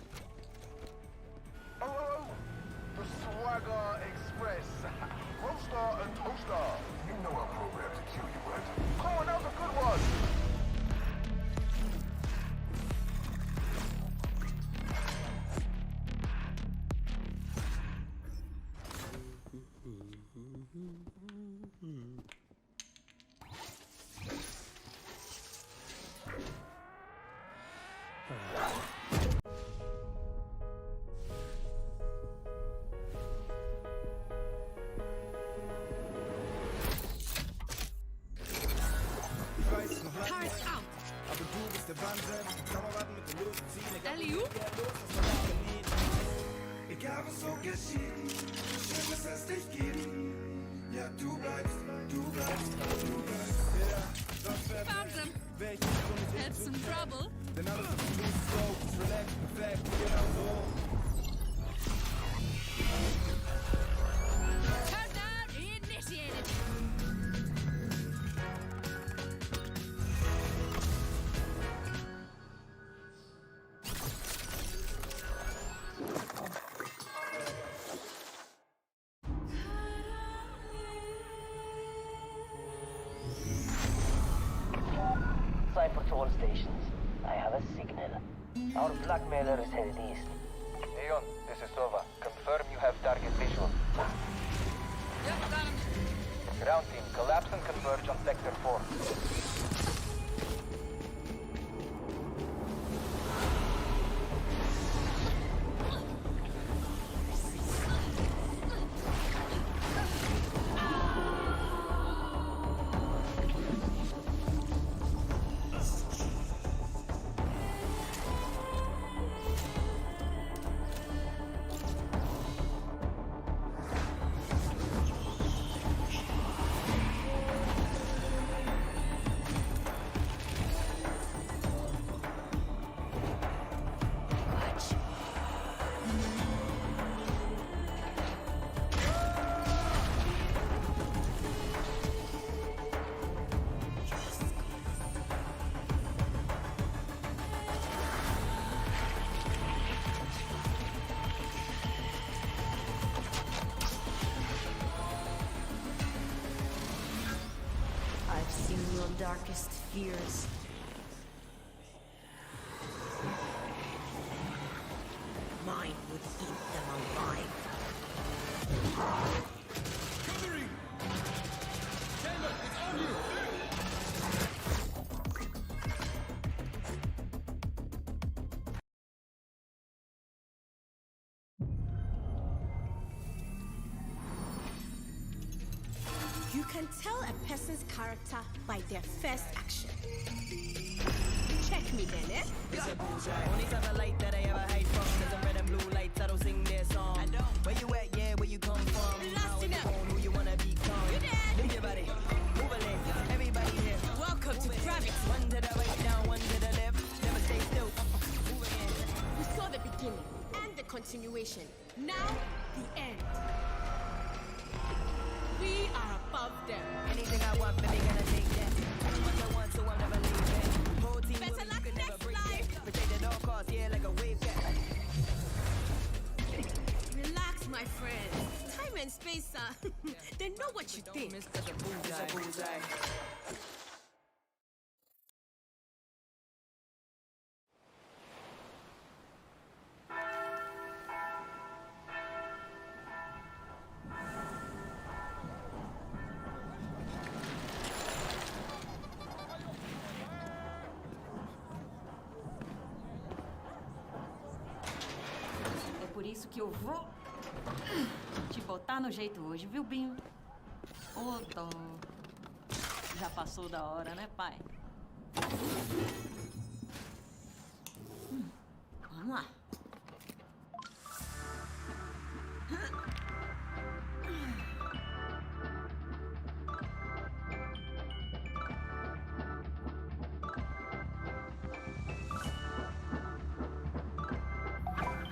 Oh, the Swagger Express. Roaster and toaster. You know our program to kill you, right? Come on, that was a good one. Turret out. Alley-oop. Egal was so geschieht, schön, dass es dich gibt. Ja, du bleibst. Found them. Had some trouble. Countdown initiated. Cipher to all stations. I have a signal. Our blackmailer is headed east. Aeon, this is Sova. Confirm you have target visual. Yep, got him. Ground team, collapse and converge on Sector 4. I've seen your darkest fears. Mine would eat them alive. Covering! Chamber, it's on you! You can tell a person's character by their first action. Check me then, eh? It's a bullseye. Only type of light that I ever hide from. Cause I'm red and blue lights, I don't sing their song. I don't. Where you at, yeah, where you come from? Blasting up. Who you wanna become? You dead. Move your body, move a leg. Everybody here. Welcome to gravity. One to the right, down, one to the left. Never stay still. Move again. continuation. Now, the end. We are above them. Anything I want, baby, gonna take that. Tell me what I want, so I'll never leave that. Whole team Better with me, luck you can never next break life. that. Protect at all costs, yeah, like a wave cat. Relax, my friend. Time and space, they know what you think. It's a bullseye. É por isso que eu vou te botar no jeito hoje, viu, Binho? Ô, dó. Já passou da hora, né, pai? Vamos lá.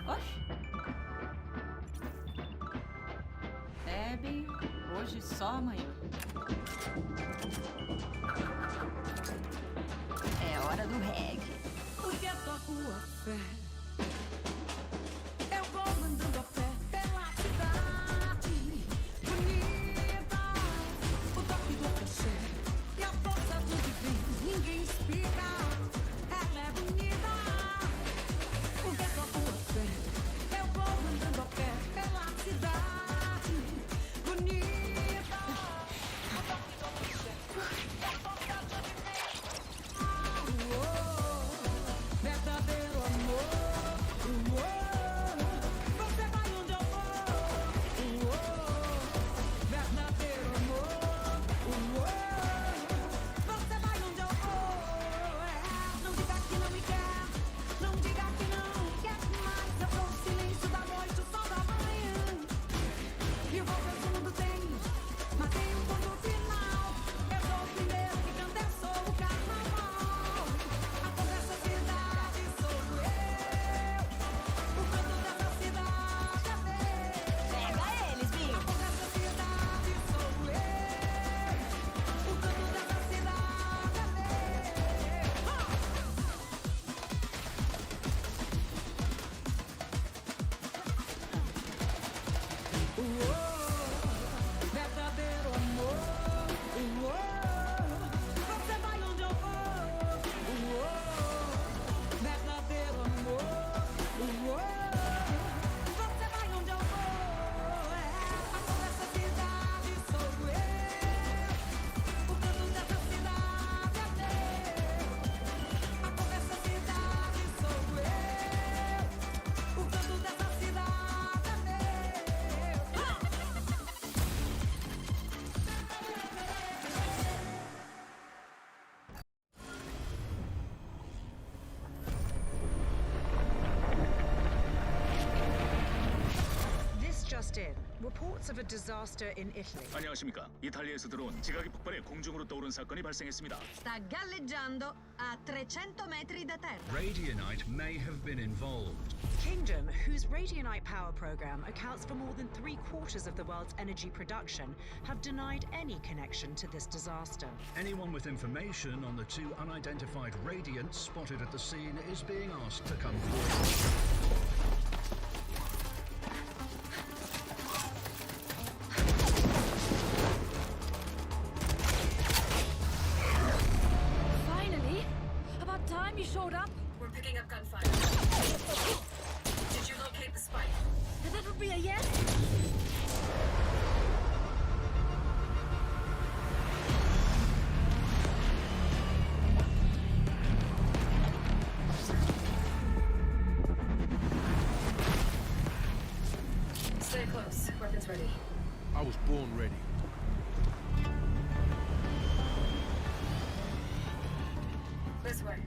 Oxe. Bebe, hoje só amanhã. É hora do reggae. Porque toco a fé. Eu vou andando a pé pela cidade bonita. O toque do cachê e a força do divino. Ninguém explica. Ela é bonita. Porque toco a fé. Eu vou andando a pé pela cidade bonita. O toque do cachê e a força do divino. Verdadeiro amor. Você vai onde eu vou. Verdadeiro amor. Você vai onde eu vou. Não diga que não me quer. Não diga que não quer mais. Eu sou o silêncio da noite, o sol da manhã. E você tudo tem, mas tem um ponto final. Eu sou o primeiro que canta, eu sou o carnaval. A cor dessa cidade sou eu. O canto dessa cidade é meu. Pega eles, Binho. A cor dessa cidade sou eu. O canto dessa cidade é meu. Verdadeiro amor. Você vai onde eu vou. Verdadeiro amor. Você vai onde eu vou. A cor dessa cidade sou eu. O canto dessa cidade é meu. A cor dessa cidade sou eu. O canto dessa cidade é meu. This just in. Reports of a disaster in Italy. 안녕하십니까. 이탈리아에서 들어온 지각이 폭발해 공중으로 떠오른 사건이 발생했습니다. Sta galleggiando a 300 metri da terra. Radianite may have been involved. Kingdom, whose Radianite power program accounts for more than 3/4 of the world's energy production, have denied any connection to this disaster. Anyone with information on the two unidentified radiants spotted at the scene is being asked to come forward. Finally! About time you showed up. We're picking up gunfire. Did you locate the spike? That would be a yes? Stay close. Weapons ready. I was born ready. This way.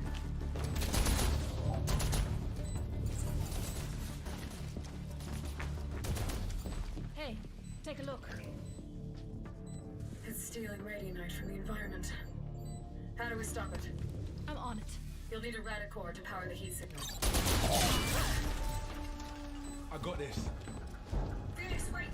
Hey, take a look. It's stealing radianite from the environment. How do we stop it? I'm on it. You'll need a radicore to power the heat signal. I got this. Phoenix, wait!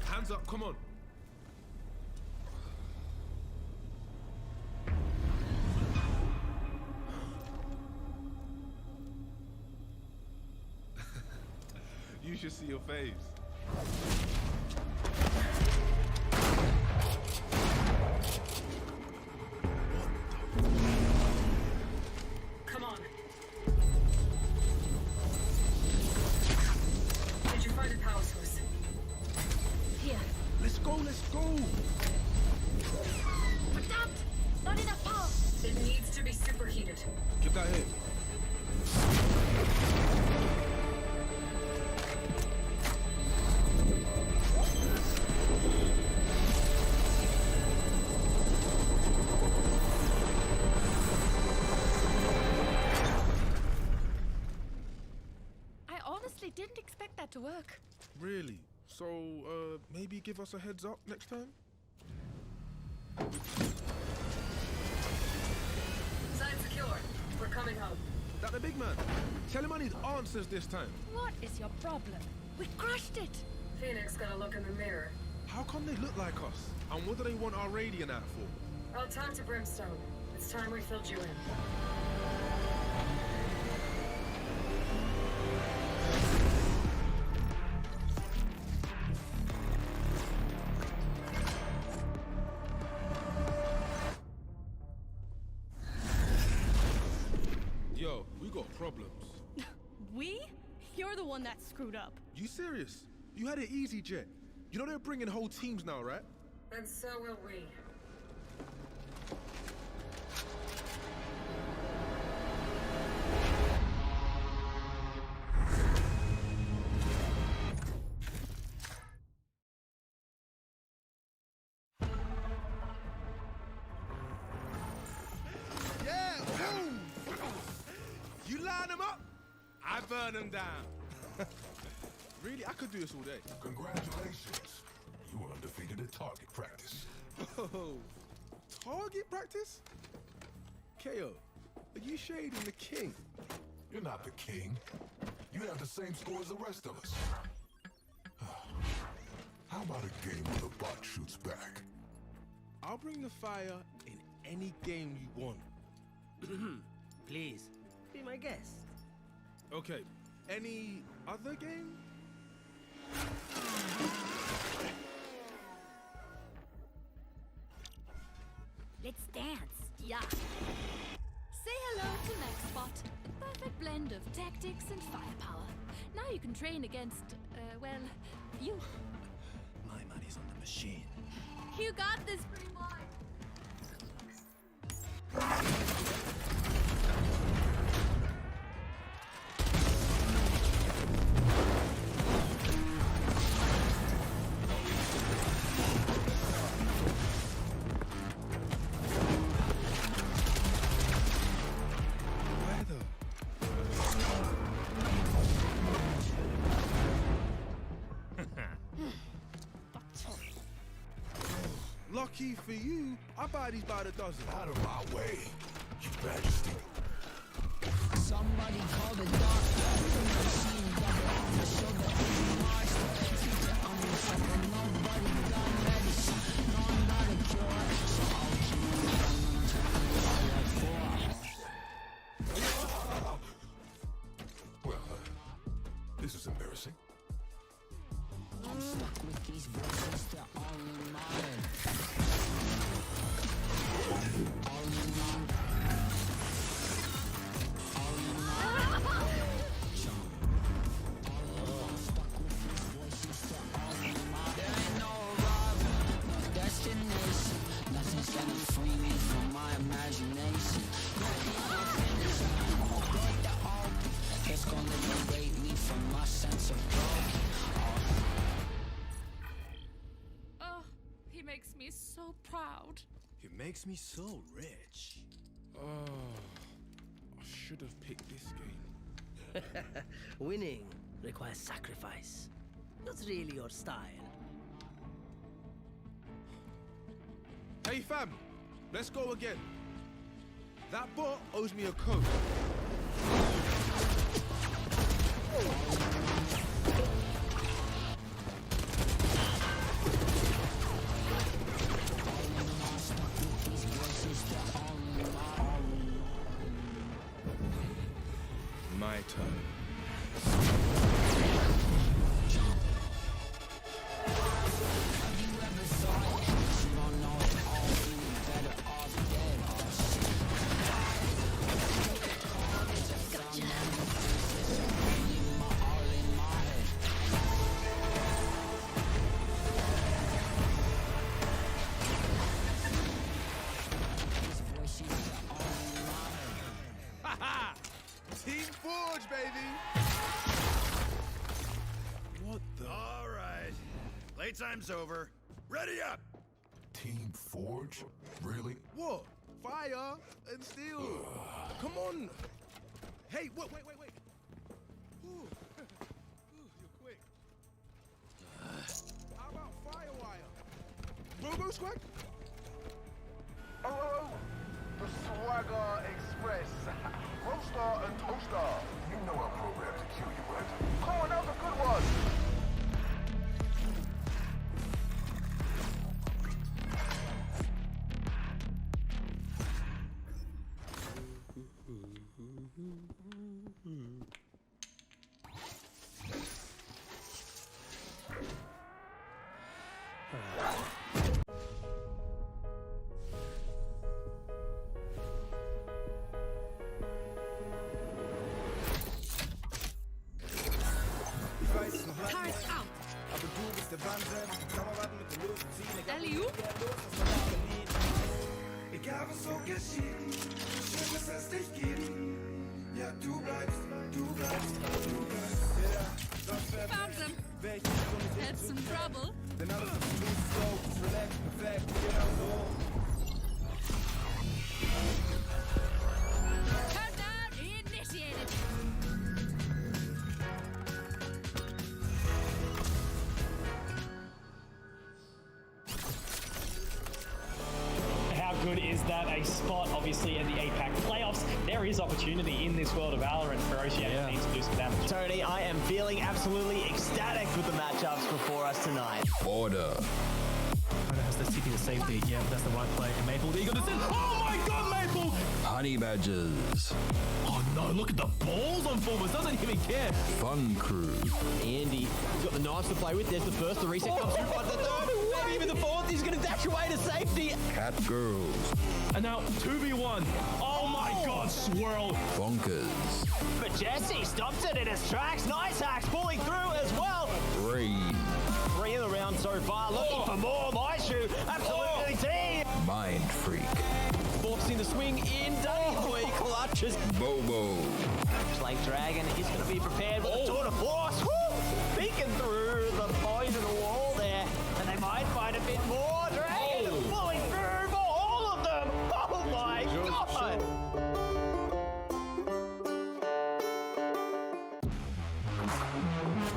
Hands up, come on. You should see your face. Come on. Did you find a power source? Here. Let's go, let's go. But not enough power. It needs to be superheated. Get that here. I honestly didn't expect that to work. Really? So, maybe give us a heads up next time? Sign secure. We're coming home. That the big man? Tell him I need answers this time. What is your problem? We crushed it. Phoenix got a look in the mirror. How come they look like us? And what do they want our radiant out for? I'll talk to Brimstone. It's time we filled you in. Yo, we got problems. We? You're the one that screwed up. You serious? You had it easy, Jet. You know they're bringing whole teams now, right? And so will we. Yeah, boom! You line them up, I burn them down. Really, I could do this all day. Congratulations. You were undefeated at target practice. Oh, target practice? KO, are you shading the king? You're not the king. You have the same score as the rest of us. How about a game where the bot shoots back? I'll bring the fire in any game you want. Please, be my guest. Okay, any other game? Let's dance. Yeah. Say hello to MaxBot. Perfect blend of tactics and firepower. Now you can train against, well, you. My money's on the machine. You got this, pretty boy. Lucky for you, I buy these by the dozen. Out of my way, Your Majesty. Somebody call the doctor. Machine double on the shoulder. Monster. Teacher on the shoulder. Nobody got medicine. No, I'm not a cure. So I'll Well, this is embarrassing. I'm stuck with these voices. They're all in my head. All in my head. Nothing's gonna free me from my imagination. It's gonna liberate me from my sense of broken. Oh, he makes me so proud. It makes me so rich. Oh, I should have picked this game. Winning requires sacrifice. Not really your style. Hey fam, let's go again. That bot owes me a code. My turn. Team Forge, baby! What the? All right. Playtime's over. Ready up! Team Forge? Really? What? Fire and steel. Come on. Hey, wait. Ooh. You're quick. How about Firewire? Robo Squad? Oh, the Swagger Express. Roaster and Toaster. You know I'm programmed to kill you, right? Come on, that was a good one. Turret out. Alley-oop. Egal was so geschieht, schön, dass es dich gibt. Ja, du bleibst. Found them. Had some trouble. Countdown initiated. How good is that? A spot, obviously, in the APAC playoffs. There is opportunity in this world of Valorant for Oceania teams to do some damage. Tony, I am feeling absolutely ecstatic with the matchups before us tonight. Order. Has the CP to safety. Yeah, that's the right play. And Maple, you got to send. Oh my god, Maple! Honey Badgers. Oh no, look at the balls on Fulvers. Doesn't even care. Fun Crew. Andy, he's got the knives to play with. There's the first, the reset comes through. But the third, maybe even the fourth. He's going to dash away to safety. Cat Girls. And now 2v1. Oh my god, swirl. Bonkers. But Jesse stops it in his tracks. Nice hacks pulling through as well. Rain. 3 in the round so far. Looking for more. Maestro, absolutely team. Mind Freak. Forks in the swing in. Danny Boy clutches. Bobo. Slate Dragon is going to be prepared with a tour de force. Woo! Peeking through the poison wall there. And they might find a bit more. Dragon pulling through for all of them. Oh my god.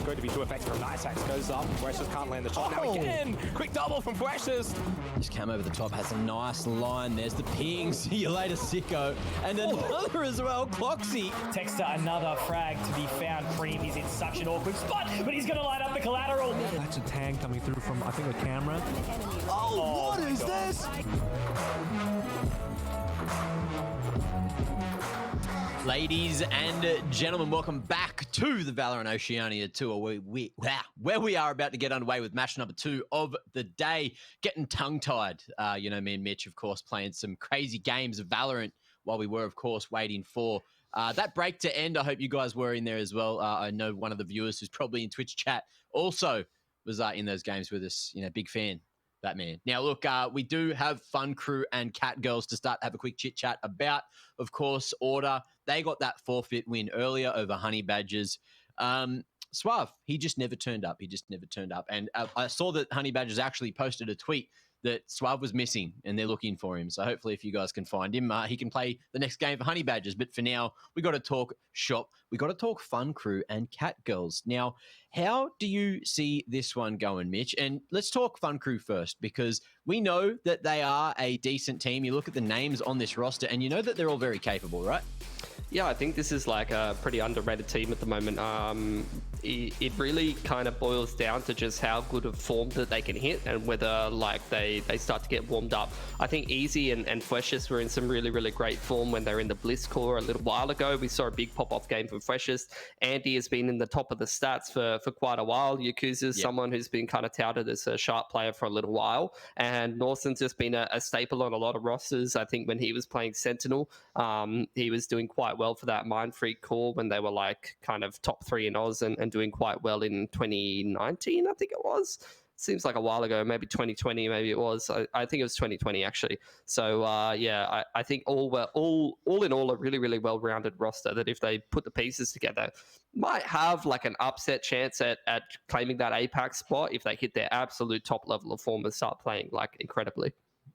Going to be too effective from Nice Hacks. Goes up. Precious can't land the shot now again. Quick double from Precious. Just came over the top, has a nice line. There's the ping. See you later, sicko. And another as well, Cloxy. Texter, another frag to be found. Cream, he's in such an awkward spot, but he's going to light up the collateral. That's a tang coming through from, I think, the camera. Oh, what is this? Ladies and gentlemen, welcome back to the Valorant Oceania tour, where we are about to get underway with match number 2 of the day. Getting tongue-tied. You know, me and Mitch, of course, playing some crazy games of Valorant while we were, of course, waiting for that break to end. I hope you guys were in there as well. I know one of the viewers who's probably in Twitch chat also was in those games with us. You know, big fan. That man. Now, look, we do have Fun Crew and Cat Girls to start, have a quick chit chat about, of course, Order. They got that forfeit win earlier over Honey Badgers. Suave, he just never turned up. And I saw that Honey Badgers actually posted a tweet that Suave was missing, and they're looking for him. So hopefully, if you guys can find him, he can play the next game for Honey Badgers. But for now, we got to talk shop. We got to talk Fun Crew and Cat Girls. Now, how do you see this one going, Mitch? And let's talk Fun Crew first, because we know that they are a decent team. You look at the names on this roster, and you know that they're all very capable, right? Yeah, I think this is like a pretty underrated team at the moment. It really kind of boils down to just how good of form that they can hit and whether like they start to get warmed up. I think Easy and Freshest were in some really, really great form when they were in the Bliss Core a little while ago. We saw a big pop-off game from Freshest. Andy has been in the top of the stats for quite a while. Yakuza's someone who's been kind of touted as a sharp player for a little while. And Norton's just been a staple on a lot of rosters. I think when he was playing Sentinel, he was doing quite well for that Mind Freak core when they were like kind of top 3 in Oz and doing quite well in 2019, I think it was. Seems like a while ago, maybe 2020, maybe it was. I think it was 2020 actually. So I think all in all a really, really well-rounded roster that if they put the pieces together might have like an upset chance at claiming that Apex spot if they hit their absolute top level of form and start playing like incredibly.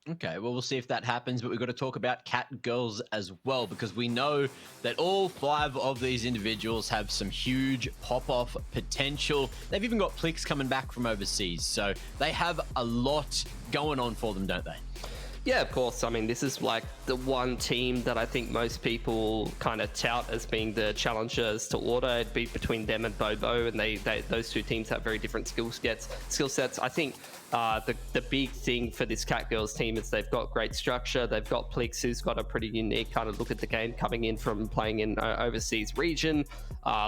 Okay, well, we'll see if that happens, but we've got to talk about Cat Girls as well, because we know that all 5 of these individuals have some huge pop-off potential. They've even got Plix coming back from overseas, so they have a lot going on for them, don't they? Yeah, of course. I mean, this is like the one team that I think most people kind of tout as being the challengers to order. It'd be between them and Bobo, and those two teams have very different skill sets. I think the big thing for this Cat Girls team is they've got great structure. They've got Plix, who's got a pretty unique kind of look at the game, coming in from playing in overseas region.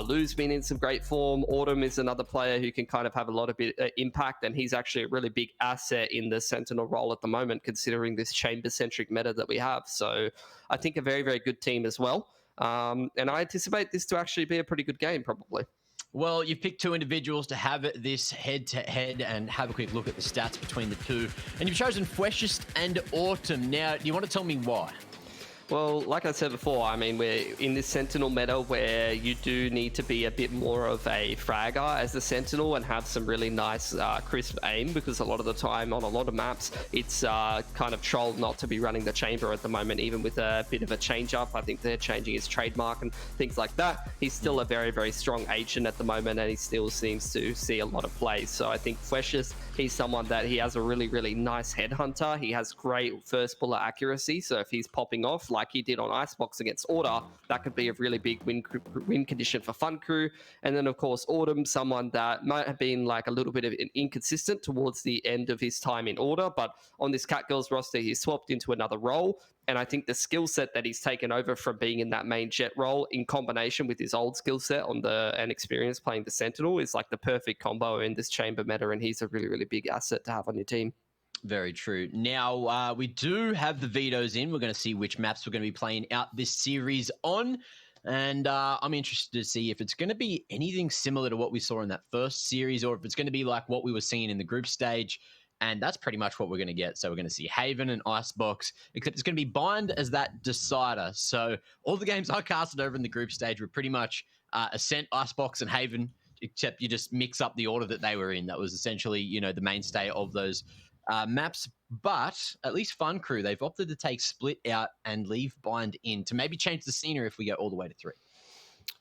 Lou's been in some great form. Autumn is another player who can kind of have a lot of impact, and he's actually a really big asset in the Sentinel role at the moment, considering this chamber-centric meta that we have. So I think a very, very good team as well. And I anticipate this to actually be a pretty good game, probably. Well, you've picked 2 individuals to have this head-to-head and have a quick look at the stats between the 2. And you've chosen Freshest and Autumn. Now, do you want to tell me why? Well, like I said before, I mean, we're in this Sentinel meta where you do need to be a bit more of a fragger as a Sentinel and have some really nice, crisp aim, because a lot of the time on a lot of maps, it's kind of trolled not to be running the chamber at the moment, even with a bit of a change-up. I think they're changing his trademark and things like that. He's still a very, very strong agent at the moment, and he still seems to see a lot of plays. So I think Freshest, he's someone that he has a really, really nice headhunter. He has great first bullet accuracy, so if he's popping off like he did on Icebox against Order, that could be a really big win condition for Fun Crew. And then, of course, Autumn, someone that might have been like a little bit of inconsistent towards the end of his time in Order, but on this Cat Girls roster, he's swapped into another role. And I think the skill set that he's taken over from being in that main jet role in combination with his old skill set and experience playing the Sentinel is like the perfect combo in this chamber meta, and he's a really, really big asset to have on your team. Very true. Now, we do have the vetoes in. We're going to see which maps we're going to be playing out this series on. And I'm interested to see if it's going to be anything similar to what we saw in that first series, or if it's going to be like what we were seeing in the group stage. And that's pretty much what we're going to get. So we're going to see Haven and Icebox, except it's going to be Bind as that decider. So all the games I casted over in the group stage were pretty much Ascent, Icebox, and Haven, except you just mix up the order that they were in. That was essentially, you know, the mainstay of those maps. But at least Fun Crew, they've opted to take Split out and leave Bind in to maybe change the scenery if we go all the way to 3.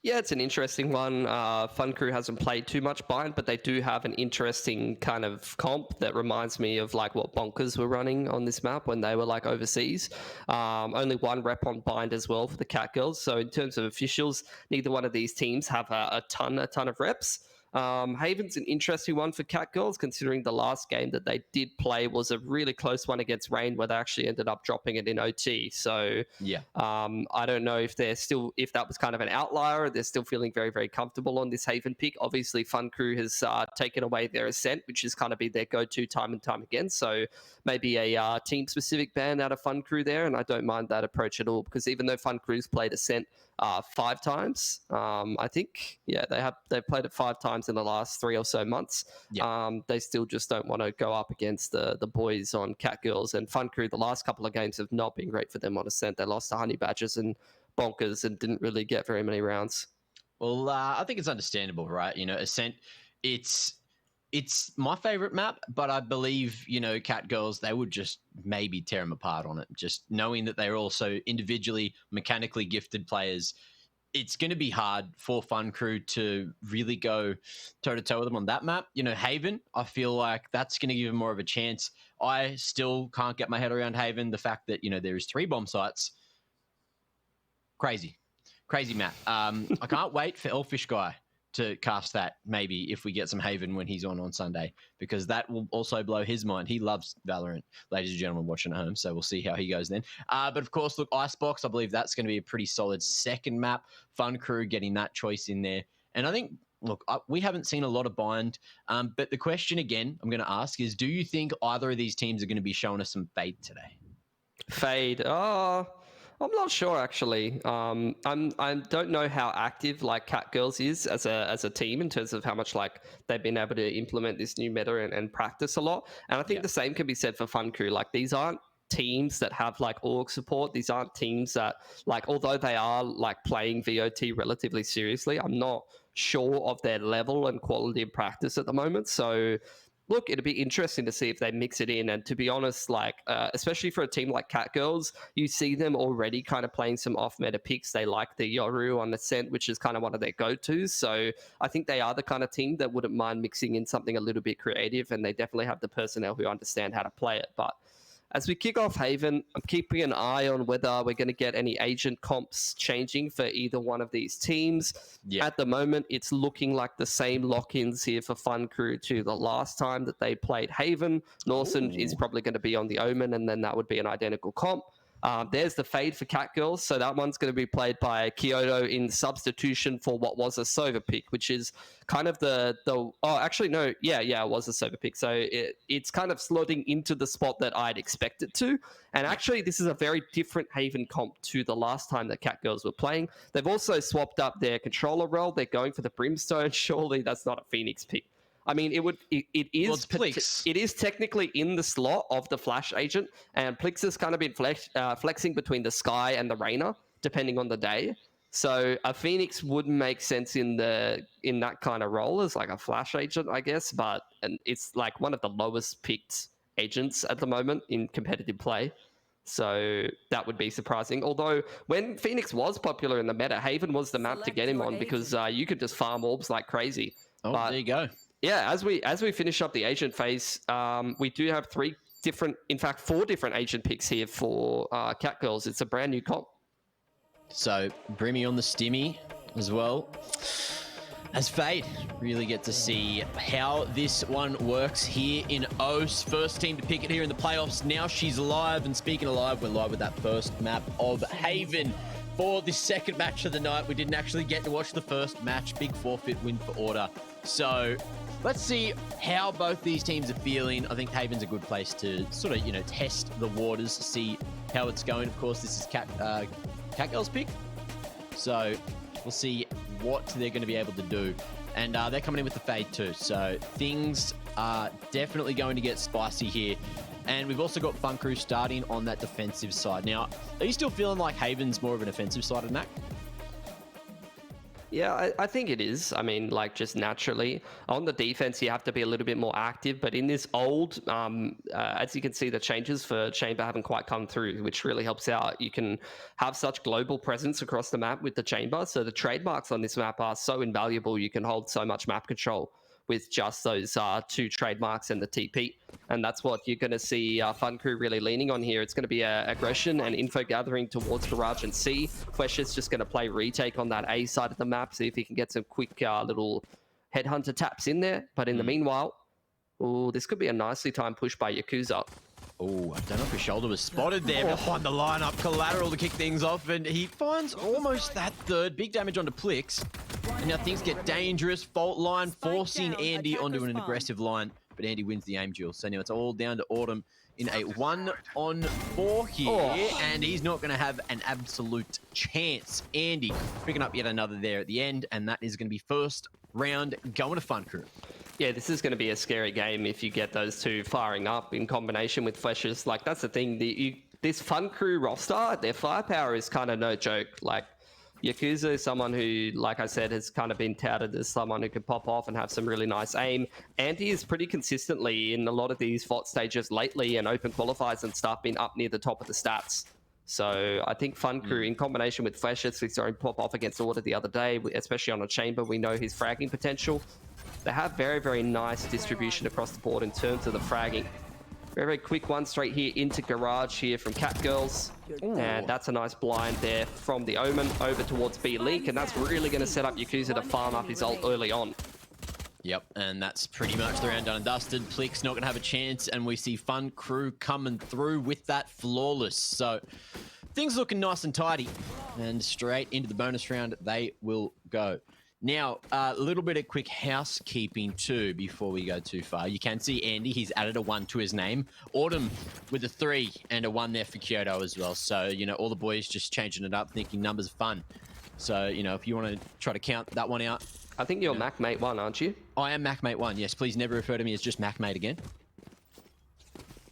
Yeah, it's an interesting one. Fun Crew hasn't played too much Bind, but they do have an interesting kind of comp that reminds me of like what Bonkers were running on this map when they were like overseas. Only 1 rep on Bind as well for the Cat Girls. So in terms of officials, neither one of these teams have a ton of reps. Haven's an interesting one for Cat Girls, considering the last game that they did play was a really close one against Rain, where they actually ended up dropping it in OT. So yeah, I don't know if if that was kind of an outlier, or they're still feeling very, very comfortable on this Haven pick. Obviously, Fun Crew has taken away their Ascent, which has kind of been their go-to time and time again. So maybe a team-specific ban out of Fun Crew there, and I don't mind that approach at all, because even though Fun Crew's played Ascent 5 times, I think, yeah, they've played it 5 times in the last 3 or so months. Yeah. They still just don't want to go up against the boys on Cat Girls. And Fun Crew, the last couple of games have not been great for them on Ascent. They lost to Honey Badgers and Bonkers and didn't really get very many rounds. Well, I think it's understandable, right? You know, Ascent, it's it's my favorite map, but I believe, Cat Girls, they would just maybe tear them apart on it. Just knowing that they're also individually mechanically gifted players, it's going to be hard for Fun Crew to really go toe-to-toe with them on that map. Haven, I feel like that's going to give them more of a chance. I still can't get my head around Haven. The fact that, there is 3 bomb sites. Crazy map. I can't wait for Elfish Guy to cast that, maybe, if we get some Haven when he's on Sunday, because that will also blow his mind. He loves Valorant, ladies and gentlemen watching at home, so we'll see how he goes then. But of course, look, Icebox, I believe that's going to be a pretty solid second map. Fun Crew getting that choice in there. And I think, look, we haven't seen a lot of Bind, but the question again I'm going to ask is, do you think either of these teams are going to be showing us some Fade today? Fade? I'm not sure actually. I don't know how active like Cat Girls is as a team in terms of how much like they've been able to implement this new meta and practice a lot. And I think the same can be said for Fun Crew. Like, these aren't teams that have like org support. These aren't teams that, like, although they are like playing VOT relatively seriously, I'm not sure of their level and quality of practice at the moment. So look, it'll be interesting to see if they mix it in. And to be honest, like, especially for a team like Cat Girls, you see them already kind of playing some off-meta picks. They like the Yoru on Ascent, which is kind of one of their go-tos. So I think they are the kind of team that wouldn't mind mixing in something a little bit creative, and they definitely have the personnel who understand how to play it. But as we kick off Haven, I'm keeping an eye on whether we're going to get any agent comps changing for either one of these teams. Yeah. At the moment, it's looking like the same lock-ins here for Fun Crew to the last time that they played Haven. Norson is probably going to be on the Omen, and then that would be an identical comp. There's the Fade for Cat Girls, so that one's going to be played by Kyoto in substitution for what was a Sova pick, which is kind of it was a Sova pick, so it's kind of slotting into the spot that I'd expect it to. And actually, this is a very different Haven comp to the last time that Cat Girls were playing. They've also swapped up their controller role. They're going for the Brimstone. Surely that's not a Phoenix pick. I mean, it is technically in the slot of the Flash agent, and Plix has kind of been flexing between the Sky and the Reyna, depending on the day. So a Phoenix would make sense in that kind of role as like a Flash agent, I guess, and it's like one of the lowest picked agents at the moment in competitive play. So that would be surprising. Although when Phoenix was popular in the meta, Haven was the map to get him on, because you could just farm orbs like crazy. Oh, there you go. Yeah, as we finish up the agent phase, we do have 4 different agent picks here for Cat Girls. It's a brand new comp. So Brimmy on the Stimmy as well as Fade. Really get to see how this one works here in OS. First team to pick it here in the playoffs. Now she's live, and speaking of live, we're live with that first map of Haven. For the second match of the night, we didn't actually get to watch the first match. Big forfeit win for Order. So let's see how both these teams are feeling. I think Haven's a good place to sort of, test the waters, see how it's going. Of course, this is Cat Girls' pick. So we'll see what they're going to be able to do. And they're coming in with the Fade too. So things are definitely going to get spicy here. And we've also got Fun Crew starting on that defensive side. Now, are you still feeling like Haven's more of an offensive side of Mac? Yeah, I think it is. I mean, like, just naturally. On the defense, you have to be a little bit more active. But in this old, as you can see, the changes for Chamber haven't quite come through, which really helps out. You can have such global presence across the map with the Chamber. So the trademarks on this map are so invaluable. You can hold so much map control with just those 2 trademarks and the TP. And that's what you're going to see Fun Crew really leaning on here. It's going to be aggression and info gathering towards Garage and C. Flesh is just going to play retake on that A side of the map, see if he can get some quick little headhunter taps in there. But in the meanwhile, this could be a nicely timed push by Yakuza. Oh, I don't know if his shoulder was spotted there behind the lineup. Collateral to kick things off, and he finds almost that third. Big damage onto Plix. And now things get dangerous. Fault line forcing Andy onto an aggressive line, but Andy wins the aim duel. So now it's all down to Autumn in a 1-on-4 here, and he's not going to have an absolute chance. Andy picking up yet another there at the end, and that is going to be first round going to Fun Crew. Yeah, this is going to be a scary game if you get those 2 firing up in combination with Fleshes. Like, that's the thing. This Fun Crew roster, their firepower is kind of no joke. Like, Yakuza is someone who, like I said, has kind of been touted as someone who can pop off and have some really nice aim. And he is pretty consistently in a lot of these FOT stages lately and open qualifiers and stuff been up near the top of the stats. So I think Fun Crew, in combination with Fleshes, we saw him pop off against Order the other day, especially on a chamber. We know his fragging potential. They have very, very nice distribution across the board in terms of the fragging. Very, very quick one straight here into Garage here from Catgirls. And that's a nice blind there from the Omen over towards B-Link. And that's really going to set up Yakuza to farm up his ult early on. Yep, and that's pretty much the round done and dusted. Plick's not going to have a chance, and we see Fun Crew coming through with that flawless. So things looking nice and tidy. And straight into the bonus round they will go. Now, a little bit of quick housekeeping too before we go too far. You can see Andy, he's added a 1 to his name. Autumn with a 3 and a 1 there for Kyoto as well. So, you know, all the boys just changing it up, thinking numbers are fun. So, you know, if you want to try to count that one out. I think you're MacMate 1, aren't you? I am MacMate 1, yes. Please never refer to me as just MacMate again.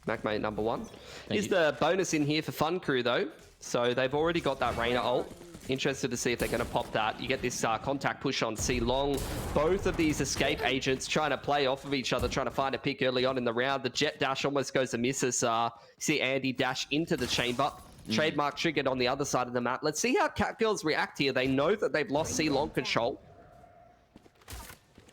MacMate number 1. Here's the bonus in here for Fun Crew though. So they've already got that Reyna ult. Interested to see if they're going to pop that. You get this contact push on C Long. Both of these escape agents trying to play off of each other, trying to find a pick early on in the round. The jet dash almost goes to miss as see Andy dash into the chamber. Trademark triggered on the other side of the map. Let's see how Catgirls react here. They know that they've lost C Long control.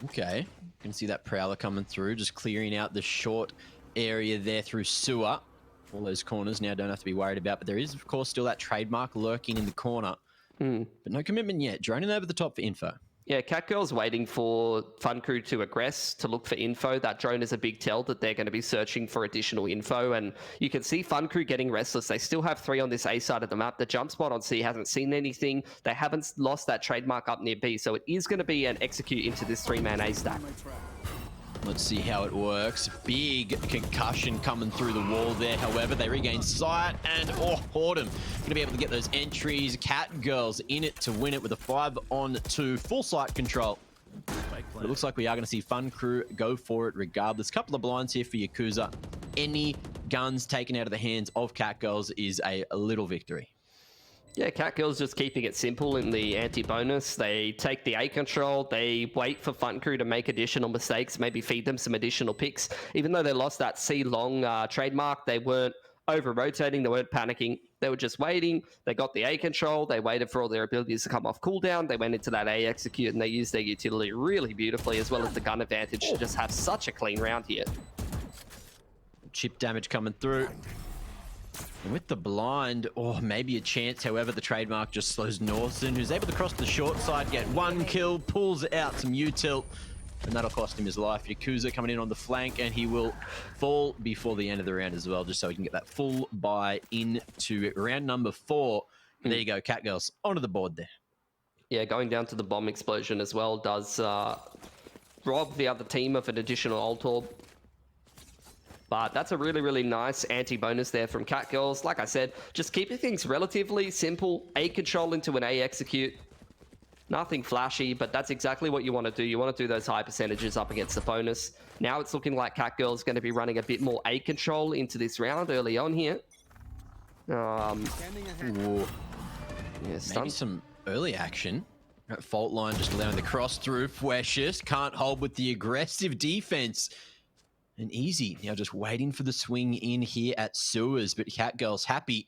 Okay, you can see that Prowler coming through, just clearing out the short area there through sewer. All those corners now don't have to be worried about, but there is, of course, still that Trademark lurking in the corner. But no commitment yet. Droning over the top for info. Yeah, Catgirl's waiting for Fun Crew to aggress, to look for info. That drone is a big tell that they're going to be searching for additional info. And you can see Fun Crew getting restless. They still have 3 on this A side of the map. The jump spot on C hasn't seen anything. They haven't lost that Trademark up near B. So it is going to be an execute into this 3-man A stack. Let's see how it works. Big concussion coming through the wall there. However, they regain sight and Autumn going to be able to get those entries. Catgirls in it to win it with a 5-on-2 full sight control. But it looks like we are going to see Fun Crew go for it regardless. Couple of blinds here for Yakuza. Any guns taken out of the hands of Catgirls is a little victory. Yeah, Catgirls just keeping it simple in the anti-bonus. They take the A control, they wait for Fun Crew to make additional mistakes, maybe feed them some additional picks. Even though they lost that C-long trademark, they weren't over-rotating, they weren't panicking. They were just waiting. They got the A control, they waited for all their abilities to come off cooldown, they went into that A execute, and they used their utility really beautifully, as well as the gun advantage to just have such a clean round here. Chip damage coming through. And with the blind, maybe a chance. However, the Trademark just slows Norton, who's able to cross the short side, get 1 kill, pulls out some U-tilt, and that'll cost him his life. Yakuza coming in on the flank, and he will fall before the end of the round as well, just so he can get that full buy into round number 4. And there you go, Catgirls onto the board there. Yeah, going down to the bomb explosion as well does rob the other team of an additional ult orb. But that's a really, really nice anti-bonus there from Catgirls. Like I said, just keeping things relatively simple. A control into an A execute. Nothing flashy, but that's exactly what you want to do. You want to do those high percentages up against the bonus. Now it's looking like Catgirls going to be running a bit more A control into this round early on here. Yeah, maybe some early action. Fault line just allowing the cross through. Fueshis can't hold with the aggressive defense. And Easy now just waiting for the swing in here at Sewers, but Catgirls happy.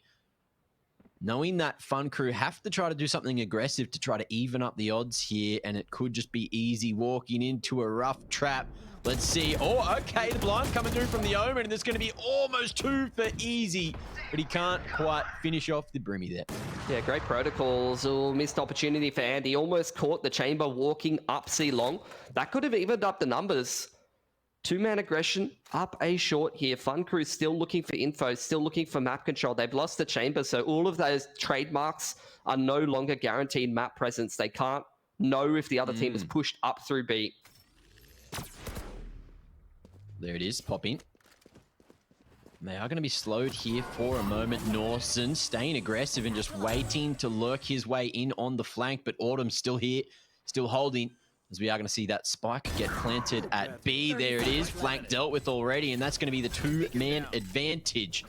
Knowing that Fun Crew have to try to do something aggressive to try to even up the odds here, and it could just be Easy walking into a rough trap. Let's see. Oh, okay, the blind coming through from the Omen, and there's going to be almost 2 for Easy, but he can't quite finish off the Brimmy there. Yeah, great protocols. Oh, missed opportunity for Andy. Almost caught the chamber walking up C long. That could have evened up the numbers. 2-man aggression, up A short here. Fun Crew still looking for info, still looking for map control. They've lost the chamber, so all of those trademarks are no longer guaranteed map presence. They can't know if the other team is pushed up through B. There it is, popping. They are going to be slowed here for a moment. Norson staying aggressive and just waiting to lurk his way in on the flank, but Autumn's still here, still holding. As we are going to see that spike get planted at B. There it is, flank dealt with already, and that's going to be the 2-man advantage.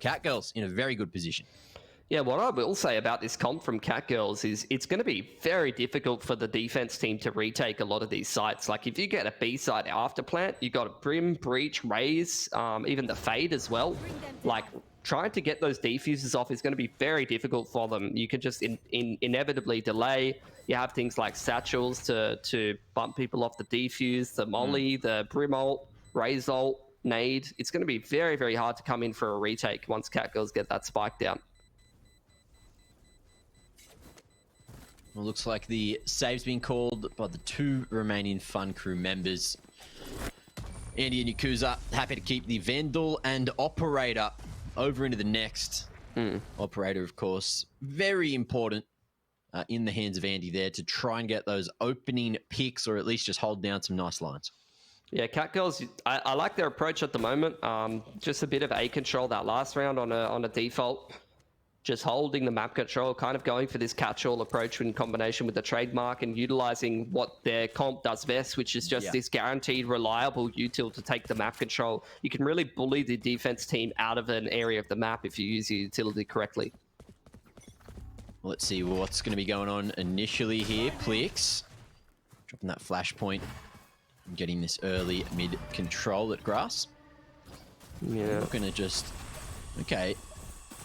Catgirls in a very good position. Yeah, what I will say about this comp from Catgirls is it's going to be very difficult for the defense team to retake a lot of these sites. Like if you get a B site after plant, you got a Brim, Breach, Raze, even the Fade as well. Like trying to get those defuses off is going to be very difficult for them. You could just inevitably delay. You have things like satchels to bump people off the defuse, the molly, the Brim ult, Raze ult, nade. It's going to be very, very hard to come in for a retake once Catgirls get that spike down. Well, looks like the save's been called by the 2 remaining Fun Crew members. Andy and Yakuza happy to keep the Vandal and Operator over into the next. Operator, of course, very important in the hands of Andy there to try and get those opening picks or at least just hold down some nice lines. Yeah, Catgirls, I like their approach at the moment. Just a bit of A control that last round on a default. Just holding the map control, kind of going for this catch-all approach in combination with the trademark and utilizing what their comp does best, which is just this guaranteed, reliable util to take the map control. You can really bully the defense team out of an area of the map if you use your utility correctly. Well, let's see what's going to be going on initially here. Plix dropping that flashpoint and getting this early mid control at grass. Yeah. We're going to just... Okay.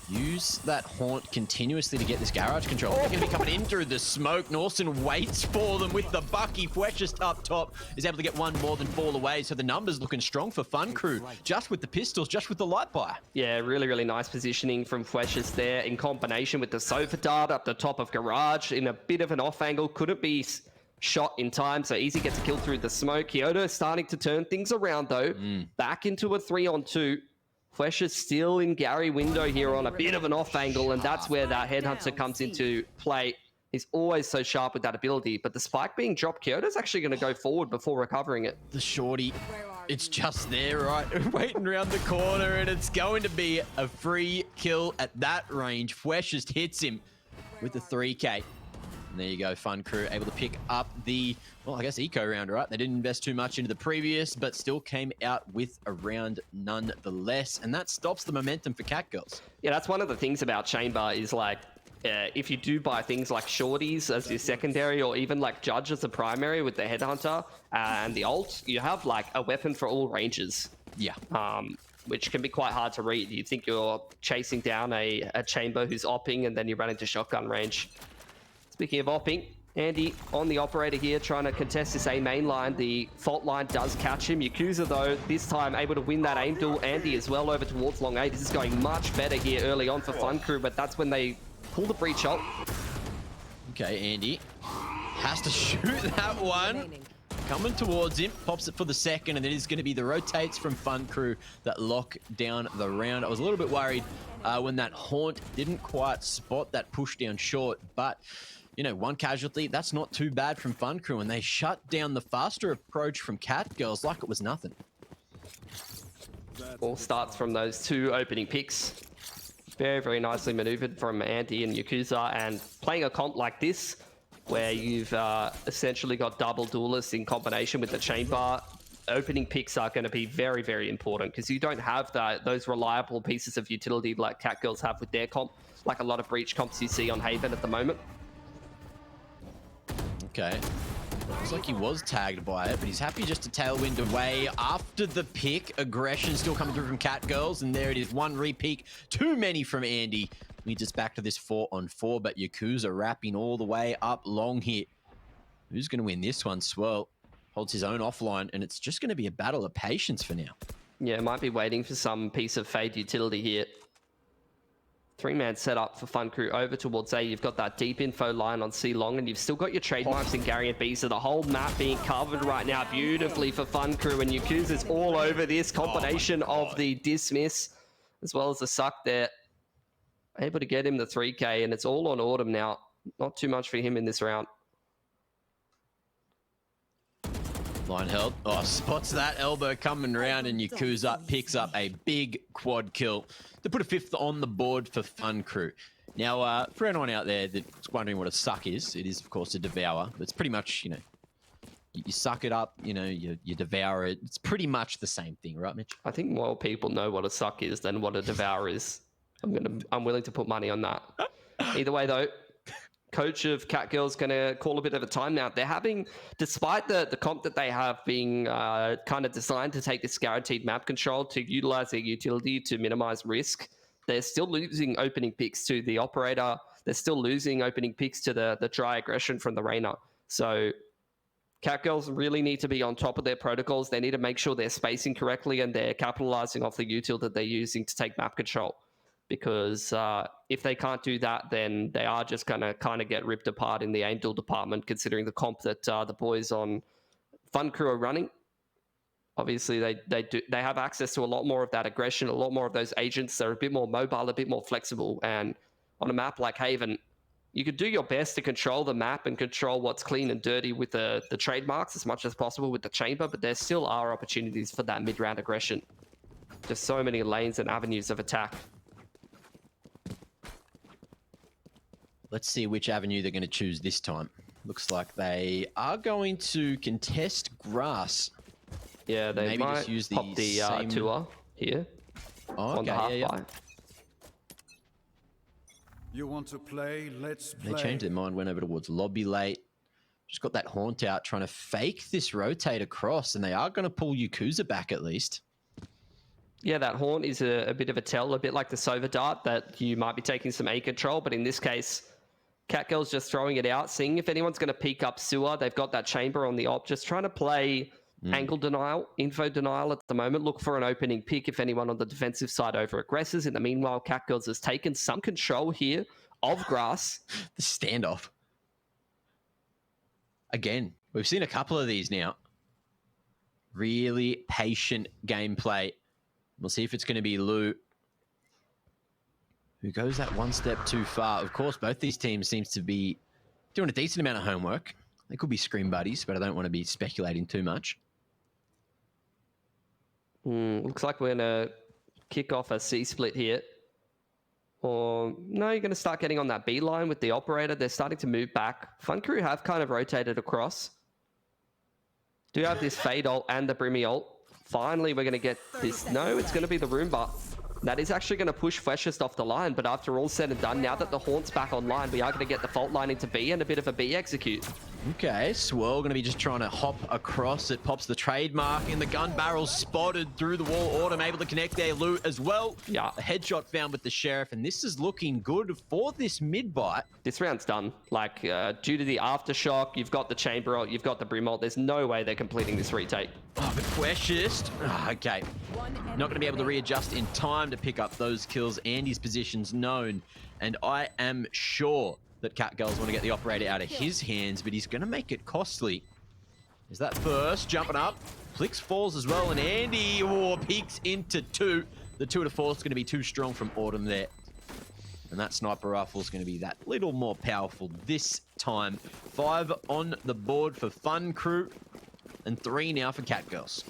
Use that haunt continuously to get this garage control. They're going to be coming in through the smoke. Norson waits for them with the Bucky. Fwesh just up top is able to get one more than fall away. So the numbers looking strong for Fun Crew. Just with the pistols, just with the light bar. Yeah, really, really nice positioning from Fwesh there in combination with the sofa dart up the top of garage in a bit of an off angle. Couldn't be shot in time, so Easy gets a kill through the smoke. Kyoto starting to turn things around though. Back into a 3-on-2. Flesh is still in Gary window here on a bit of an off angle, and that's where that headhunter comes into play. He's always so sharp with that ability, but the spike being dropped, Kyoto's actually going to go forward before recovering it. The shorty, it's just there, right? Waiting around the corner, and it's going to be a free kill at that range. Flesh just hits him with the 3K. And there you go, Fun Crew able to pick up the, well, I guess eco round, right? They didn't invest too much into the previous, but still came out with a round nonetheless. And that stops the momentum for Catgirls. Yeah, that's one of the things about Chamber is like, if you do buy things like shorties as your secondary or even like Judge as a primary with the Headhunter and the ult, you have like a weapon for all ranges. Yeah. Which can be quite hard to read. You think you're chasing down a Chamber who's opping and then you run into shotgun range. Speaking of opping, Andy on the Operator here trying to contest this A main line. The fault line does catch him. Yakuza though, this time able to win that aim duel. Andy as well over towards long A. This is going much better here early on for Fun Crew, but that's when they pull the breach ult. Okay, Andy has to shoot that one. Coming towards him, pops it for the second, and it is going to be the rotates from Fun Crew that lock down the round. I was a little bit worried when that Haunt didn't quite spot that push down short, but you know, one casualty, that's not too bad from Fun Crew, and they shut down the faster approach from Catgirls like it was nothing. All starts from those 2 opening picks. Very, very nicely maneuvered from Andy and Yakuza, and playing a comp like this, where you've essentially got double duelists in combination with the Chamber, opening picks are going to be very, very important, because you don't have those reliable pieces of utility like Catgirls have with their comp, like a lot of breach comps you see on Haven at the moment. Okay. Looks like he was tagged by it, but he's happy just to tailwind away after the pick. Aggression still coming through from Catgirls, and there it is. 1 re-peak. Too many from Andy. Leads us back to this 4-on-4, but Yakuza wrapping all the way up long here. Who's going to win this one? Swirl holds his own offline, and it's just going to be a battle of patience for now. Yeah, might be waiting for some piece of Fade utility here. 3-man setup for Fun Crew over towards A. You've got that deep info line on C long, and you've still got your trademarks in Gary and B. So the whole map being covered right now beautifully for Fun Crew, and Yakuza's all over this combination of the dismiss as well as the suck there. Able to get him the 3K, and it's all on Autumn now. Not too much for him in this round. Line held. Oh, spots that elbow coming around, and Yakuza picks up a big quad kill to put a 5th on the board for Fun Crew. Now, for anyone out there that's wondering what a suck is, it is, of course, a devour. It's pretty much, you know, you suck it up, you know, you devour it. It's pretty much the same thing, right, Mitch? I think more people know what a suck is than what a devour is. I'm willing to put money on that. Either way, though, coach of Catgirl's going to call a bit of a timeout. They're having, despite the comp that they have being kind of designed to take this guaranteed map control to utilize their utility to minimize risk, they're still losing opening picks to the operator. They're still losing opening picks to the dry aggression from the Reyna. So Catgirls really need to be on top of their protocols. They need to make sure they're spacing correctly and they're capitalizing off the util that they're using to take map control. Because if they can't do that, then they are just going to kind of get ripped apart in the aim duel department, considering the comp that the boys on Fun Crew are running. Obviously, they have access to a lot more of that aggression, a lot more of those agents. They're a bit more mobile, a bit more flexible. And on a map like Haven, you could do your best to control the map and control what's clean and dirty with the trademarks as much as possible with the chamber, but there still are opportunities for that mid-round aggression. Just so many lanes and avenues of attack. Let's see which avenue they're going to choose this time. Looks like they are going to contest grass. Yeah, they maybe might just use pop the same tour here. Oh, on the half buy. You want to play? Let's play. They changed their mind, went over towards lobby late. Just got that haunt out, trying to fake this rotate across, and they are going to pull Yakuza back at least. Yeah, that haunt is a bit of a tell, a bit like the Sova Dart, that you might be taking some A control, but in this case, Catgirl's just throwing it out, seeing if anyone's going to peek up sewer. They've got that chamber on the op, just trying to play angle denial, info denial at the moment. Look for an opening pick if anyone on the defensive side over aggressors. In the meanwhile, Catgirls has taken some control here of grass. The standoff. Again, we've seen a couple of these now. Really patient gameplay. We'll see if it's going to be Lou who goes that one step too far. Of course, both these teams seems to be doing a decent amount of homework. They could be scream buddies, but I don't want to be speculating too much. Looks like we're going to kick off a C split here. Or no, you're going to start getting on that B line with the operator. They're starting to move back. Fun Crew have kind of rotated across. Do have this fade ult and the Brimmy ult. Finally, we're going to get this. No, it's going to be the Roomba. That is actually going to push Freshest off the line, but after all said and done, now that the Haunt's back online, we are going to get the fault line into B and a bit of a B execute. Okay, Swirl going to be just trying to hop across. It pops the trademark and the gun barrel spotted through the wall. Autumn able to connect there, Lou as well. Yeah. A headshot found with the Sheriff, and this is looking good for this mid-bite. This round's done. Like, due to the aftershock, you've got the chamber ult, you've got the Brim ult. There's no way they're completing this retake. Oh, but Freshest. Okay. Not going to be able to readjust in time to pick up those kills. Andy's position's known, and I am sure that Catgirls want to get the operator out of his hands, but he's going to make it costly. Is that first? Jumping up. Plix falls as well, and Andy peeks into two. The 2 to 4 is going to be too strong from Autumn there. And that sniper rifle is going to be that little more powerful this time. 5 on the board for Fun Crew, and 3 now for Catgirls.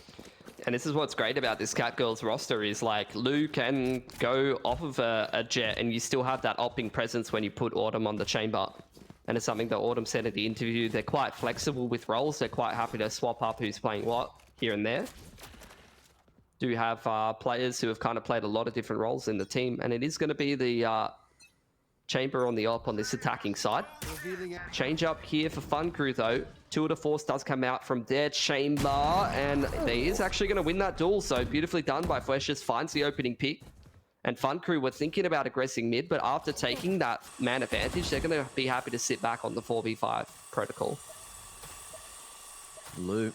And this is what's great about this Catgirls roster is like Lou can go off of a jet and you still have that opting presence when you put Autumn on the chamber. And it's something that Autumn said at the interview. They're quite flexible with roles. They're quite happy to swap up who's playing what here and there. Do have players who have kind of played a lot of different roles in the team. And it is going to be the chamber on the op on this attacking side. Change up here for Fun Crew though. 2 to 4 does come out from their chamber, and they is actually going to win that duel. So beautifully done by Fleshes, finds the opening pick. And Fun Crew were thinking about aggressing mid, but after taking that man advantage, they're going to be happy to sit back on the 4v5 protocol. Lou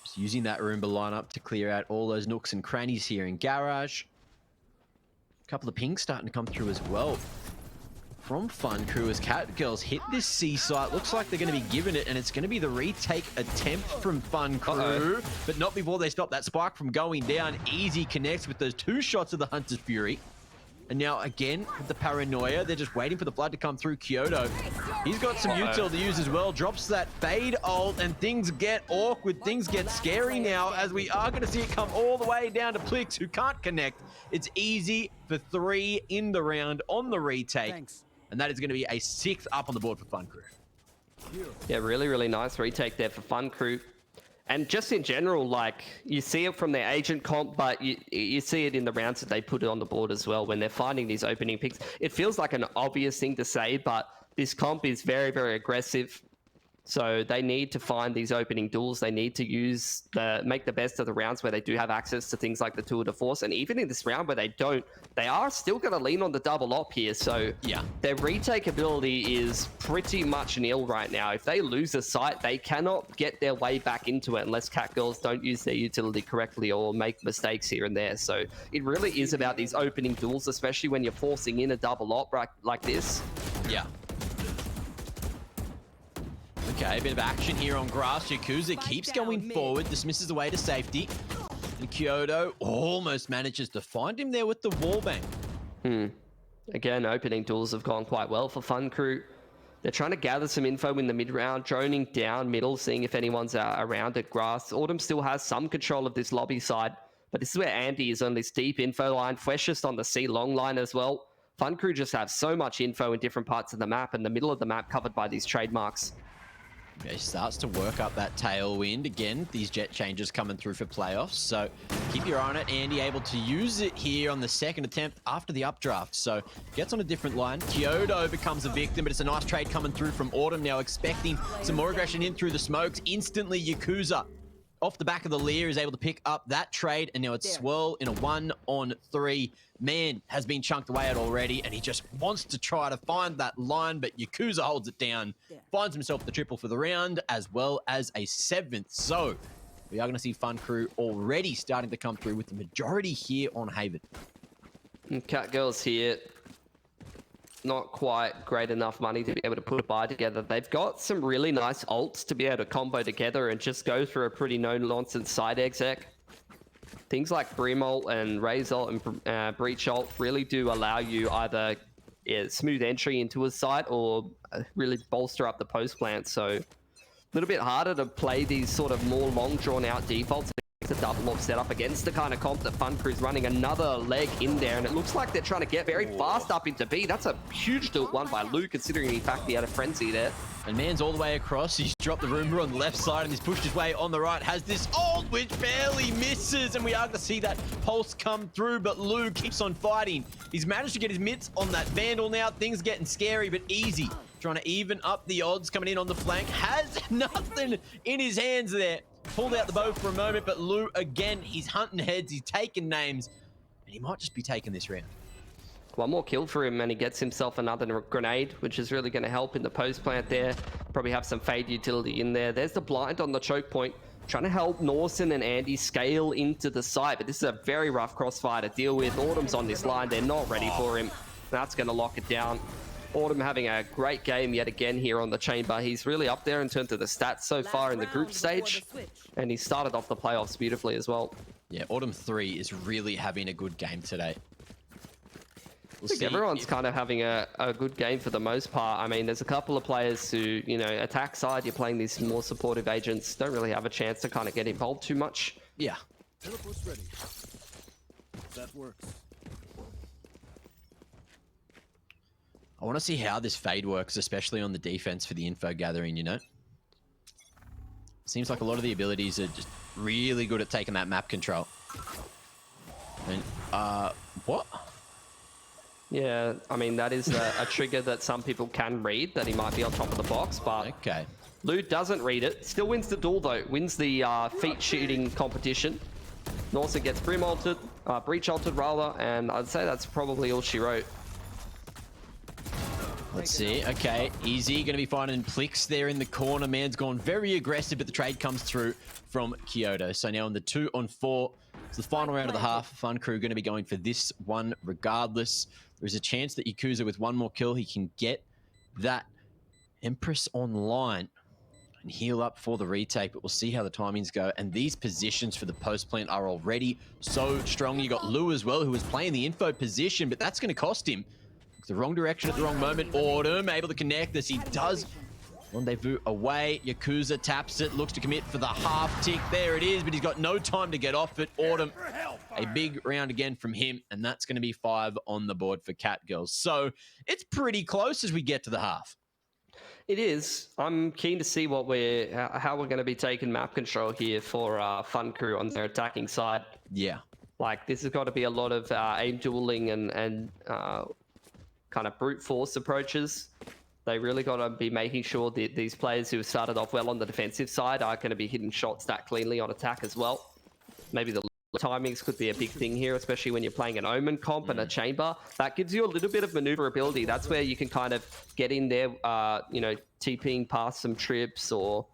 just using that Roomba lineup to clear out all those nooks and crannies here in Garage. A couple of pings starting to come through as well from Fun Crew as Catgirls hit this C site. Looks like they're going to be given it, and it's going to be the retake attempt from Fun Crew, but not before they stop that spike from going down. Easy connects with those 2 shots of the Hunter's Fury. And now again, with the paranoia, they're just waiting for the flood to come through. Kyoto, he's got some util to use as well. Drops that fade ult, and things get awkward. Things get scary now, as we are going to see it come all the way down to Plix, who can't connect. It's easy for 3 in the round on the retake. Thanks. And that is going to be a 6th up on the board for Fun Crew. Yeah, really, really nice retake there for Fun Crew. And just in general, like, you see it from their agent comp, but you see it in the rounds that they put it on the board as well when they're finding these opening picks. It feels like an obvious thing to say, but this comp is very, very aggressive. So they need to find these opening duels. They need to make the best of the rounds where they do have access to things like the Tour de Force. And even in this round where they don't, they are still going to lean on the double op here. So yeah, their retake ability is pretty much nil right now. If they lose a site, they cannot get their way back into it unless cat girls don't use their utility correctly or make mistakes here and there. So it really is about these opening duels, especially when you're forcing in a double op like this. Yeah. Okay, a bit of action here on grass. Yakuza keeps going forward, dismisses the way to safety. And Kyoto almost manages to find him there with the wallbang. Again, opening duels have gone quite well for Fun Crew. They're trying to gather some info in the mid-round, droning down middle, seeing if anyone's around at grass. Autumn still has some control of this lobby side, but this is where Andy is on this deep info line, Freshest on the C long line as well. Fun Crew just have so much info in different parts of the map, and the middle of the map covered by these trademarks. Yeah, he starts to work up that tailwind. Again, these jet changes coming through for playoffs. So keep your eye on it. Andy able to use it here on the second attempt after the updraft. So gets on a different line. Kyoto becomes a victim, but it's a nice trade coming through from Autumn now, expecting some more aggression in through the smokes. Instantly, Yakuza off the back of the Lear is able to pick up that trade, and now it's Swirl in a 1-on-3. Man has been chunked away at already, and he just wants to try to find that line, but Yakuza holds it down, finds himself the triple for the round, as well as a 7th. So we are going to see Fun Crew already starting to come through with the majority here on Haven. And Cat Girls here, not quite great enough money to be able to put a buy together. They've got some really nice ults to be able to combo together and just go for a pretty no-nonsense side exec. Things like Brim ult and Raze ult and Breach ult really do allow you either smooth entry into a site or really bolster up the post plant. So a little bit harder to play these sort of more long drawn out defaults. It's a double op setup against the kind of comp that Fun Crew's running. Another leg in there, and it looks like they're trying to get very fast up into B. That's a huge tilt one by Luke, considering in fact he had a frenzy there. And Man's all the way across. He's dropped the Roomba on the left side and he's pushed his way on the right. Has this ult, which barely misses. And we are going to see that pulse come through, but Lou keeps on fighting. He's managed to get his mitts on that Vandal now. Things getting scary, but easy. Trying to even up the odds coming in on the flank. Has nothing in his hands there. Pulled out the bow for a moment, but Lou, again, he's hunting heads. He's taking names, and he might just be taking this round. One more kill for him, and he gets himself another grenade, which is really going to help in the post plant there. Probably have some fade utility in there. There's the blind on the choke point, trying to help Norson and Andy scale into the site, but this is a very rough crossfire to deal with. Autumn's on this line. They're not ready for him. That's going to lock it down. Autumn having a great game yet again here on the chamber. He's really up there in terms of the stats so far in the group stage, and he started off the playoffs beautifully as well. Yeah, Autumn 3 is really having a good game today. I think everyone's kind of having a good game for the most part. I mean, there's a couple of players who, you know, attack side, you're playing these more supportive agents, don't really have a chance to kind of get involved too much. Yeah. Teleport's ready. That works. I want to see how this fade works, especially on the defense for the info gathering, you know? Seems like a lot of the abilities are just really good at taking that map control. And, what? Yeah, I mean, that is a trigger that some people can read, that he might be on top of the box, but okay. Lou doesn't read it. Still wins the duel, though. Wins the feet shooting competition. Norson gets Brim ulted, Breach ulted, rather, and I'd say that's probably all she wrote. Let's see. Okay, Easy going to be finding Plix there in the corner. Man's gone very aggressive, but the trade comes through from Kyoto. So now in the 2-on-4, it's the final round of the half. Fun Crew going to be going for this one regardless. There's a chance that Yakuza, with one more kill, he can get that Empress online and heal up for the retake, but we'll see how the timings go. And these positions for the post plant are already so strong. You got Lou as well, who was playing the info position, but that's going to cost him. The wrong direction at the wrong moment. Autumn able to connect this. He does rendezvous away. Yakuza taps it, looks to commit for the half tick. There it is, but he's got no time to get off it. Autumn, a big round again from him, and that's going to be 5 on the board for Cat Girls. So it's pretty close as we get to the half. It is. I'm keen to see what how we're going to be taking map control here for Fun Crew on their attacking side. Yeah. Like, this has got to be a lot of aim dueling and kind of brute force approaches. They really got to be making sure that these players who started off well on the defensive side are going to be hitting shots that cleanly on attack as well. Maybe the timings could be a big thing here, especially when you're playing an Omen comp and a Chamber. That gives you a little bit of maneuverability. That's where you can kind of get in there, you know, TPing past some trips or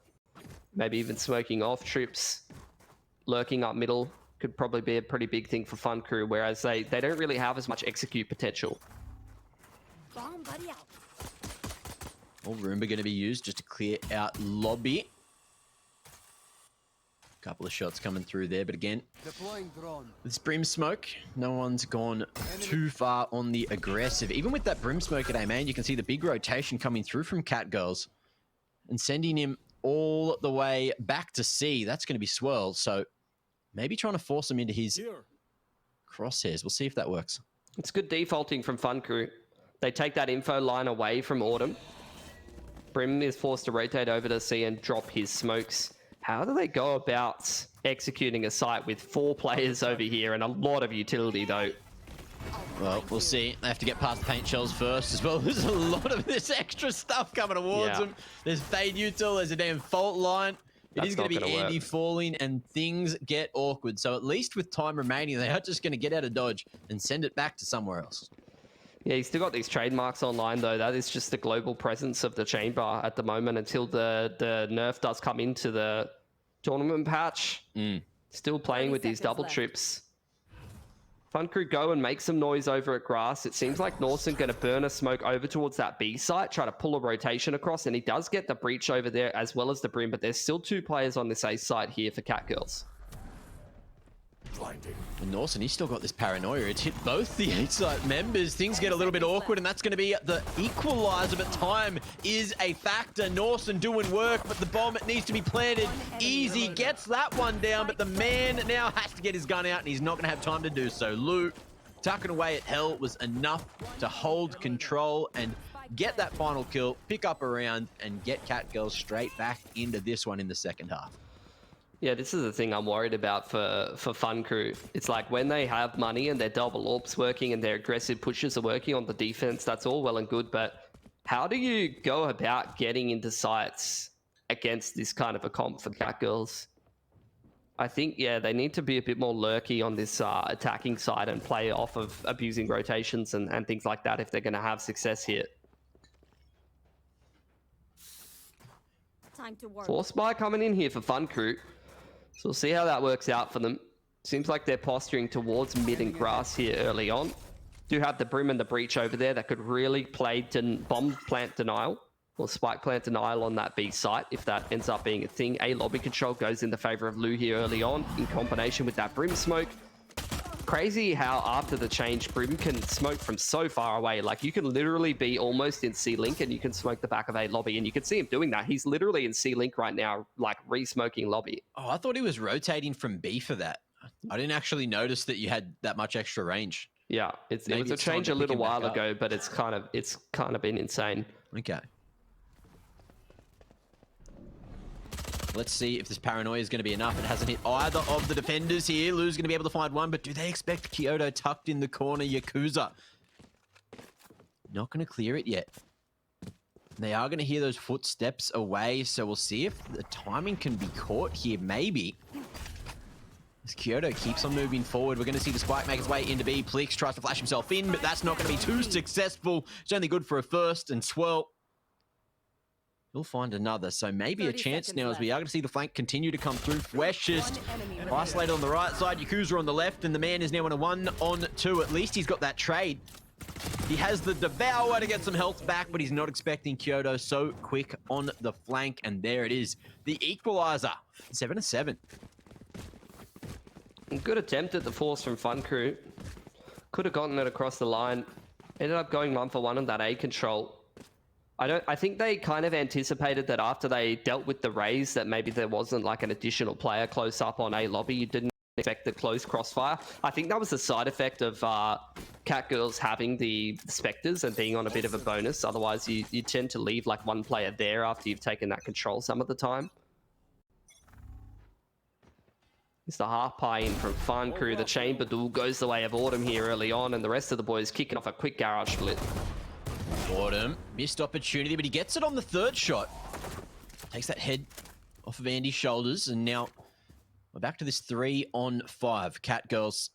maybe even smoking off trips. Lurking up middle could probably be a pretty big thing for Fun Crew, whereas they don't really have as much execute potential. Bomb buddy out. All Roomba going to be used just to clear out lobby. Couple of shots coming through there, but again, Deploying drone. with this Brim Smoke, no one's gone too far on the aggressive. Even with that Brim Smoke at A main, you can see the big rotation coming through from Cat Girls and sending him all the way back to C. That's going to be swirled, so maybe trying to force him into his crosshairs. We'll see if that works. It's good defaulting from Fun Crew. They take that info line away from Autumn. Brim is forced to rotate over to C and drop his smokes. How do they go about executing a site with 4 players over here and a lot of utility, though? Well, we'll see. They have to get past the paint shells first as well. There's a lot of this extra stuff coming towards them. There's Fade Util, there's a damn fault line. It is going to be Andy falling and things get awkward. So at least with time remaining, they are just going to get out of dodge and send it back to somewhere else. Yeah, he's still got these trademarks online, though. That is just the global presence of the Chamber at the moment until the nerf does come into the tournament patch. Still playing with these double trips. Fun Crew go and make some noise over at grass. It seems like Norson going to burn a smoke over towards that B site, try to pull a rotation across, and he does get the breach over there as well as the Brim, but there's still 2 players on this A site here for Cat Girls. And Norson, he's still got this paranoia. It's hit both the A-site members. Things get a little bit awkward, and that's going to be the equalizer, but time is a factor. Norson doing work, but the bomb, it needs to be planted. Easy gets that one down, but the man now has to get his gun out, and he's not going to have time to do so. Lou, tucking away at Hell was enough to hold control and get that final kill, pick up a round, and get Cat Girls straight back into this one in the second half. Yeah, this is the thing I'm worried about for Fun Crew. It's like when they have money and their double AWPs working and their aggressive pushes are working on the defense, that's all well and good, but how do you go about getting into sites against this kind of a comp for Cat Girls? I think, yeah, they need to be a bit more lurky on this attacking side and play off of abusing rotations and things like that if they're going to have success here. Time to work. Force buy coming in here for Fun Crew. So we'll see how that works out for them. Seems like they're posturing towards mid and grass here early on. Do have the Brim and the breach over there that could really play bomb plant denial or spike plant denial on that B site if that ends up being a thing. A lobby control goes in the favor of Lou here early on in combination with that Brim smoke. Crazy how after the change, Brim can smoke from so far away. Like, you can literally be almost in C-Link and you can smoke the back of A lobby, and you can see him doing that. He's literally in C-Link right now, like re-smoking lobby. Oh, I thought he was rotating from B for that. I didn't actually notice that you had that much extra range. Yeah, it was a change a little while ago, but it's kind of been insane. Okay. Let's see if this paranoia is going to be enough. It hasn't hit either of the defenders here. Lou's going to be able to find one, but do they expect Kyoto tucked in the corner? Yakuza not going to clear it yet. They are going to hear those footsteps away, so we'll see if the timing can be caught here, maybe. As Kyoto keeps on moving forward, we're going to see the spike make its way into B. Plix tries to flash himself in, but that's not going to be too successful. It's only good for a first, and Swirl, he'll find another, so maybe a chance now as we are going to see the flank continue to come through. Wesh just isolated on the right side, Yakuza on the left, and the man is now in a 1-on-2. At least he's got that trade. He has the Devour to get some health back, but he's not expecting Kyoto so quick on the flank, and there it is. The equalizer, 7-7. Good attempt at the force from Fun Crew. Could have gotten it across the line. Ended up going 1-for-1 on that A control. I think they kind of anticipated that after they dealt with the raise that maybe there wasn't like an additional player close up on A lobby. You didn't expect the close crossfire. I think that was the side effect of Cat Girls having the Spectres and being on a bit of a bonus. Otherwise, you tend to leave like one player there after you've taken that control some of the time. It's the half pie in from Fun Crew. The Chamber Duel goes the way of Autumn here early on, and the rest of the boys kicking off a quick garage split. Autumn, missed opportunity, but he gets it on the third shot. Takes that head off of Andy's shoulders, and now we're back to this 3-on-5. Cat Girls,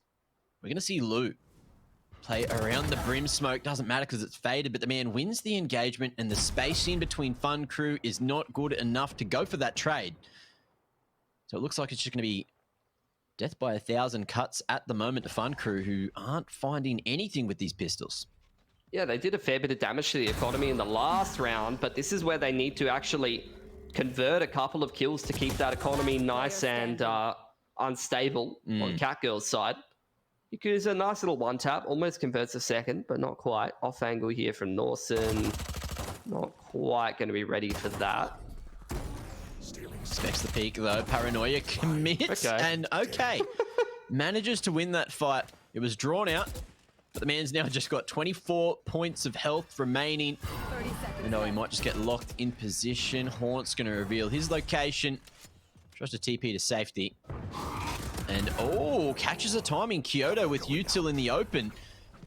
we're going to see Lou play around the brim smoke. Doesn't matter because it's faded, but the man wins the engagement, and the spacing between Fun Crew is not good enough to go for that trade. So it looks like it's just going to be death by 1,000 cuts at the moment to Fun Crew, who aren't finding anything with these pistols. Yeah, they did a fair bit of damage to the economy in the last round, but this is where they need to actually convert a couple of kills to keep that economy nice and unstable on Cat Girl's side. Because a nice little one-tap, almost converts a second, but not quite. Off angle here from Norson. Not quite going to be ready for that. Expects the peak though. Paranoia commits and manages to win that fight. It was drawn out, but the man's now just got 24 points of health remaining. You know, he might just get locked in position. Haunt's going to reveal his location. Tries to TP to safety. And catches a timing. Kyoto with Util in the open.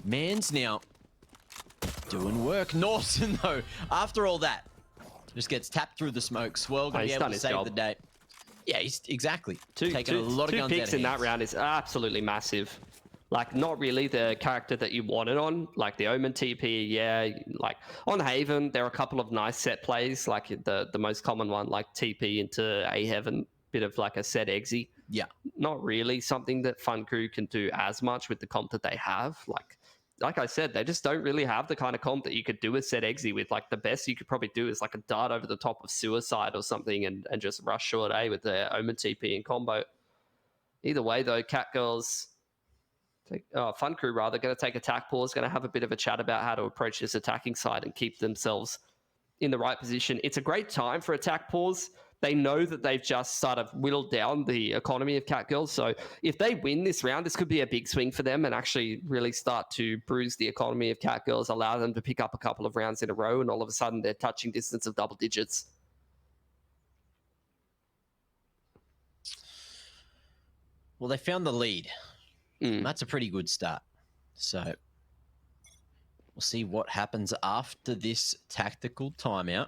Man's now doing work. Norton though, after all that, just gets tapped through the smoke. Swirl going to be able to save the day. Yeah, he's exactly. Taking a lot of guns two picks in that round is absolutely massive. Like, not really the character that you wanted on. Like, the Omen TP, yeah. Like, on Haven, there are a couple of nice set plays. Like, the most common one, like TP into A Heaven. Bit of, like, a set exi. Yeah. Not really something that Fun Crew can do as much with the comp that they have. Like I said, they just don't really have the kind of comp that you could do with set exi with. Like, the best you could probably do is like a dart over the top of Suicide or something and just rush short A with the Omen TP and combo. Either way, though, Cat Girls, Fun Crew rather, going to take attack pause, going to have a bit of a chat about how to approach this attacking side and keep themselves in the right position. It's a great time for attack pause. They know that they've just sort of whittled down the economy of Cat Girls. So if they win this round, this could be a big swing for them and actually really start to bruise the economy of Cat Girls, allow them to pick up a couple of rounds in a row, and all of a sudden they're touching distance of double digits. Well, they found the lead. That's a pretty good start. So we'll see what happens after this tactical timeout.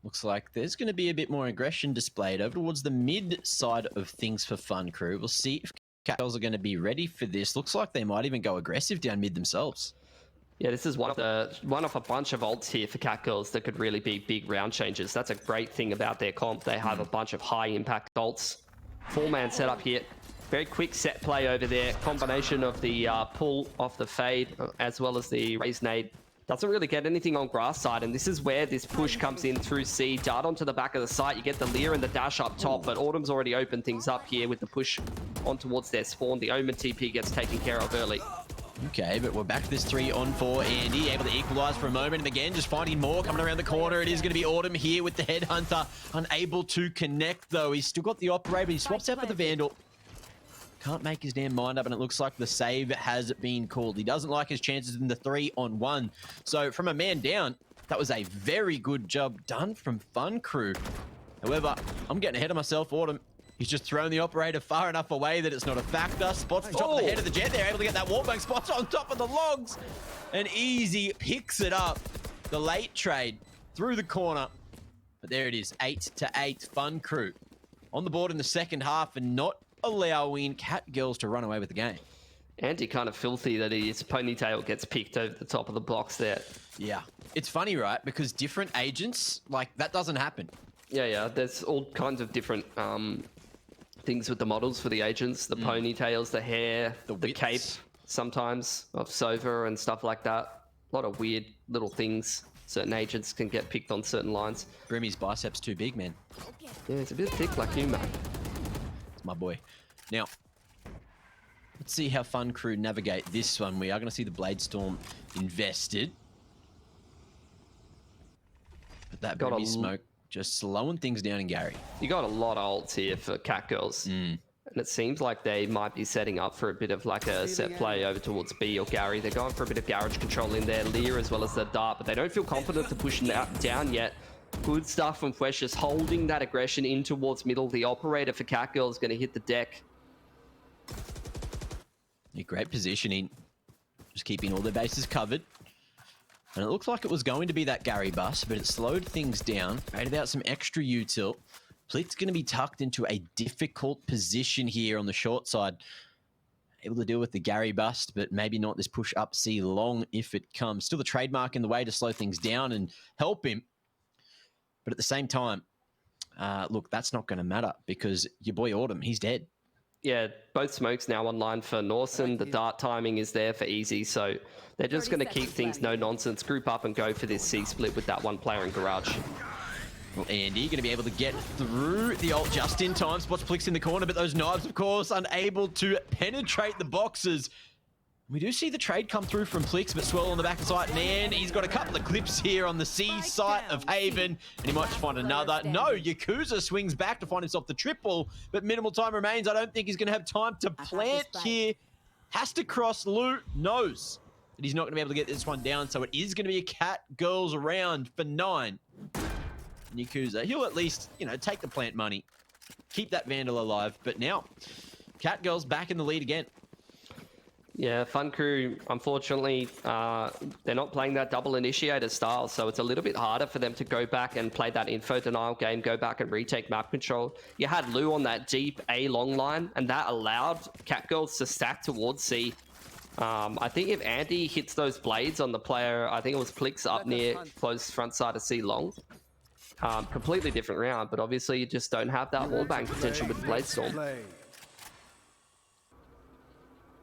Looks like there's going to be a bit more aggression displayed over towards the mid side of things for Fun Crew. We'll see if Cat Girls are going to be ready for this. Looks like they might even go aggressive down mid themselves. Yeah, this is one of a bunch of ults here for Cat Girls that could really be big round changes. That's a great thing about their comp. They have a bunch of high impact ults. 4-man setup here. Very quick set play over there. Combination of the pull off the fade as well as the raise nade. Doesn't really get anything on grass side, and this is where this push comes in through C. Dart onto the back of the site. You get the Leer and the dash up top, but Autumn's already opened things up here with the push on towards their spawn. The Omen TP gets taken care of early. Okay, but we're back to this 3-on-4. Andy able to equalize for a moment, and again, just finding more coming around the corner. It is going to be Autumn here with the Headhunter. Unable to connect, though. He's still got the Operator, but he swaps out for the Vandal. Can't make his damn mind up, and it looks like the save has been called. He doesn't like his chances in the 3-on-1. So from a man down, that was a very good job done from Fun Crew. However, I'm getting ahead of myself. Autumn, he's just thrown the Operator far enough away that it's not a factor. Spots the top of the head of the jet. They're able to get that wallbang. Spots on top of the logs. And Easy picks it up. The late trade through the corner. But there it is, 8-8. Fun Crew on the board in the second half, and not allowing Cat Girls to run away with the game. Andy kind of filthy that his ponytail gets picked over the top of the box there. Yeah. It's funny, right? Because different agents, like, that doesn't happen. Yeah. There's all kinds of different things with the models for the agents. The ponytails, the hair, the cape, sometimes, of Sova and stuff like that. A lot of weird little things. Certain agents can get picked on certain lines. Grimmy's biceps too big, man. Yeah, it's a bit thick like you, mate. My boy. Now, let's see how Fun Crew navigate this one. We are going to see the Blade Storm invested. But that Brimmy smoke just slowing things down in Gary. You got a lot of ults here for Cat Girls. And it seems like they might be setting up for a bit of like a set play over towards B or Gary. They're going for a bit of garage control in there, Lear as well as the dart, but they don't feel confident to push down yet. Good stuff from Flesh, just holding that aggression in towards middle. The operator for Catgirl is going to hit the deck. Yeah, great positioning. Just keeping all their bases covered. And it looks like it was going to be that Gary bus, but it slowed things down, created out some extra util. Plit's going to be tucked into a difficult position here on the short side. Able to deal with the Gary bust, but maybe not this push up C long if it comes. Still the trademark in the way to slow things down and help him. But at the same time, look, that's not going to matter because your boy Autumn, he's dead. Yeah, both smokes now online for Norson. The dart timing is there for Easy, so they're just going to keep things no nonsense, group up and go for this C split with that one player in garage. Well, Andy going to be able to get through the ult just in time. Spots Plix in the corner, but those knives, of course, unable to penetrate the boxes. We do see the trade come through from Plix, but Swirl on the back of the site. Man, he's got a couple of clips here on the C site of Haven, and he might just find another. No, Yakuza swings back to find himself the triple, but minimal time remains. I don't think he's going to have time to plant here. Has to cross. Lou knows that he's not going to be able to get this one down, so it is going to be a Cat Girls round for 9. Yakuza, he'll at least, you know, take the plant money, keep that Vandal alive, but now Cat Girls back in the lead again. Yeah, Fun Crew, unfortunately, they're not playing that double initiator style, so it's a little bit harder for them to go back and play that info denial game, go back and retake map control. You had Lou on that deep A long line, and that allowed Catgirls to stack towards C. I think if Andy hits those blades on the player, I think it was Plix up near close front side of C long. Completely different round, but obviously you just don't have that wallbang potential with the Blade Storm.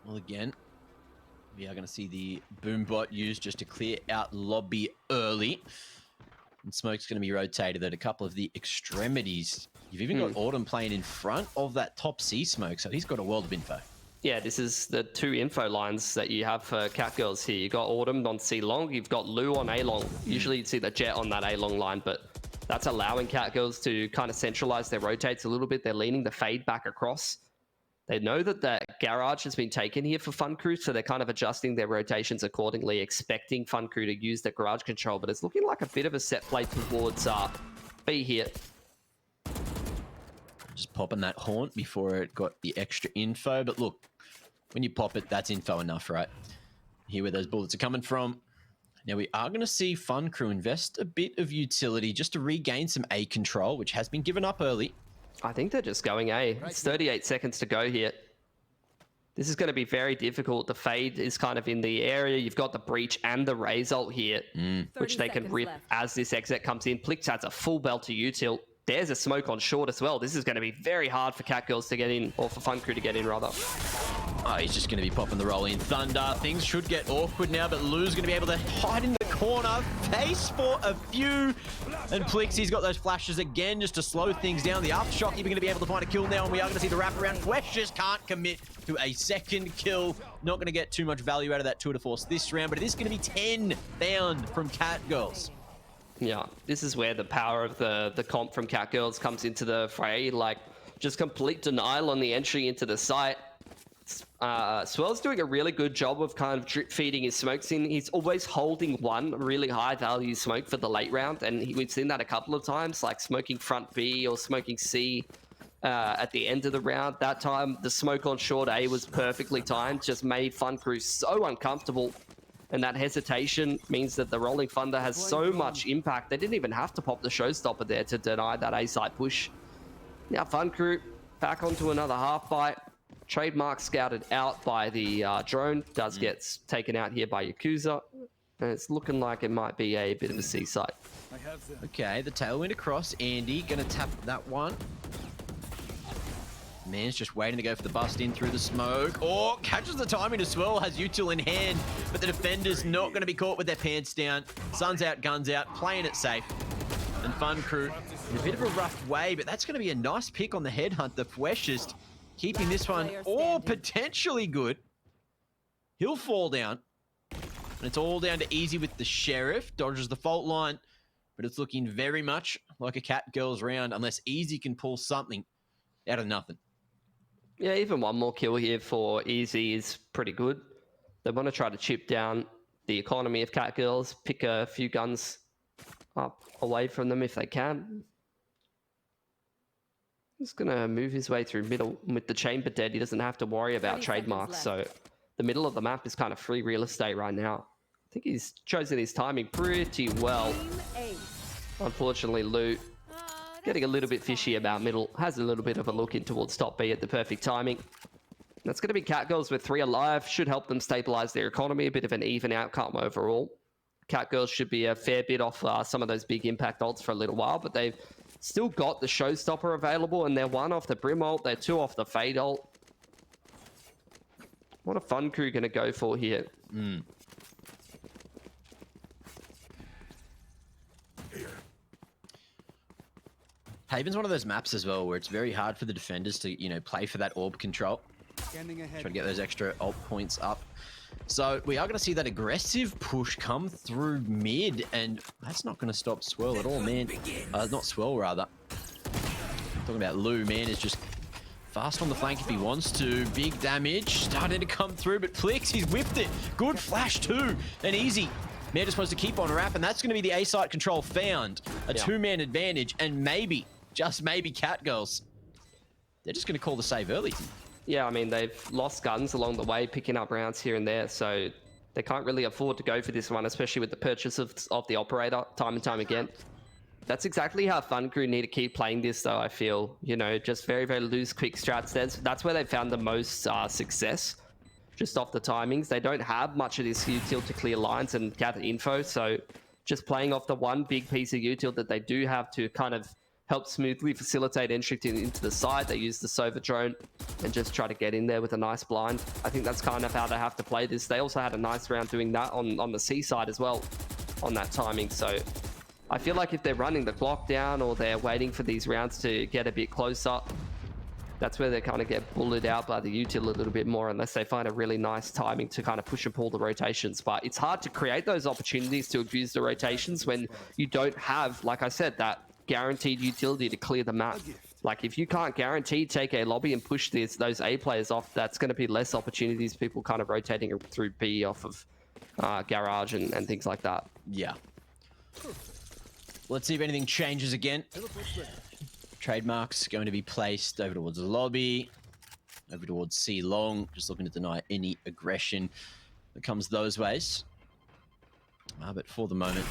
Well, again, we are going to see the Boombot used just to clear out lobby early. And Smoke's going to be rotated at a couple of the extremities. You've even got Autumn playing in front of that top C Smoke, so he's got a world of info. Yeah, this is the 2 info lines that you have for Catgirls here. You've got Autumn on C long, you've got Lou on A long. Usually you'd see the Jet on that A long line, but that's allowing Catgirls to kind of centralize their rotates a little bit. They're leaning the fade back across. They know that the garage has been taken here for Fun Crew, so they're kind of adjusting their rotations accordingly, expecting Fun Crew to use the garage control, but it's looking like a bit of a set play towards B here. Just popping that haunt before it got the extra info, but look, when you pop it, that's info enough, right? Here where those bullets are coming from. Now we are going to see Fun Crew invest a bit of utility just to regain some A control, which has been given up early. I think they're just going A. It's 38 seconds to go here. This is going to be very difficult. The fade is kind of in the area. You've got the breach and the raise ult here, which they can rip as this exit comes in. Plix adds a full belt to util. There's a smoke on short as well. This is going to be very hard for Catgirls to get in, or for Fun Crew to get in, rather. Oh, he's just going to be popping the roll in Thunder. Things should get awkward now, but Lou's going to be able to hide in the corner, face for a few. And Plix, he's got those flashes again just to slow things down. The Aftershock even going to be able to find a kill now, and we are going to see the wraparound. Flesh just can't commit to a second kill. Not going to get too much value out of that tour de force this round, but it is going to be 10 bound from Catgirls. Yeah, this is where the power of the comp from Catgirls comes into the fray. Like, just complete denial on the entry into the site. Swell's doing a really good job of kind of drip feeding his smokes in. He's always holding one really high value smoke for the late round, and we've seen that a couple of times, like smoking front B or smoking C at the end of the round. That time, the smoke on short A was perfectly timed, just made Fun Crew so uncomfortable. And that hesitation means that the Rolling Thunder has so much impact. They didn't even have to pop the showstopper there to deny that A-side push. Now Fun Crew back onto another half bite. Trademark scouted out by the drone. Does get taken out here by Yakuza. And it's looking like it might be a bit of a C-site. Okay, the tailwind across. Andy gonna tap that one. Man's just waiting to go for the bust in through the smoke. Oh, catches the timing as well, has util in hand, but the defender's not going to be caught with their pants down. Sun's out, guns out, playing it safe. And Fun Crew in a bit of a rough way, but that's going to be a nice pick on the headhunt. The Fweshist keeping this one all potentially good. He'll fall down. And it's all down to Easy with the Sheriff. Dodges the fault line, but it's looking very much like a Catgirls round unless Easy can pull something out of nothing. Yeah, even one more kill here for Easy is pretty good. They want to try to chip down the economy of Catgirls, pick a few guns up away from them if they can. He's going to move his way through middle with the chamber dead. He doesn't have to worry about trademarks. So the middle of the map is kind of free real estate right now. I think he's chosen his timing pretty well. Unfortunately, Lou getting a little bit fishy about middle. Has a little bit of a look in towards top B at the perfect timing. That's going to be Catgirls with 3 alive. Should help them stabilize their economy. A bit of an even outcome overall. Catgirls should be a fair bit off some of those big impact ults for a little while, but they've still got the showstopper available, and they're 1 off the Brim ult. They're 2 off the Fade ult. What a Fun Crew going to go for here? Haven's one of those maps as well where it's very hard for the defenders to, you know, play for that orb control. Try to get those extra ult points up. So we are going to see that aggressive push come through mid, and that's not going to stop Swirl at all, man. Not Swirl, rather. Talking about Lou, man, is just fast on the flank if he wants to. Big damage starting to come through, but Plix, he's whipped it. Good flash too, and Easy. Man just wants to keep on wrap, and that's going to be the A-site control found. A 2-man advantage, and maybe, just maybe, Catgirls. They're just going to call the save early. Yeah, I mean, they've lost guns along the way, picking up rounds here and there, so they can't really afford to go for this one, especially with the purchase of the operator time and time again. That's exactly how Fun Crew need to keep playing this, though, I feel. You know, just very, very loose, quick strats. That's where they found the most success, just off the timings. They don't have much of this util to clear lines and gather info, so just playing off the one big piece of util that they do have to kind of help smoothly facilitate entry into the side. They use the Sova drone and just try to get in there with a nice blind. I think that's kind of how they have to play this. They also had a nice round doing that on the C side as well on that timing. So I feel like if they're running the clock down or they're waiting for these rounds to get a bit closer, that's where they kind of get bullied out by the util a little bit more, unless they find a really nice timing to kind of push and pull the rotations. But it's hard to create those opportunities to abuse the rotations when you don't have, like I said, that guaranteed utility to clear the map. Like, if you can't guarantee take a lobby and push those A players off, that's going to be less opportunities, people kind of rotating through B off of garage and things like that. Yeah. Let's see if anything changes again. Trademarks going to be placed over towards the lobby, over towards C long, just looking to deny any aggression that comes those ways. But for the moment,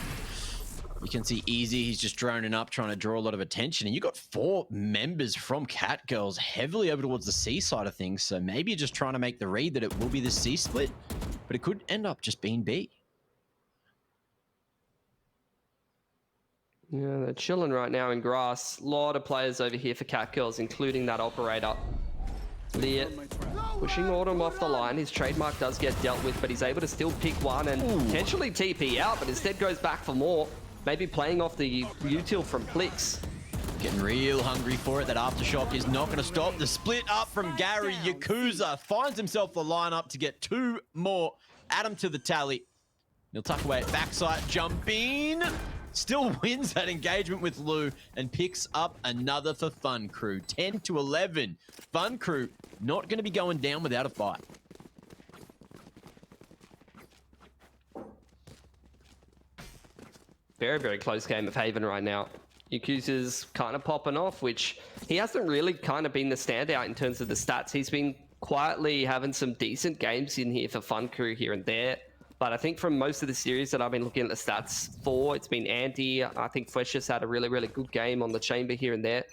you can see Easy, he's just droning up, trying to draw a lot of attention. And you got 4 members from Catgirls heavily over towards the C side of things. So maybe you're just trying to make the read that it will be the C split, but it could end up just being B. Yeah, they're chilling right now in grass. A lot of players over here for Catgirls, including that operator. Lear pushing Autumn off the line. His trademark does get dealt with, but he's able to still pick one and potentially TP out, but instead goes back for more. Maybe playing off the util from Plix. Getting real hungry for it. That aftershock is not going to stop. The split up from Gary. Yakuza finds himself the lineup to get 2 more. Add him to the tally. He'll tuck away at backside. Jumping. Still wins that engagement with Lou and picks up another for Fun Crew. 10-11. Fun Crew not going to be going down without a fight. Very, very close game of Haven right now. Yakuza's kind of popping off, which he hasn't really kind of been the standout in terms of the stats. He's been quietly having some decent games in here for Fun Crew here and there. But I think from most of the series that I've been looking at the stats for, it's been Andy. I think Flesh has had a really, really good game on the chamber here and there.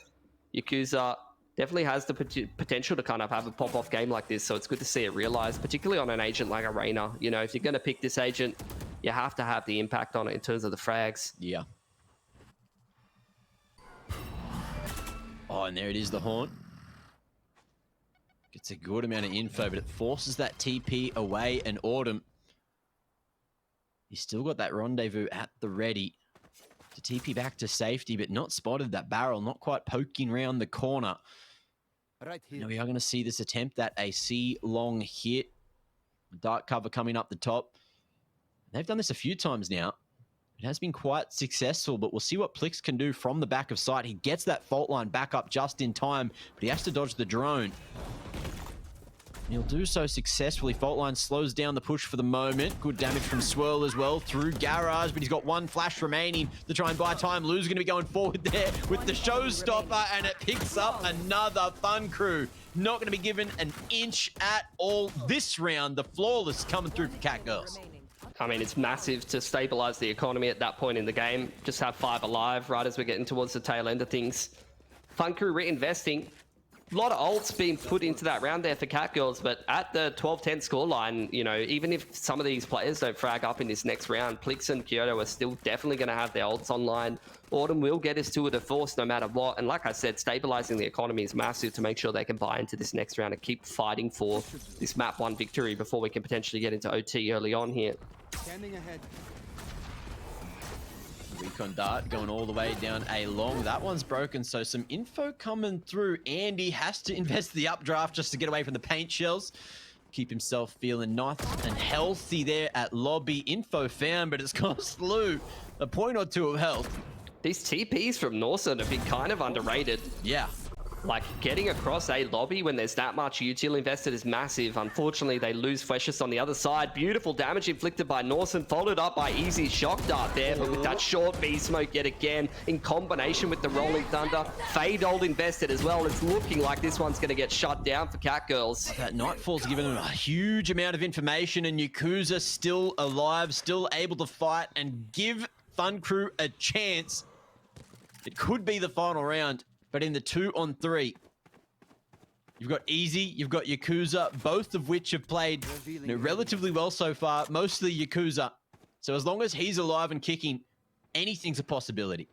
Yakuza definitely has the potential to kind of have a pop-off game like this, so it's good to see it realized, particularly on an agent like Arena. You know, if you're going to pick this agent, you have to have the impact on it in terms of the frags. Yeah. Oh, and there it is, the Horn. Gets a good amount of info, but it forces that TP away, and Autumn, he's still got that rendezvous at the ready to TP back to safety, but not spotted. That barrel not quite poking around the corner. Right here. Now we are going to see this attempt at a C-long hit. Dark cover coming up the top. They've done this a few times now. It has been quite successful, but we'll see what Plix can do from the back of sight. He gets that fault line back up just in time, but he has to dodge the drone. He'll do so successfully. Faultline slows down the push for the moment. Good damage from Swirl as well through Garage, but he's got one flash remaining to try and buy time. Lou's going to be going forward there with the showstopper, and it picks up another Fun Crew. Not going to be given an inch at all this round. The flawless coming through for Cat Girls. I mean, it's massive to stabilize the economy at that point in the game. Just have 5 alive right as we're getting towards the tail end of things. Fun Crew reinvesting. A lot of ults being put into that round there for Cat Girls, but at the 12-10 scoreline, you know, even if some of these players don't frag up in this next round, Plix and Kyoto are still definitely going to have their ults online. Autumn will get us to a force no matter what, and like I said, stabilizing the economy is massive to make sure they can buy into this next round and keep fighting for this map 1 victory before we can potentially get into OT early on here. Standing ahead. Recon Dart going all the way down A long. That one's broken, so some info coming through. Andy has to invest the updraft just to get away from the paint shells. Keep himself feeling nice and healthy there at lobby. Info found, but it's cost Lou a point or 2 of health. These TPs from Norson have been kind of underrated. Yeah. Like, getting across a lobby when there's that much util invested is massive. Unfortunately, they lose Fleshes on the other side. Beautiful damage inflicted by Norson, followed up by Easy's shock dart there, but with that short B-smoke yet again, in combination with the Rolling Thunder, Fade Old invested as well. It's looking like this one's going to get shut down for Cat Girls. That Nightfall's given them a huge amount of information, and Yakuza still alive, still able to fight and give Fun Crew a chance. It could be the final round. But in the 2-on-3, you've got Easy, you've got Yakuza, both of which have played relatively well so far, mostly Yakuza. So as long as he's alive and kicking, anything's a possibility.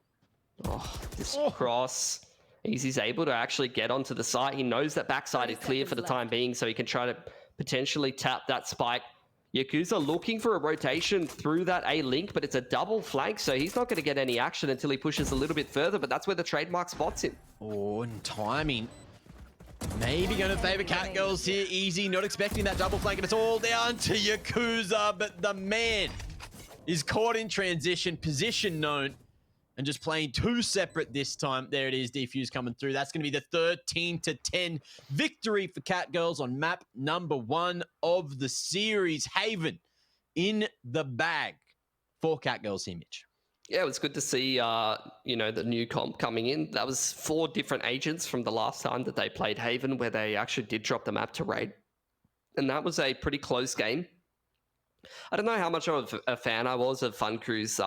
Oh, this cross. Easy's able to actually get onto the site. He knows that backside is clear for the time being, so he can try to potentially tap that spike. Yakuza looking for a rotation through that A-link, but it's a double flank, so he's not going to get any action until he pushes a little bit further, but that's where the trademark spots him. Oh, and timing. Maybe going to favor Cat Girls here. Easy, not expecting that double flank, and it's all down to Yakuza, but the man is caught in transition, position known, and just playing 2 separate this time. There it is, Defuse coming through. That's going to be the 13-10 victory for Cat Girls on map number 1 of the series. Haven in the bag for Cat Girls Image. Yeah, it was good to see, you know, the new comp coming in. That was 4 different agents from the last time that they played Haven, where they actually did drop the map to Raid. And that was a pretty close game. I don't know how much of a fan I was of Fun Crew's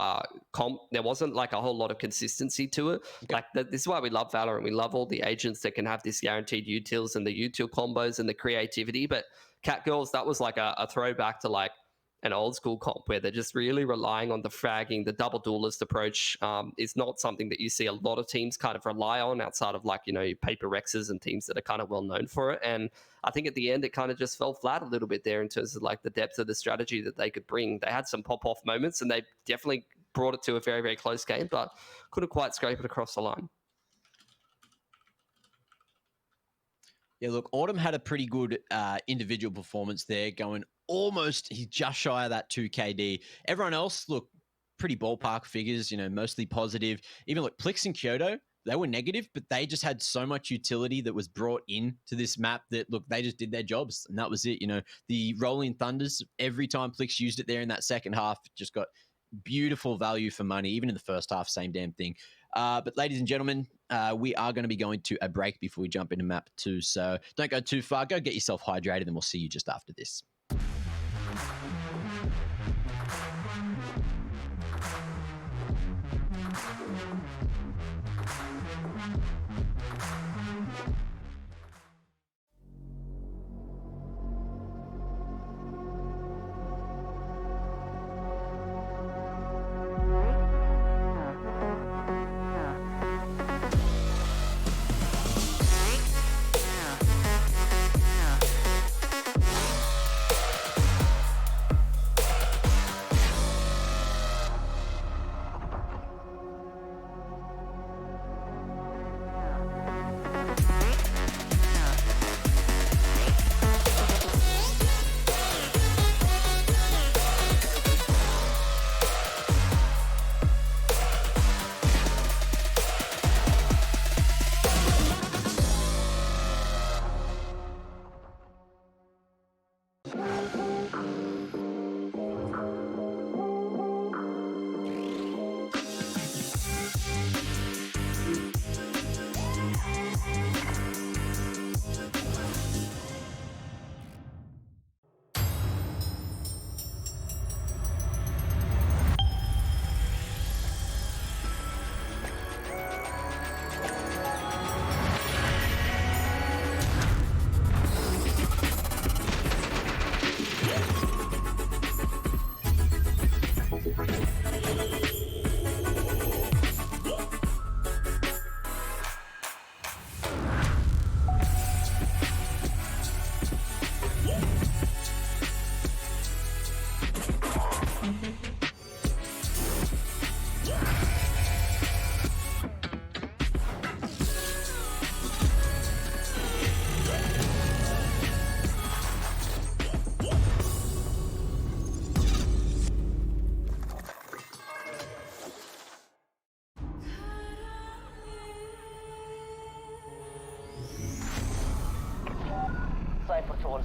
comp. There wasn't like a whole lot of consistency to it. Like this is why we love Valorant. We love all the agents that can have this guaranteed utils and the util combos and the creativity. But Cat Girls, that was like a throwback to like an old school comp where they're just really relying on the fragging. The double duelist approach is not something that you see a lot of teams kind of rely on outside of like, you know, Paper Rexes and teams that are kind of well known for it. And I think at the end, it kind of just fell flat a little bit there in terms of like the depth of the strategy that they could bring. They had some pop-off moments and they definitely brought it to a very, very close game, but couldn't quite scrape it across the line. Yeah, look, Autumn had a pretty good individual performance there, going almost, he's just shy of that 2KD. Everyone else, look, pretty ballpark figures, you know, mostly positive. Even like Plix and Kyoto, they were negative, but they just had so much utility that was brought in to this map that, look, they just did their jobs, and that was it. You know, the Rolling Thunders, every time Plix used it there in that second half, just got beautiful value for money. Even in the first half, same damn thing. But ladies and gentlemen, we are going to be going to a break before we jump into map 2. So don't go too far. Go get yourself hydrated, and we'll see you just after this.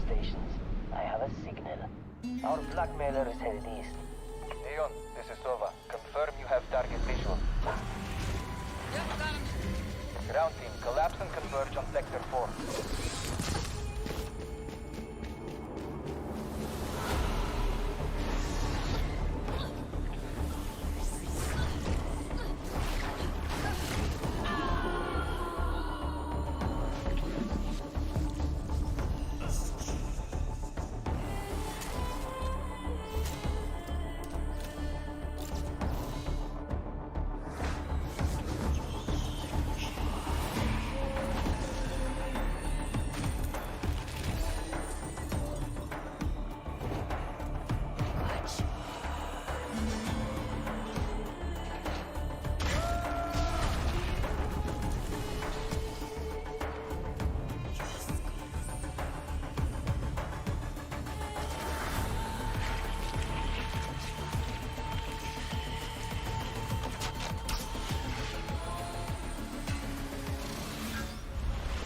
stations. I have a signal. Our blackmailer is headed east. Leon, this is Sova. Confirm you have target visual. Yep, got him. Ground team, collapse and converge on Sector 4.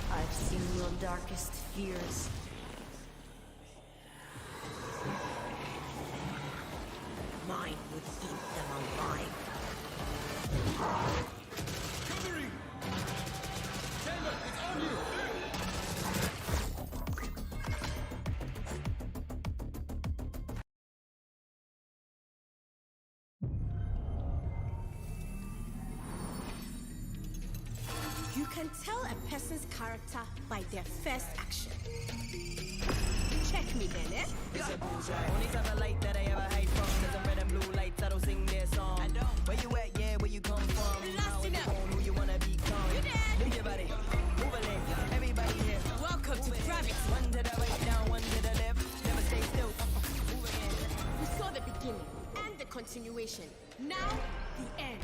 I've seen your darkest fears. Mine would eat them alive. Covering! Chamber, it's on you! You can tell a person's character by their first action. Check me then, eh? It's a bullseye. Only type of light that I ever hide from. Cause I'm red and blue lights, I don't sing their song. I don't. Where you at, yeah, where you come from? Lost in it. Who you wanna become? You dead. Move your body, move a leg. Everybody here. Welcome to gravity. One to the right, down, one to the left. Never stay still. Move again. We saw the beginning and the continuation. Now, the end.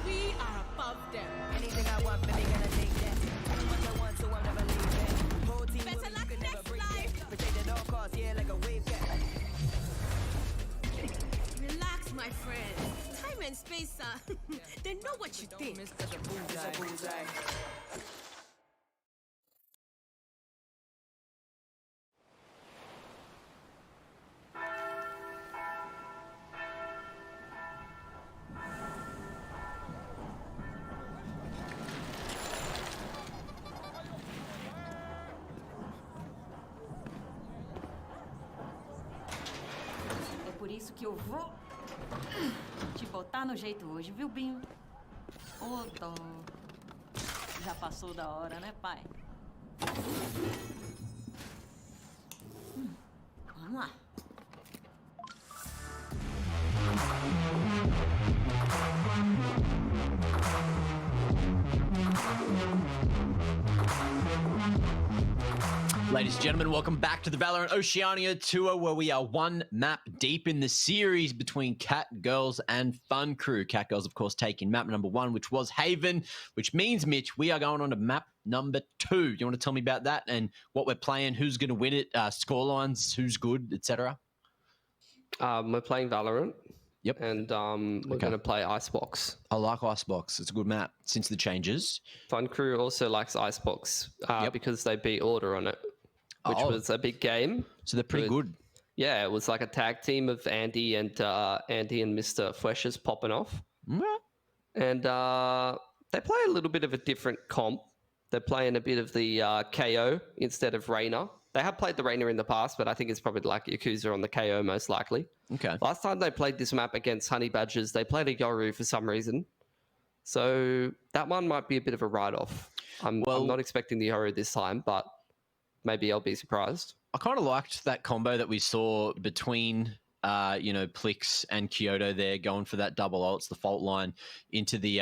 We are above them. Anything I want, baby, gonna take that. Do what I want, so I'm never leaving. Whole team Better with me, luck could never next break life. that. Protect at all costs, yeah, like a wave cat. Relax, my friend. Time and space, they know what you think. It's a bullseye. É por isso que eu vou te botar no jeito hoje, viu, Binho? Ô, dó. Já passou da hora, né, pai? Vamos lá. Ladies and gentlemen, welcome back to the Valorant Oceania tour, where we are one map deep in the series between Cat Girls and Fun Crew. Cat Girls, of course, taking map number 1, which was Haven, which means, Mitch, we are going on to map number 2. You want to tell me about that and what we're playing, who's going to win it, score lines, who's good, etc.? We're playing Valorant. Yep. And we're going to play Icebox. I like Icebox. It's a good map since the changes. Fun Crew also likes Icebox because they beat Order on it, which was a big game. So they're pretty good. Yeah, it was like a tag team of Andy and Mr. Fleshes popping off. And they play a little bit of a different comp. They're playing a bit of the KO instead of Reyna. They have played the Reyna in the past, but I think it's probably like Yakuza on the KO most likely. Okay. Last time they played this map against Honey Badgers, they played a Yoru for some reason. So that one might be a bit of a write-off. I'm not expecting the Yoru this time, but maybe I'll be surprised. I kind of liked that combo that we saw between, Plix and Kyoto there, going for that double ult. It's the fault line into the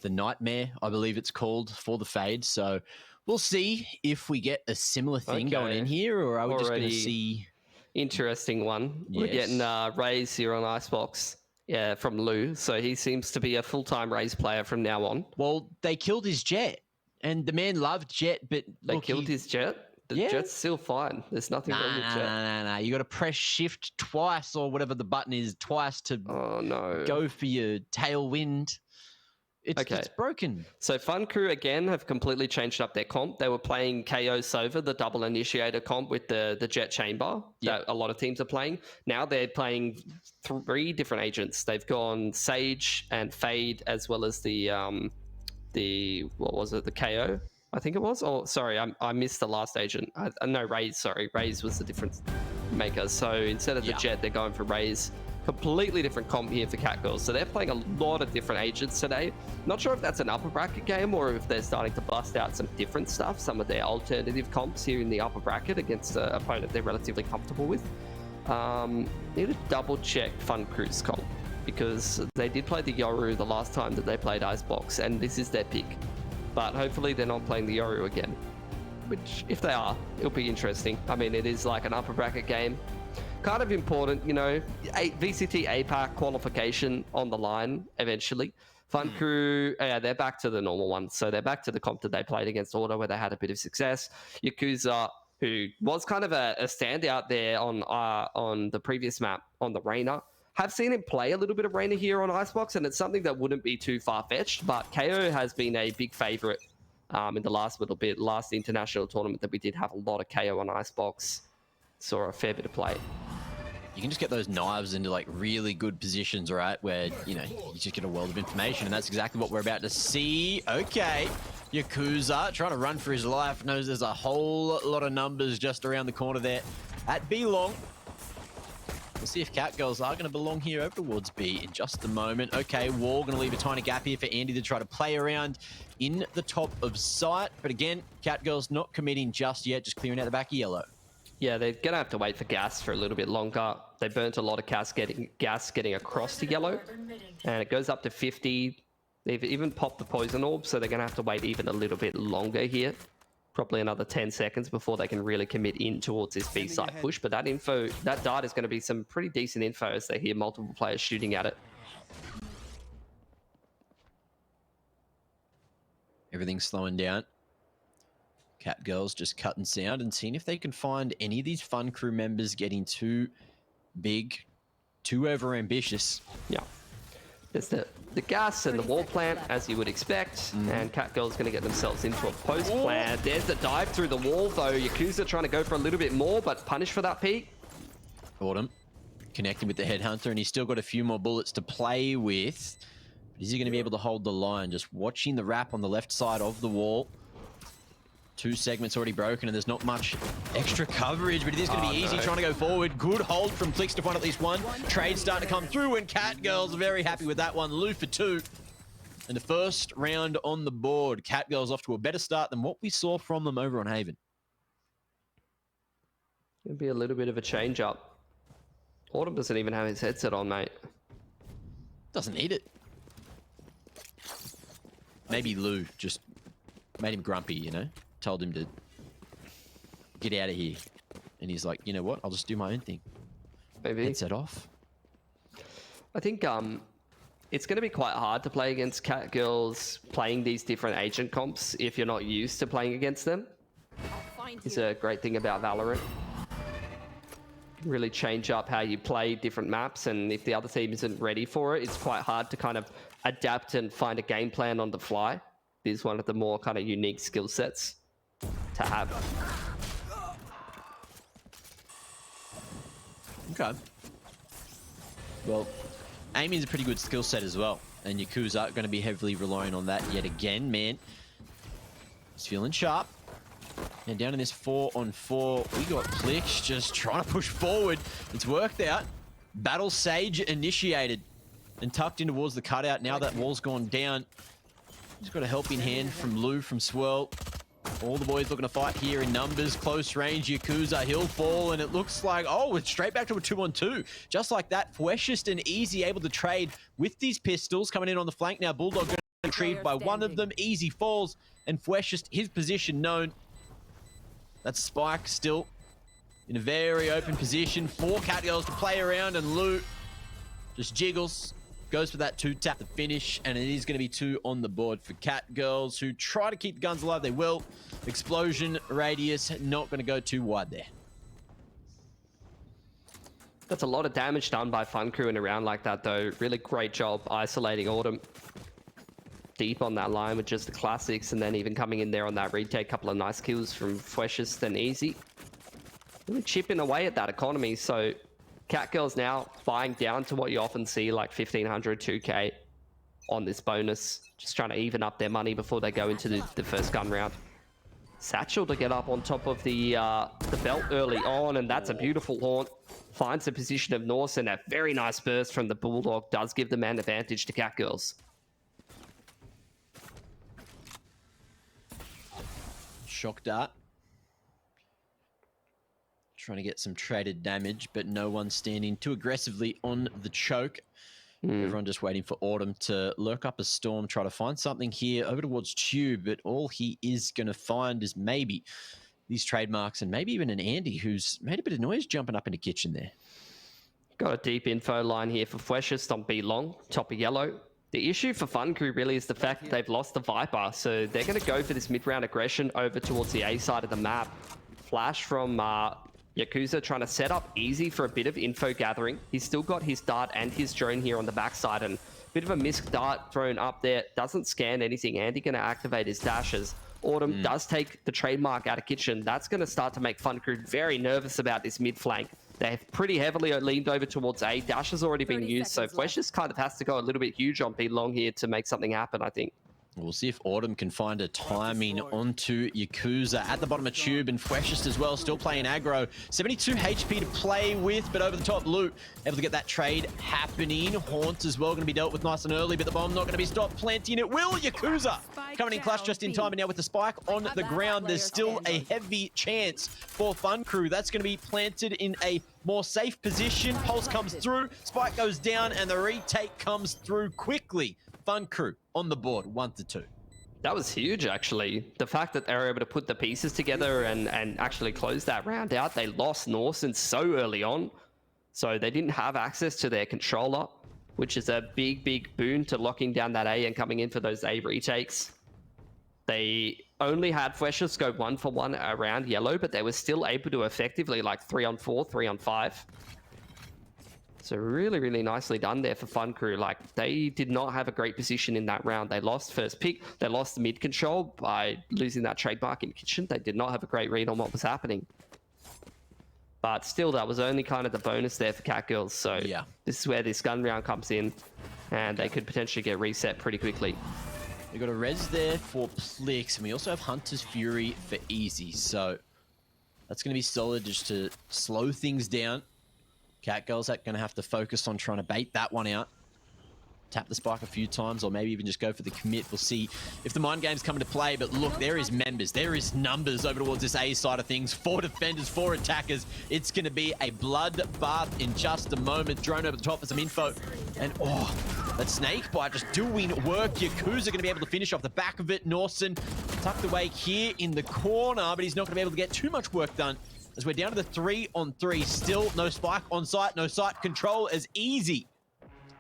Nightmare, I believe it's called, for the fade. So we'll see if we get a similar thing going in here, or are we just going to see... Interesting one. We're getting Raze here on Icebox. Yeah, from Lou. So he seems to be a full-time Raze player from now on. Well, they killed his Jet, and the man loved Jet, but... They killed his Jet? The Jet's still fine. There's nothing wrong with Jet. No. You got to press shift twice, or whatever the button is, twice to go for your tailwind. It's broken. So Fun Crew again have completely changed up their comp. They were playing KO Sova, the double initiator comp with the jet chamber that a lot of teams are playing. Now they're playing 3 different agents. They've gone Sage and Fade, as well as the what was it? The KO, I think it was. Oh, sorry, I missed the last agent. No, Raze. Sorry, Raze was the difference maker. So instead of the jet, they're going for Raze. Completely different comp here for Catgirls. So they're playing a lot of different agents today. Not sure if that's an upper bracket game or if they're starting to bust out some different stuff, some of their alternative comps here in the upper bracket against an opponent they're relatively comfortable with. Need to double check Fun Crew's comp because they did play the Yoru the last time that they played Icebox, and this is their pick. But hopefully they're not playing the Yoru again, which if they are, it'll be interesting. I mean, it is like an upper bracket game. Kind of important, you know, VCT APAC qualification on the line eventually. Fun Crew, they're back to the normal one. So they're back to the comp that they played against Order where they had a bit of success. Yakuza, who was kind of a standout there on the previous map on the Reyna. Have seen him play a little bit of Reyna here on Icebox, and it's something that wouldn't be too far-fetched, but KO has been a big favorite in the last little bit. Last international tournament that we did have a lot of KO on Icebox. Saw a fair bit of play. You can just get those knives into like really good positions, right? Where, you know, you just get a world of information, and that's exactly what we're about to see. Okay, Yakuza trying to run for his life, knows there's a whole lot of numbers just around the corner there at B long. We'll see if Catgirls are going to belong here over towards B in just a moment. Okay, Wall going to leave a tiny gap here for Andy to try to play around in the top of sight. But again, Catgirls not committing just yet, just clearing out the back of yellow. Yeah, they're going to have to wait for gas for a little bit longer. They burnt a lot of gas getting across to yellow, and it goes up to 50. They've even popped the poison orb, so they're going to have to wait even a little bit longer here. Probably another 10 seconds before they can really commit in towards this B side push. But that dart is going to be some pretty decent info as they hear multiple players shooting at it. Everything's slowing down. Catgirls just cutting sound and seeing if they can find any of these Fun Crew members getting too big, too over-ambitious. Yeah. There's the gas and the wall plant, as you would expect, and Catgirls going to get themselves into a post plant. There's the dive through the wall, though. Yakuza trying to go for a little bit more, but punished for that peek. Autumn connecting with the Headhunter, and he's still got a few more bullets to play with. But is he going to be able to hold the line? Just watching the wrap on the left side of the wall. 2 segments already broken, and there's not much extra coverage, but it is going to be easy trying to go forward. Good hold from Flix to find at least one. Trade starting to come through, and Catgirls very happy with that one. Lou for 2. And the first round on the board. Catgirls off to a better start than what we saw from them over on Haven. It'll be a little bit of a change up. Autumn doesn't even have his headset on, mate. Doesn't need it. Maybe Lou just made him grumpy, you know? Told him to get out of here. And he's like, you know what? I'll just do my own thing. Maybe. Headset off. I think it's going to be quite hard to play against Catgirls playing these different agent comps if you're not used to playing against them. It's a great thing about Valorant. You can really change up how you play different maps, and if the other team isn't ready for it, it's quite hard to kind of adapt and find a game plan on the fly. It is one of the more kind of unique skill sets to have. Okay. Well, aiming's a pretty good skill set as well, and Yakuza are going to be heavily relying on that yet again. Man, he's feeling sharp. And down in this 4-on-4, we got Plix just trying to push forward. It's worked out. Battle Sage initiated and tucked in towards the cutout. Now that wall's gone down. He's got a helping hand from Lou, from Swirl. All the boys looking to fight here in numbers. Close range, Yakuza, he'll fall, and it looks like, oh, it's straight back to a 2-on-2. Just like that, Fueshist and Easy able to trade with these pistols. Coming in on the flank now, Bulldog going to be retrieved by one of them. Easy falls, and Fueshist, his position known. That's Spike still in a very open position. 4 Catgirls to play around, and Lou just jiggles. Goes for that 2-tap to finish, and it is going to be 2 on the board for Catgirls, who try to keep the guns alive. They will. Explosion radius not going to go too wide there. That's a lot of damage done by Fun Crew in a round like that, though. Really great job isolating Autumn. deep on that line with just the classics, and then even coming in there on that retake, couple of nice kills from Fweshest and Easy. Really chipping away at that economy. So Catgirls now buying down to what you often see, like 1,500, 2K on this bonus. Just trying to even up their money before they go into the first gun round. Satchel to get up on top of the belt early on, and that's a beautiful haunt. Finds the position of Norse, and a very nice burst from the Bulldog does give the man advantage to Catgirls. Shock dart. Trying to get some traded damage, but no one standing too aggressively on the choke. Everyone just waiting for Autumn to lurk up a storm, try to find something here over towards Tube, but all he is going to find is maybe these trademarks and maybe even an Andy who's made a bit of noise jumping up into kitchen there. Got a deep info line here for Fweshest on B long, top of yellow. The issue for Fun Crew really is the fact that they've lost the Viper, so they're going to go for this mid-round aggression over towards the A side of the map. Flash from Yakuza trying to set up Easy for a bit of info gathering. He's still got his dart and his drone here on the backside, and a bit of a missed dart thrown up there. Doesn't scan anything. Andy going to activate his dashes. Autumn does take the trademark out of kitchen. That's going to start to make Fun Crew very nervous about this mid flank. They've pretty heavily leaned over towards A. Dash has already been used, so Flesh just kind of has to go a little bit huge on B long here to make something happen, I think. We'll see if Autumn can find a timing onto Yakuza at the bottom of Tube, and Freshest as well, still playing aggro. 72 HP to play with, but over the top loot, able to get that trade happening. Haunt as well, going to be dealt with nice and early, but the bomb not going to be stopped planting. It will. Yakuza coming in clutch just in time, and now with the spike on the ground, there's still a heavy chance for Fun Crew. That's going to be planted in a more safe position. Pulse comes through, spike goes down, and the retake comes through quickly. Fun Crew on the board, 1-2. That was huge, actually. The fact that they were able to put the pieces together and actually close that round out. They lost Norsen so early on, so they didn't have access to their controller, which is a big, big boon to locking down that A and coming in for those A retakes. They only had Fleshers go 1-for-1 around yellow, but they were still able to effectively like 3-on-4, 3-on-5. So really, really nicely done there for Fun Crew. Like, they did not have a great position in that round. They lost first pick. They lost the mid control by losing that trademark in kitchen. They did not have a great read on what was happening. But still, that was only kind of the bonus there for Catgirls. So yeah, this is where this gun round comes in, and they could potentially get reset pretty quickly. We got a res there for Plix, and we also have Hunter's Fury for Easy. So that's going to be solid just to slow things down. Catgirls are going to have to focus on trying to bait that one out. Tap the spike a few times, or maybe even just go for the commit. We'll see if the mind games come into play. But look, there is members. There is numbers over towards this A side of things. 4 defenders, 4 attackers. It's going to be a bloodbath in just a moment. Drone over the top for some info. And oh, that snake bite just doing work. Yakuza going to be able to finish off the back of it. Norsen tucked away here in the corner, but he's not going to be able to get too much work done, as we're down to the 3-on-3. Still no spike on site, no site control as Easy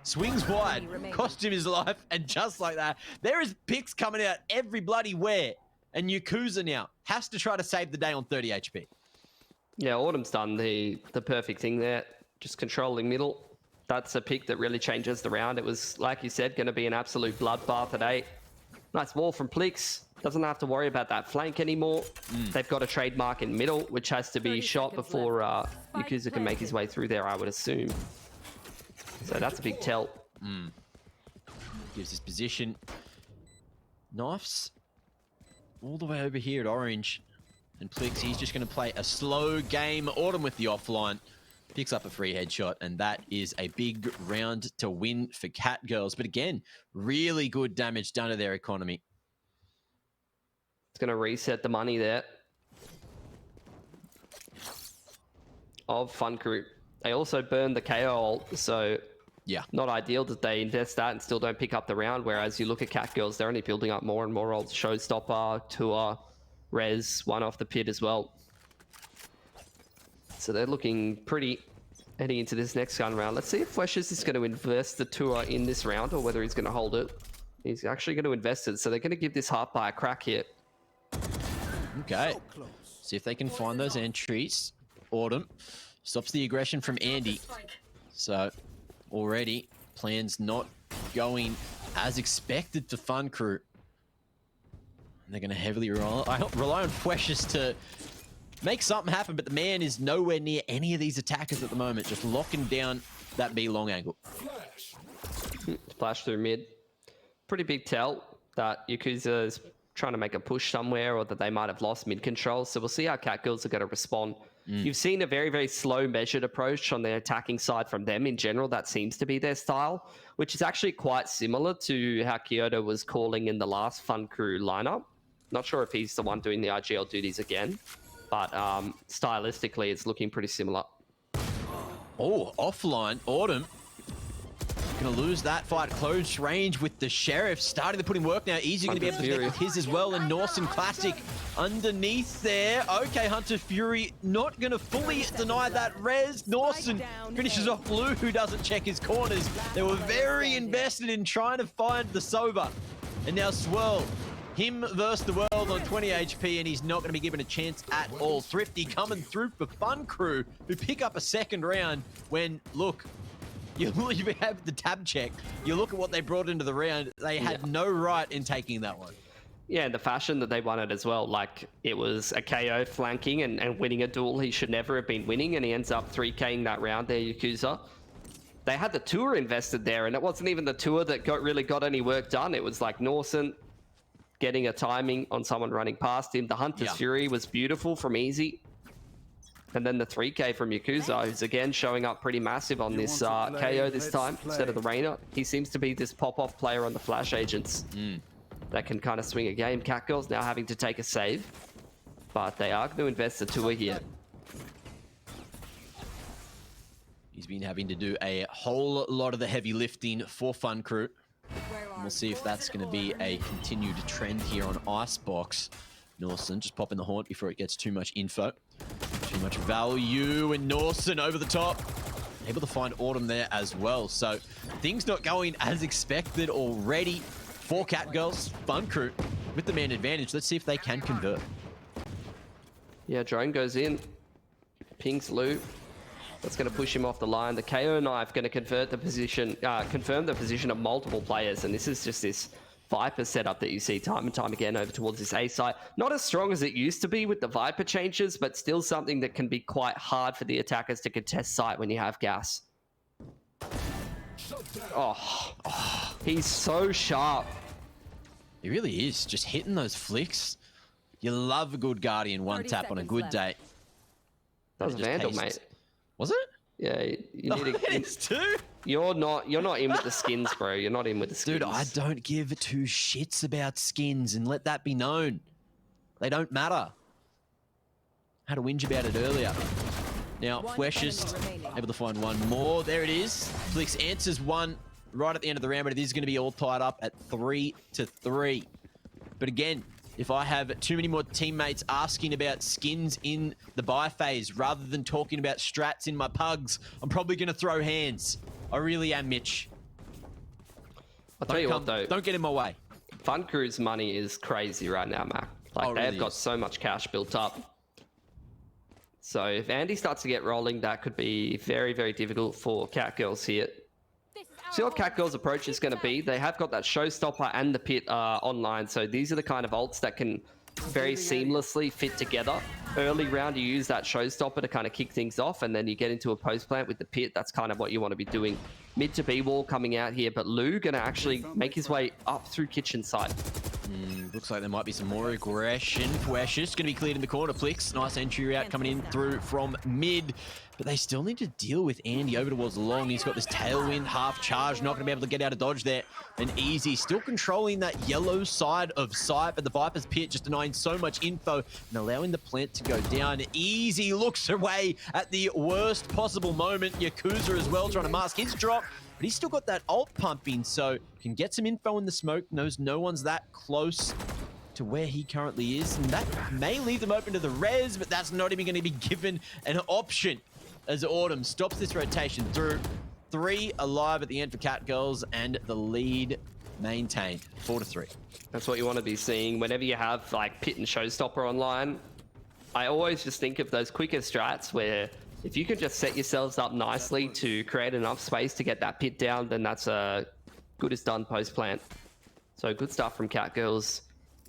swings wide, cost him his life, and just like that, there is picks coming out every bloody where, and Yakuza now has to try to save the day on 30 HP. Yeah, Autumn's done the perfect thing there, just controlling middle. That's a pick that really changes the round. It was, like you said, going to be an absolute bloodbath at 8. Nice wall from Plix. Doesn't have to worry about that flank anymore. They've got a trademark in middle, which has to be shot before Yakuza can make his way through there, I would assume. So that's a big tell. Gives his position. Knives all the way over here at orange. And Plix, he's just going to play a slow game. Autumn with the offline. Picks up a free headshot, and that is a big round to win for Catgirls. But again, really good damage done to their economy. It's going to reset the money there of Fun Crew. They also burned the KO ult, so yeah, not ideal that they invest that and still don't pick up the round, whereas you look at Catgirls, they're only building up more and more ults. Showstopper, Tour, Res, one off the pit as well. So they're looking pretty heading into this next gun round. Let's see if Fleshes is going to invest the Tour in this round or whether he's going to hold it. He's actually going to invest it, so they're going to give this half by a crack here. Okay, see if they can find those entries. Autumn stops the aggression from Andy. So already plans not going as expected for Fun Crew. They're going to heavily rely on Precious to make something happen, but the man is nowhere near any of these attackers at the moment, just locking down that B long angle. Flash through mid. Pretty big tell that Yakuza is trying to make a push somewhere, or that they might have lost mid control. So we'll see how Catgirls are going to respond. You've seen a very, very slow, measured approach on the attacking side from them in general. That seems to be their style, which is actually quite similar to how Kyoto was calling in the last Fun Crew lineup. Not sure if he's the one doing the IGL duties again, but stylistically, it's looking pretty similar. Oh, offline, Autumn. Gonna lose that fight close range with the Sheriff. Starting to put in work now. Easy gonna be able to get with his as well. And Norson Classic underneath there. Okay, Hunter Fury not gonna fully deny that res. Norson finishes off Blue, who doesn't check his corners. They were very invested in trying to find the Sova. And now Swirl, him versus the world on 20 HP, and he's not going to be given a chance at all. Thrifty coming through for Fun Crew, who pick up a second round when, look, you have the tab check. You look at what they brought into the round. They had no right in taking that one. Yeah, and the fashion that they won it as well. Like, it was a KO flanking and winning a duel he should never have been winning, and he ends up 3K'ing that round there, Yakuza. They had the tour invested there, and it wasn't even the tour that really got any work done. It was like Norson getting a timing on someone running past him. The Hunter's Fury was beautiful from Easy. And then the 3K from Yakuza, who's again showing up pretty massive on this KO this time instead of the Reyna. He seems to be this pop-off player on the Flash Agents that can kind of swing a game. Catgirl's now having to take a save, but they are going to invest the tour here. He's been having to do a whole lot of the heavy lifting for Fun Crew. And we'll see if that's going to be a continued trend here on Icebox. Norson just popping the haunt before it gets too much info. Too much value, and Norson over the top. Able to find Autumn there as well. So things not going as expected already for Catgirls. Fun Crew with the man advantage. Let's see if they can convert. Yeah, drone goes in. Pings Lou. That's going to push him off the line. The KO knife going to convert the position, confirm the position of multiple players. And this is just this Viper setup that you see time and time again over towards this A site. Not as strong as it used to be with the Viper changes, but still something that can be quite hard for the attackers to contest site when you have gas. Oh, he's so sharp. He really is. Just hitting those flicks. You love a good Guardian one tap on a good day. That was Vandal, mate. Was it? Yeah, you need it's two. You're not in with the skins, bro. You're not in with the skins. Dude, I don't give two shits about skins, and let that be known. They don't matter. Had a whinge about it earlier. Now, Fleshist able to find one more. There it is. Flix answers one right at the end of the round, but it is going to be all tied up at 3-3. But again, if I have too many more teammates asking about skins in the buy phase rather than talking about strats in my pugs, I'm probably going to throw hands. I really am, Mitch. I'll tell you what, though. Don't get in my way. Fun Crew's money is crazy right now, Mac. Like, they've got so much cash built up. So if Andy starts to get rolling, that could be very, very difficult for Catgirls here. See what Catgirl's approach is going to be. They have got that Showstopper and the Pit online, so these are the kind of ults that can very seamlessly fit together. Early round, you use that Showstopper to kind of kick things off, and then you get into a post plant with the Pit. That's kind of what you want to be doing. Mid to B wall coming out here, but Lou going to actually make his way up through kitchen side. Looks like there might be some more aggression. Precious going to be cleared in the corner. Flix, nice entry route coming in through from mid. But they still need to deal with Andy over towards long. He's got this tailwind, half charge, not going to be able to get out of dodge there. And Easy still controlling that yellow side of sight, but the Viper's Pit just denying so much info and allowing the plant to go down. Easy looks away at the worst possible moment. Yakuza as well trying to mask his drop. But he's still got that ult pumping, so can get some info in the smoke, knows no one's that close to where he currently is. And that may leave them open to the res, but that's not even going to be given an option as Autumn stops this rotation through. 3 alive at the end for Catgirls, and the lead maintained 4-3. That's what you want to be seeing whenever you have like Pit and Showstopper online. I always just think of those quicker strats where if you can just set yourselves up nicely to create enough space to get that Pit down, then that's a good is done post plant. So good stuff from Cat Girls.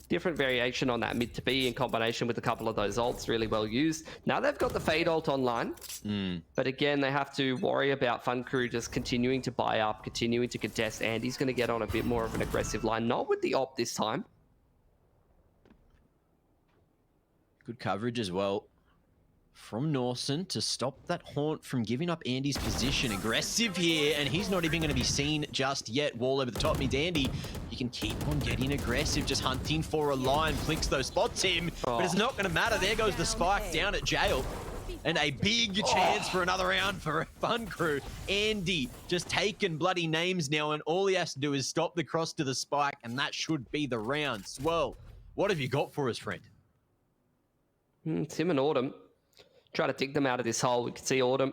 Different variation on that mid to B in combination with a couple of those ults, really well used. Now they've got the Fade ult online, but again, they have to worry about Fun Crew just continuing to buy up, continuing to contest. Andy's going to get on a bit more of an aggressive line, not with the op this time. Good coverage as well from Norson to stop that Haunt from giving up Andy's position. Aggressive here, and he's not even going to be seen just yet. Wall over the top, mid Andy. He can keep on getting aggressive, just hunting for a line. Flicks though, spots him, but it's not going to matter. There goes the spike down at jail. And a big chance for another round for Fun Crew. Andy just taking bloody names now, and all he has to do is stop the cross to the spike, and that should be the round. Swell, what have you got for us, friend? It's him and Autumn. Try to dig them out of this hole. We can see Autumn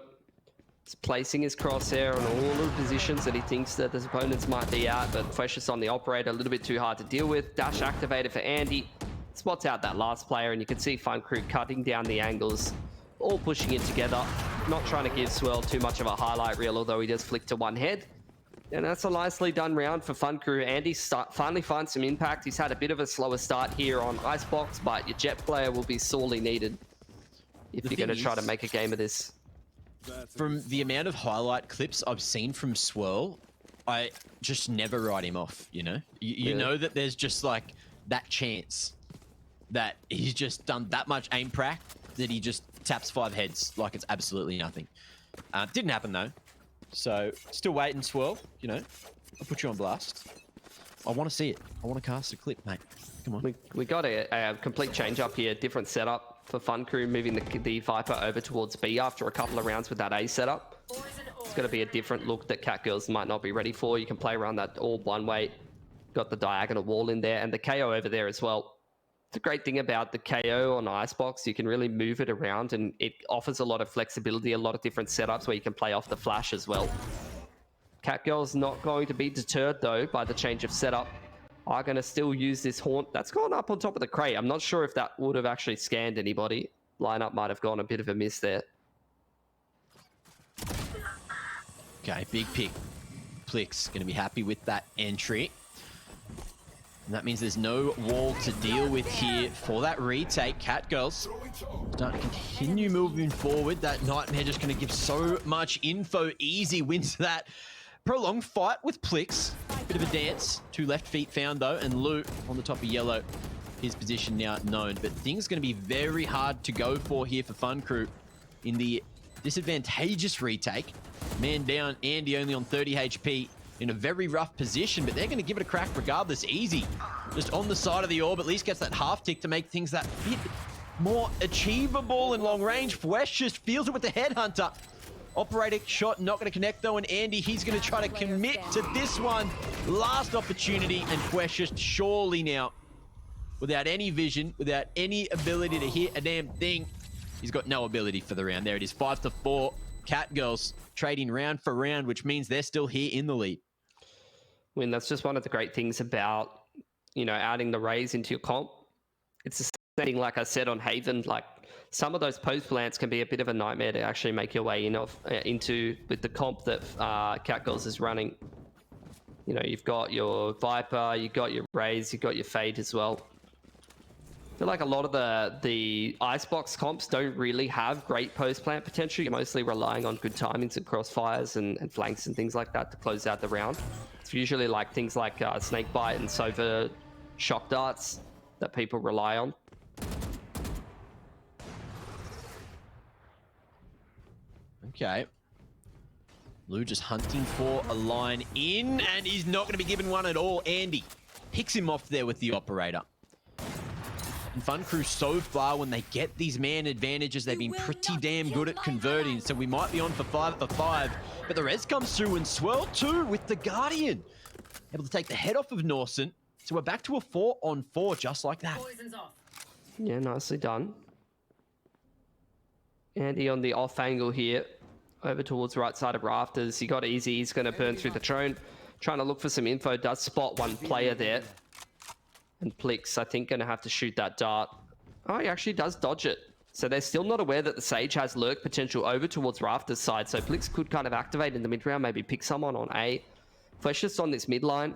is placing his crosshair on all the positions that he thinks that his opponents might be at, but Precious on the operator, a little bit too hard to deal with. Dash activated for Andy. Spots out that last player, and you can see Fun Crew cutting down the angles, all pushing it together. Not trying to give Swell too much of a highlight reel, although he does flick to one head. And that's a nicely done round for Fun Crew. Andy finally finds some impact. He's had a bit of a slower start here on Icebox, but your Jet player will be sorely needed if you're going to try to make a game of this. From the amount of highlight clips I've seen from Swirl, I just never write him off, you know? You know that there's just like that chance that he's just done that much aim prac that he just taps 5 heads like it's absolutely nothing. Didn't happen though. So still waiting, Swirl, you know? I'll put you on blast. I want to see it. I want to cast a clip, mate. Come on. We got a complete change up here, different setup for Fun Crew, moving the Viper over towards B after a couple of rounds with that A setup. It's going to be a different look that Cat Girls might not be ready for. You can play around that all one way. Got the diagonal wall in there and the KO over there as well. The great thing about the KO on Icebox, you can really move it around and it offers a lot of flexibility, a lot of different setups where you can play off the flash as well. Cat Girls not going to be deterred though by the change of setup. Are going to still use this Haunt. That's gone up on top of the crate. I'm not sure if that would have actually scanned anybody. Lineup might have gone a bit of a miss there. Okay, big pick. Plix going to be happy with that entry. And that means there's no wall to deal with here for that retake. Cat Girls start to continue moving forward. That Nightmare just going to give so much info. Easy wins that prolonged fight with Plix. Bit of a dance. 2 left feet found though, and Lou on the top of yellow. His position now known, but things going to be very hard to go for here for Fun Crew in the disadvantageous retake. Man down, Andy only on 30 HP in a very rough position, but they're going to give it a crack regardless. Easy. Just on the side of the orb, at least gets that half tick to make things that bit more achievable in long range. Fwesh just feels it with the Headhunter. Operator shot not going to connect though, and Andy, he's going to try to commit to this one. Last opportunity, and Quest just surely now, without any vision, without any ability to hit a damn thing, he's got no ability for the round. There it is, 5-4. Cat Girls trading round for round, which means they're still here in the lead. Win, that's just one of the great things about, you know, adding the Rays into your comp. It's the same thing, like I said, on Haven, like, some of those post plants can be a bit of a nightmare to actually make your way into with the comp that Cat Girls is running. You know, you've got your Viper, you've got your Rays, you've got your Fade as well. I feel like a lot of the Icebox comps don't really have great post plant potential. You're mostly relying on good timings and crossfires and flanks and things like that to close out the round. It's usually like things like Snakebite and Sova shock darts that people rely on. Okay. Lou just hunting for a line in, and he's not going to be given one at all. Andy picks him off there with the operator. And Fun Crew so far, when they get these man advantages, they've been pretty damn good at converting. So we might be on for 5-5. But the res comes through, and Swirl too with the Guardian. Able to take the head off of Norson. So we're back to a 4-on-4 just like that. Yeah, nicely done. Andy on the off angle here, over towards right side of rafters. He got easy. He's going to burn through the drone. Trying to look for some info. Does spot one player there. And Plix, I think, going to have to shoot that dart. Oh, he actually does dodge it. So they're still not aware that the Sage has lurk potential over towards rafters side. So Plix could kind of activate in the mid round, maybe pick someone on A. Flesh just on this mid line,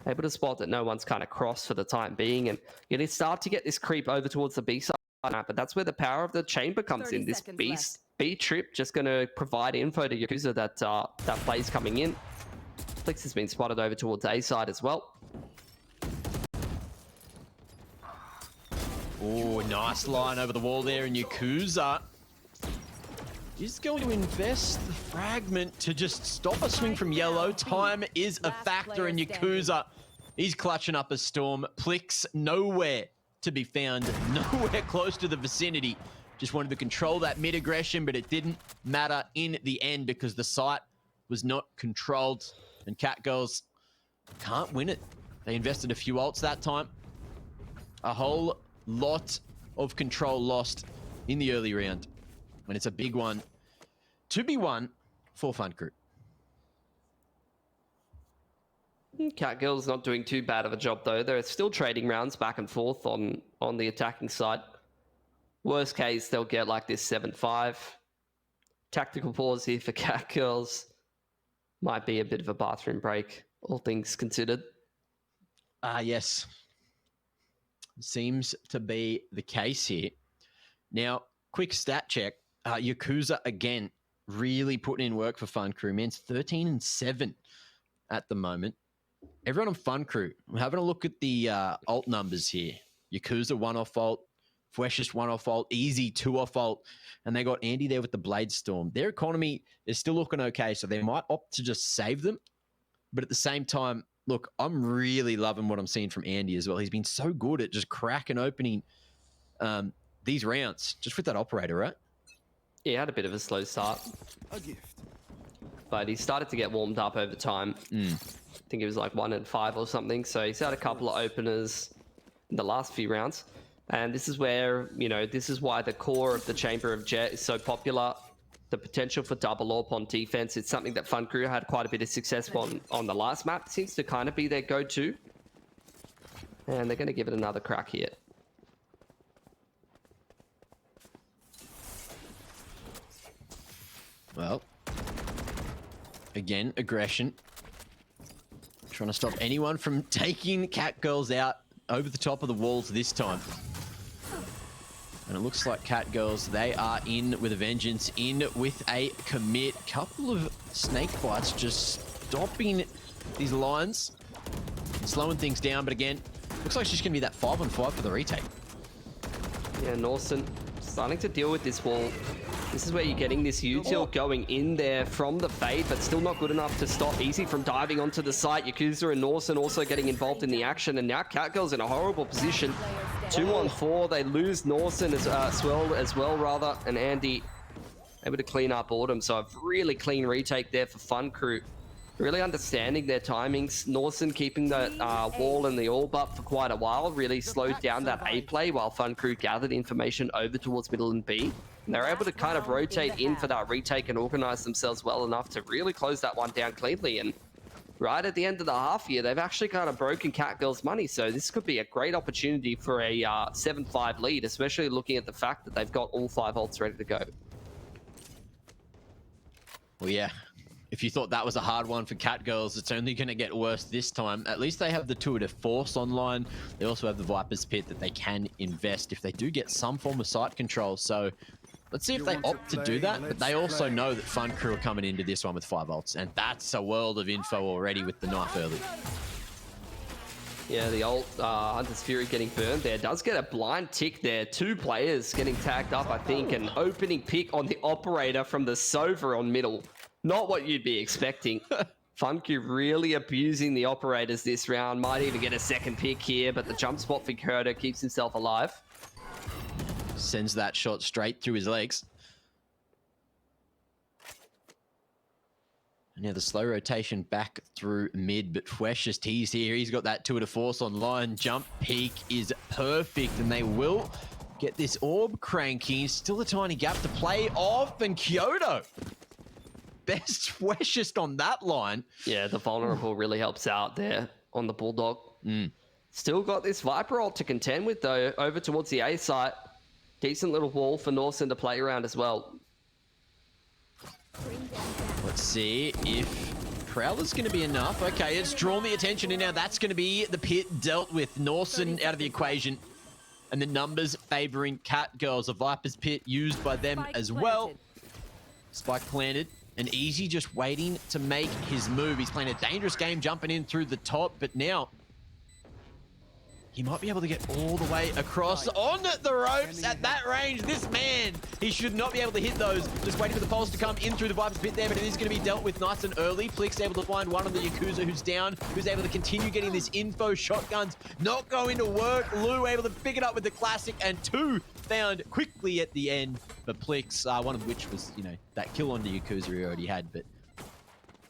able to spot that no one's kind of crossed for the time being, and you're going to start to get this creep over towards the B side. But that's where the power of the chamber comes in. This B trip just going to provide info to Yakuza that that play's coming in. Flix has been spotted over towards A side as well. Oh, nice line over the wall there, and Yakuza is going to invest the fragment to just stop a swing from yellow. Time is a factor, and Yakuza, he's clutching up a storm. Plix nowhere to be found, nowhere close to the vicinity. Just wanted to control that mid aggression, but it didn't matter in the end because the site was not controlled, and Cat Girls can't win it. They invested a few ults that time. A whole lot of control lost in the early round when it's a big one to be won for Fun Crew. Cat Girls not doing too bad of a job though. They're still trading rounds back and forth on the attacking side. Worst case, they'll get like this 7-5. Tactical pause here for Cat Girls. Might be a bit of a bathroom break, all things considered. Yes. Seems to be the case here. Now, quick stat check. Yakuza, again, really putting in work for Fun Crew. Man's 13-7 at the moment. Everyone on Fun Crew, I'm having a look at the ult numbers here. Yakuza 1 off ult, Fwesh's 1 off ult, Easy 2 off ult, and they got Andy there with the Blade Storm. Their economy is still looking okay, so they might opt to just save them. But at the same time, look, I'm really loving what I'm seeing from Andy as well. He's been so good at just cracking opening these rounds, just with that operator, right? Yeah, he had a bit of a slow start. A gift. But he started to get warmed up over time. I think it was like 1 and 5 or something. So he's had a couple of openers in the last few rounds. And this is where, you know, this is why the core of the Chamber of Jet is so popular. The potential for double AWP on defense. It's something that Fun Crew had quite a bit of success on the last map. Seems to kind of be their go-to. And they're going to give it another crack here. Well, again, aggression. Trying to stop anyone from taking Cat Girls out over the top of the walls this time. And it looks like Cat Girls, they are in with a vengeance, in with a commit. Couple of snake bites just stopping these lines, slowing things down. But again, looks like she's going to be that 5-on-5 for the retake. Yeah, Norson starting to deal with this wall. This is where you're getting this util going in there from the fade, but still not good enough to stop Easy from diving onto the site. Yakuza and Norson also getting involved in the action, and now Cat Girls in a horrible position. 2-on-4, they lose Norson as well, and Andy able to clean up Autumn. So a really clean retake there for Fun Crew. Really understanding their timings. Norson keeping the wall and the orb up for quite a while, really slowed down that A play while Fun Crew gathered information over towards middle and B. And they're able to kind of rotate in for that retake and organize themselves well enough to really close that one down cleanly. And right at the end of the half here, they've actually kind of broken Cat Girls' money. So this could be a great opportunity for a 7-5 lead, especially looking at the fact that they've got all 5 ults ready to go. Well, yeah. If you thought that was a hard one for Cat Girls, it's only going to get worse this time. At least they have the Tour de Force online. They also have the Viper's Pit that they can invest if they do get some form of site control. So let's see if they opt to do that. But they also know that Fun Crew are coming into this one with 5 ults. And that's a world of info already with the knife early. Yeah, the ult, Hunter's Fury getting burned there. Does get a blind tick there. 2 players getting tagged up, I think. An opening pick on the operator from the Sova on middle. Not what you'd be expecting. Fun Crew really abusing the operators this round. Might even get a second pick here, but the jump spot for Kurta keeps himself alive. Sends that shot straight through his legs. And now the slow rotation back through mid, but Fwesh just teased here. He's got that Tour de Force online. Jump peak is perfect, and they will get this orb cranking. Still a tiny gap to play off, and Kyoto. Best Fweshist on that line. Yeah, the vulnerable really helps out there on the Bulldog. Still got this Viper ult to contend with, though, over towards the A site. Decent little wall for Norson to play around as well. Let's see if Prowler's going to be enough. Okay, it's drawn the attention, and now that's going to be the pit dealt with. Norson out of the equation. And the numbers favoring Cat Girls. A Viper's pit used by them as well. Spike planted. And Easy just waiting to make his move. He's playing a dangerous game, jumping in through the top. But now, he might be able to get all the way across on the ropes at that range. This man, he should not be able to hit those. Just waiting for the pulse to come in through the Viper's pit there, but it is going to be dealt with nice and early. Plix able to find one on the Yakuza who's down, who's able to continue getting this info. Shotguns not going to work. Lou able to pick it up with the classic, and two found quickly at the end for Plix, one of which was, you know, that kill on the Yakuza he already had, but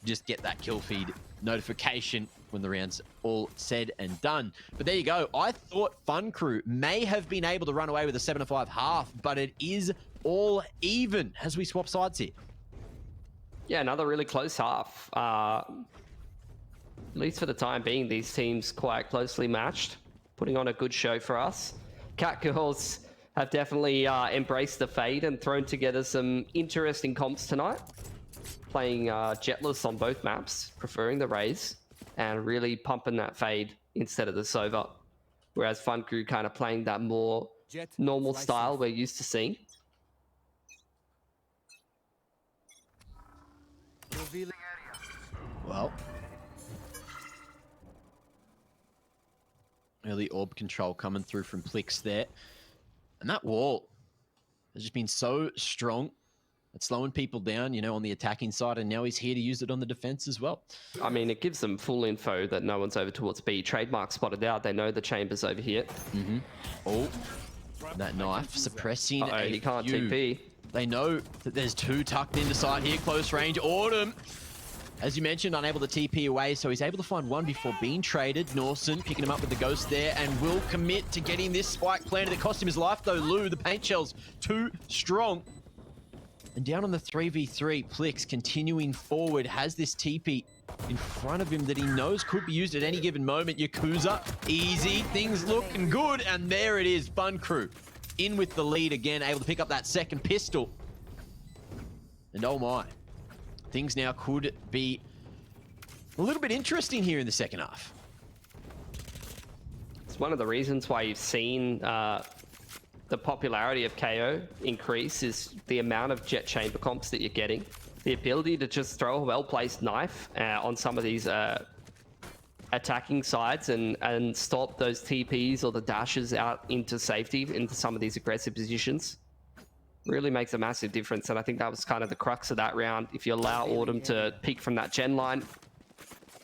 just get that kill feed notification when the round's all said and done. But there you go. I thought Fun Crew may have been able to run away with a 7-5 half, but it is all even as we swap sides here. Yeah, another really close half. At least for the time being, these teams quite closely matched, putting on a good show for us. Cat Girls have definitely embraced the fade and thrown together some interesting comps tonight. Playing Jetless on both maps, preferring the Raze, and really pumping that fade instead of the Sova. Whereas Fun Crew kind of playing that more normal style we're used to seeing. Well, early orb control coming through from Plix there. And that wall has just been so strong. It's slowing people down, you know, on the attacking side, and now he's here to use it on the defense as well. I mean, it gives them full info that no one's over towards B. Trademark spotted out. They know the chamber's over here. Oh, that knife suppressing he can't TP. They know that there's two tucked into sight here, close range. Autumn, as you mentioned, unable to TP away, so he's able to find one before being traded. Norson picking him up with the ghost there, and will commit to getting this spike planted. It cost him his life though. Lou, the paint shell's too strong. And down on the 3v3, Plix continuing forward, has this TP in front of him that he knows could be used at any given moment. Yakuza, easy, things looking good, and there it is. Fun Crew in with the lead again, able to pick up that second pistol. And oh my, things now could be a little bit interesting here in the second half. It's one of the reasons why you've seen the popularity of KO increase is the amount of jet chamber comps that you're getting. The ability to just throw a well-placed knife on some of these attacking sides and stop those TPs or the dashes out into safety into some of these aggressive positions really makes a massive difference. And I think that was kind of the crux of that round. If you allow Autumn to peek from that gen line,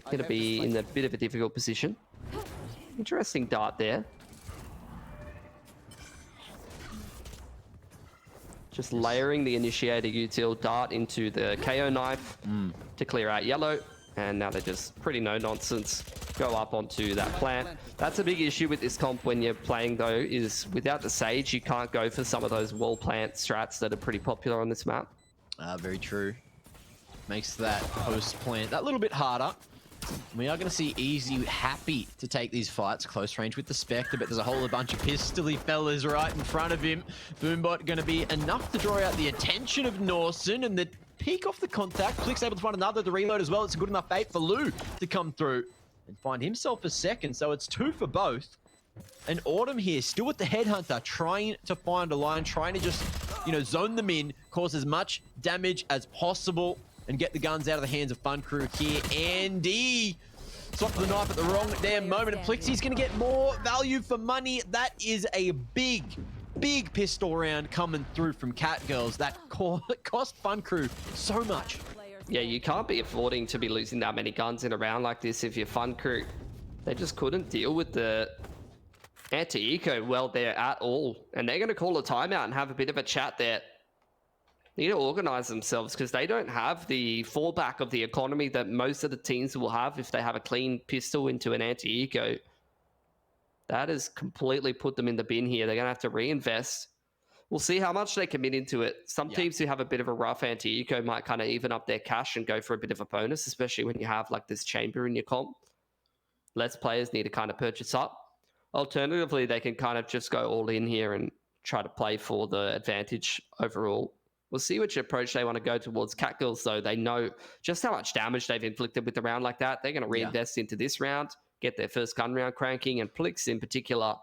going to be in a bit of a difficult position. Interesting dart there. Just layering the initiator util dart into the KO knife to clear out yellow. And now they just pretty no-nonsense go up onto that plant. That's a big issue with this comp when you're playing though, is without the Sage, you can't go for some of those wall plant strats that are pretty popular on this map. Very true. Makes that post plant that little bit harder. We are going to see Easy happy to take these fights close range with the Spectre, but there's a whole bunch of pistol-y fellas right in front of him. Boombot going to be enough to draw out the attention of Norson, and the peek off the contact. Plix able to find another to reload as well. It's a good enough bait for Lou to come through and find himself a second, so it's two for both. And Autumn here, still with the Headhunter, trying to find a line, trying to just, you know, zone them in, cause as much damage as possible, and get the guns out of the hands of Fun Crew here. Andy swapped the knife at the wrong damn moment, and Plixie's going to get more value for money. That is a big pistol round coming through from Cat Girls. That cost Fun Crew so much. Yeah, you can't be affording to be losing that many guns in a round like this if you're Fun Crew. They just couldn't deal with the anti-eco well there at all. And they're going to call a timeout and have a bit of a chat there. Need to organize themselves because they don't have the fallback of the economy that most of the teams will have if they have a clean pistol into an anti-eco. That has completely put them in the bin here. They're going to have to reinvest. We'll see how much they commit into it. Some teams who have a bit of a rough anti-eco might kind of even up their cash and go for a bit of a bonus, especially when you have like this chamber in your comp. Let's players need to kind of purchase up. Alternatively, they can kind of just go all in here and try to play for the advantage overall We'll see which approach they want to go towards. Catgirls, though, they know just how much damage they've inflicted with the round like that. They're going to reinvest into this round, get their first gun round cranking, and Plix in particular,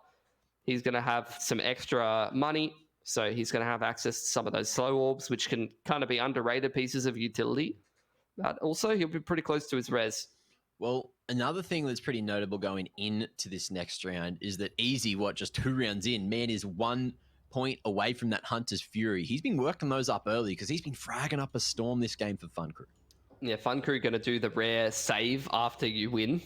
he's going to have some extra money, so he's going to have access to some of those slow orbs, which can kind of be underrated pieces of utility. But also, he'll be pretty close to his res. Well, another thing that's pretty notable going into this next round is that Easy, just 2 rounds in, man, is 1 point away from that Hunter's Fury. He's been working those up early because he's been fragging up a storm this game for Fun Crew. Yeah, Fun Crew going to do the rare save after you win.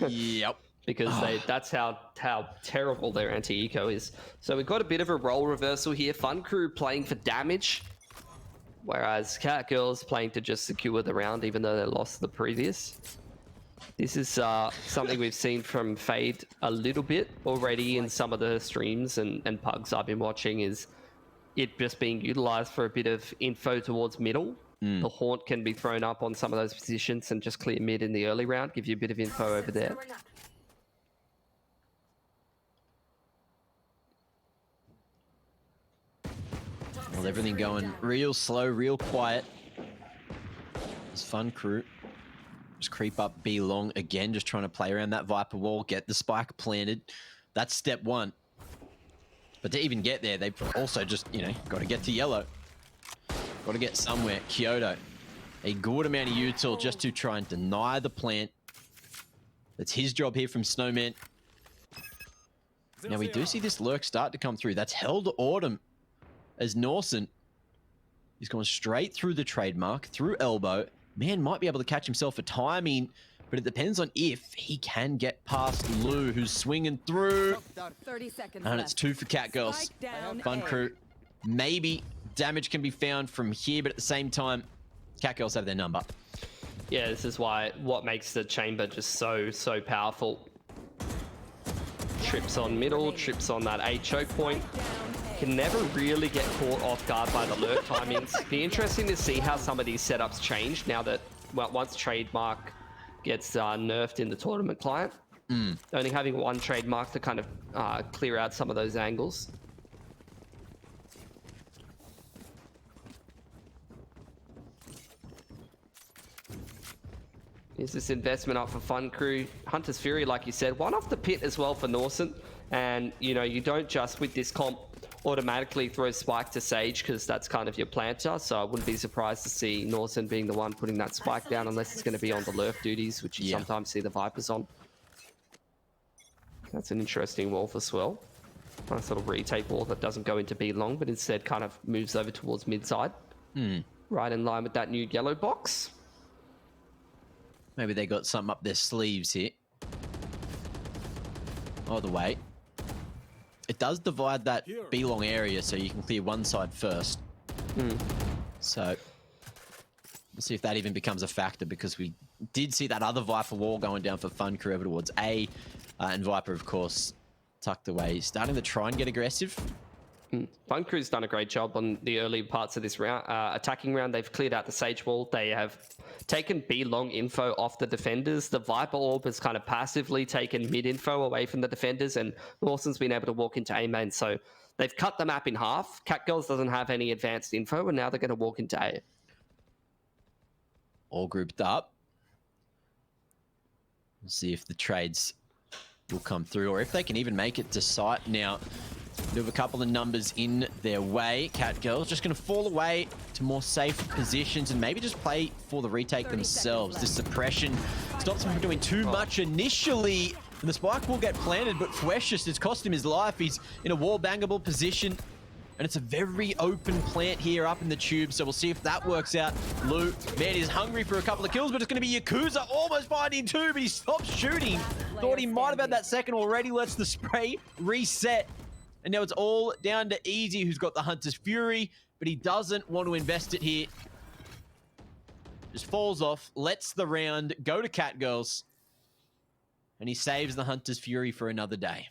Yep. Because that's how terrible their anti-eco is. So we've got a bit of a role reversal here. Fun Crew playing for damage, whereas Catgirls playing to just secure the round, even though they lost the previous. This is something we've seen from Fade a little bit already in some of the streams and pugs I've been watching, is it just being utilized for a bit of info towards middle. The Haunt can be thrown up on some of those positions and just clear mid in the early round, give you a bit of info over there. Well, everything going real slow, real quiet. This Fun Crew just creep up B long again, just trying to play around that Viper wall, get the spike planted. That's step 1. But to even get there, they've also just, got to get to yellow. Got to get somewhere. Kyoto, a good amount of util just to try and deny the plant. That's his job here from Snowman. Now we do see this lurk start to come through. That's held Autumn as Norson is going straight through the trademark, through elbow. Man might be able to catch himself for timing, but it depends on if he can get past Lou, who's swinging through. 30 seconds And it's 2 for Catgirls. Fun Crew. Maybe damage can be found from here, but at the same time, Catgirls have their number. Yeah, this is what makes the chamber just so powerful. Trips on middle, trips on that A choke point. Can never really get caught off guard by the lurk timings. Be interesting to see how some of these setups change now that once trademark gets nerfed in the tournament client. Only having 1 trademark to kind of clear out some of those angles. Is this investment up for Fun Crew? Hunter's Fury, like you said, 1 off the pit as well for Norson. And, you don't just, with this comp, automatically throw spike to Sage, because that's kind of your planter. So I wouldn't be surprised to see Norson being the one putting that spike down, unless it's going to be on the lurk duties, which you sometimes see the Vipers on. That's an interesting wall for Swell. Nice little retake wall that doesn't go into B long, but instead kind of moves over towards mid side. Right in line with that new yellow box. Maybe they got something up their sleeves here. Either way, it does divide that B-long area, so you can clear one side first. So we'll see if that even becomes a factor, because we did see that other Viper wall going down for Fun Crew over towards A. And Viper, of course, tucked away. Starting to try and get aggressive. Fun Crew's done a great job on the early parts of this round, attacking round. They've cleared out the Sage wall. They have taken B-long info off the defenders. The Viper orb has kind of passively taken mid-info away from the defenders, and Lawson's been able to walk into A-main. So they've cut the map in half. Catgirls doesn't have any advanced info, and now they're going to walk into A. All grouped up. We'll see if the trades will come through, or if they can even make it to site now. We have a couple of numbers in their way. Catgirls just going to fall away to more safe positions and maybe just play for the retake themselves. This suppression stops them from doing too much initially, and the spike will get planted, but Fueshus, it's cost him his life. He's in a wall bangable position, and it's a very open plant here up in the tube, so we'll see if that works out. Lou, man, is hungry for a couple of kills, but it's going to be Yakuza almost finding 2, but he stops shooting. Thought he might have had that second already. Lets the spray reset. And now it's all down to Easy, who's got the Hunter's Fury, but he doesn't want to invest it here. Just falls off, lets the round go to Catgirls, and he saves the Hunter's Fury for another day.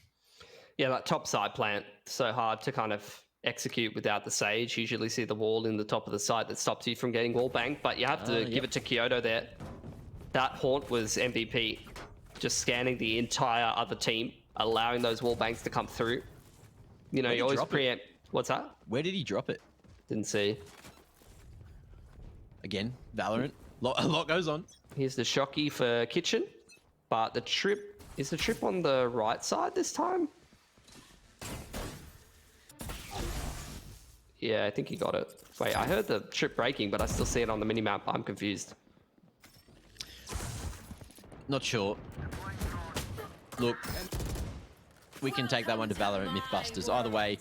Yeah, that top side plant, so hard to kind of execute without the Sage. Usually see the wall in the top of the side that stops you from getting wall banged, but you have to give it to Kyoto there. That Haunt was MVP, just scanning the entire other team, allowing those wall bangs to come through. You know, you always preempt. What's that? Where did he drop it? Didn't see. Again, Valorant, a lot goes on. Here's the shocky for Kitchen, but the trip, is the trip on the right side this time? Yeah, I think he got it. Wait, I heard the trip breaking, but I still see it on the minimap. I'm confused. Not sure. Look, we can take that one to Valorant Mythbusters. Either way,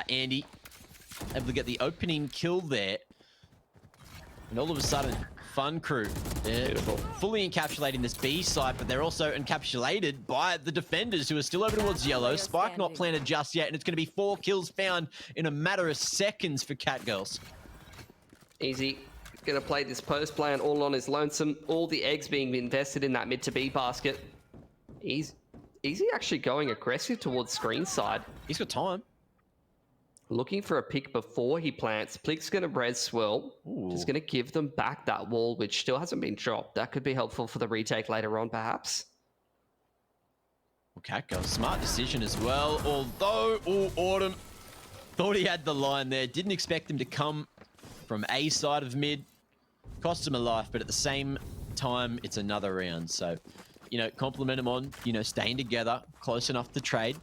Andy able to get the opening kill there. And all of a sudden, Fun Crew, they're fully encapsulating this B side, but they're also encapsulated by the defenders who are still over towards yellow. Spike not planted just yet, and it's going to be 4 kills found in a matter of seconds for Catgirls. Easy. Gonna play this post plan all on his lonesome. All the eggs being invested in that mid to B basket. Easy actually going aggressive towards screen side. He's got time. Looking for a pick before he plants. Plick's gonna res swirl. Just gonna give them back that wall, which still hasn't been dropped. That could be helpful for the retake later on, perhaps. Well, Catgirls, smart decision as well. Although, Autumn thought he had the line there. Didn't expect him to come from A side of mid. Cost him a life, but at the same time, it's another round. So, you know, compliment him on, you know, staying together, close enough to trade,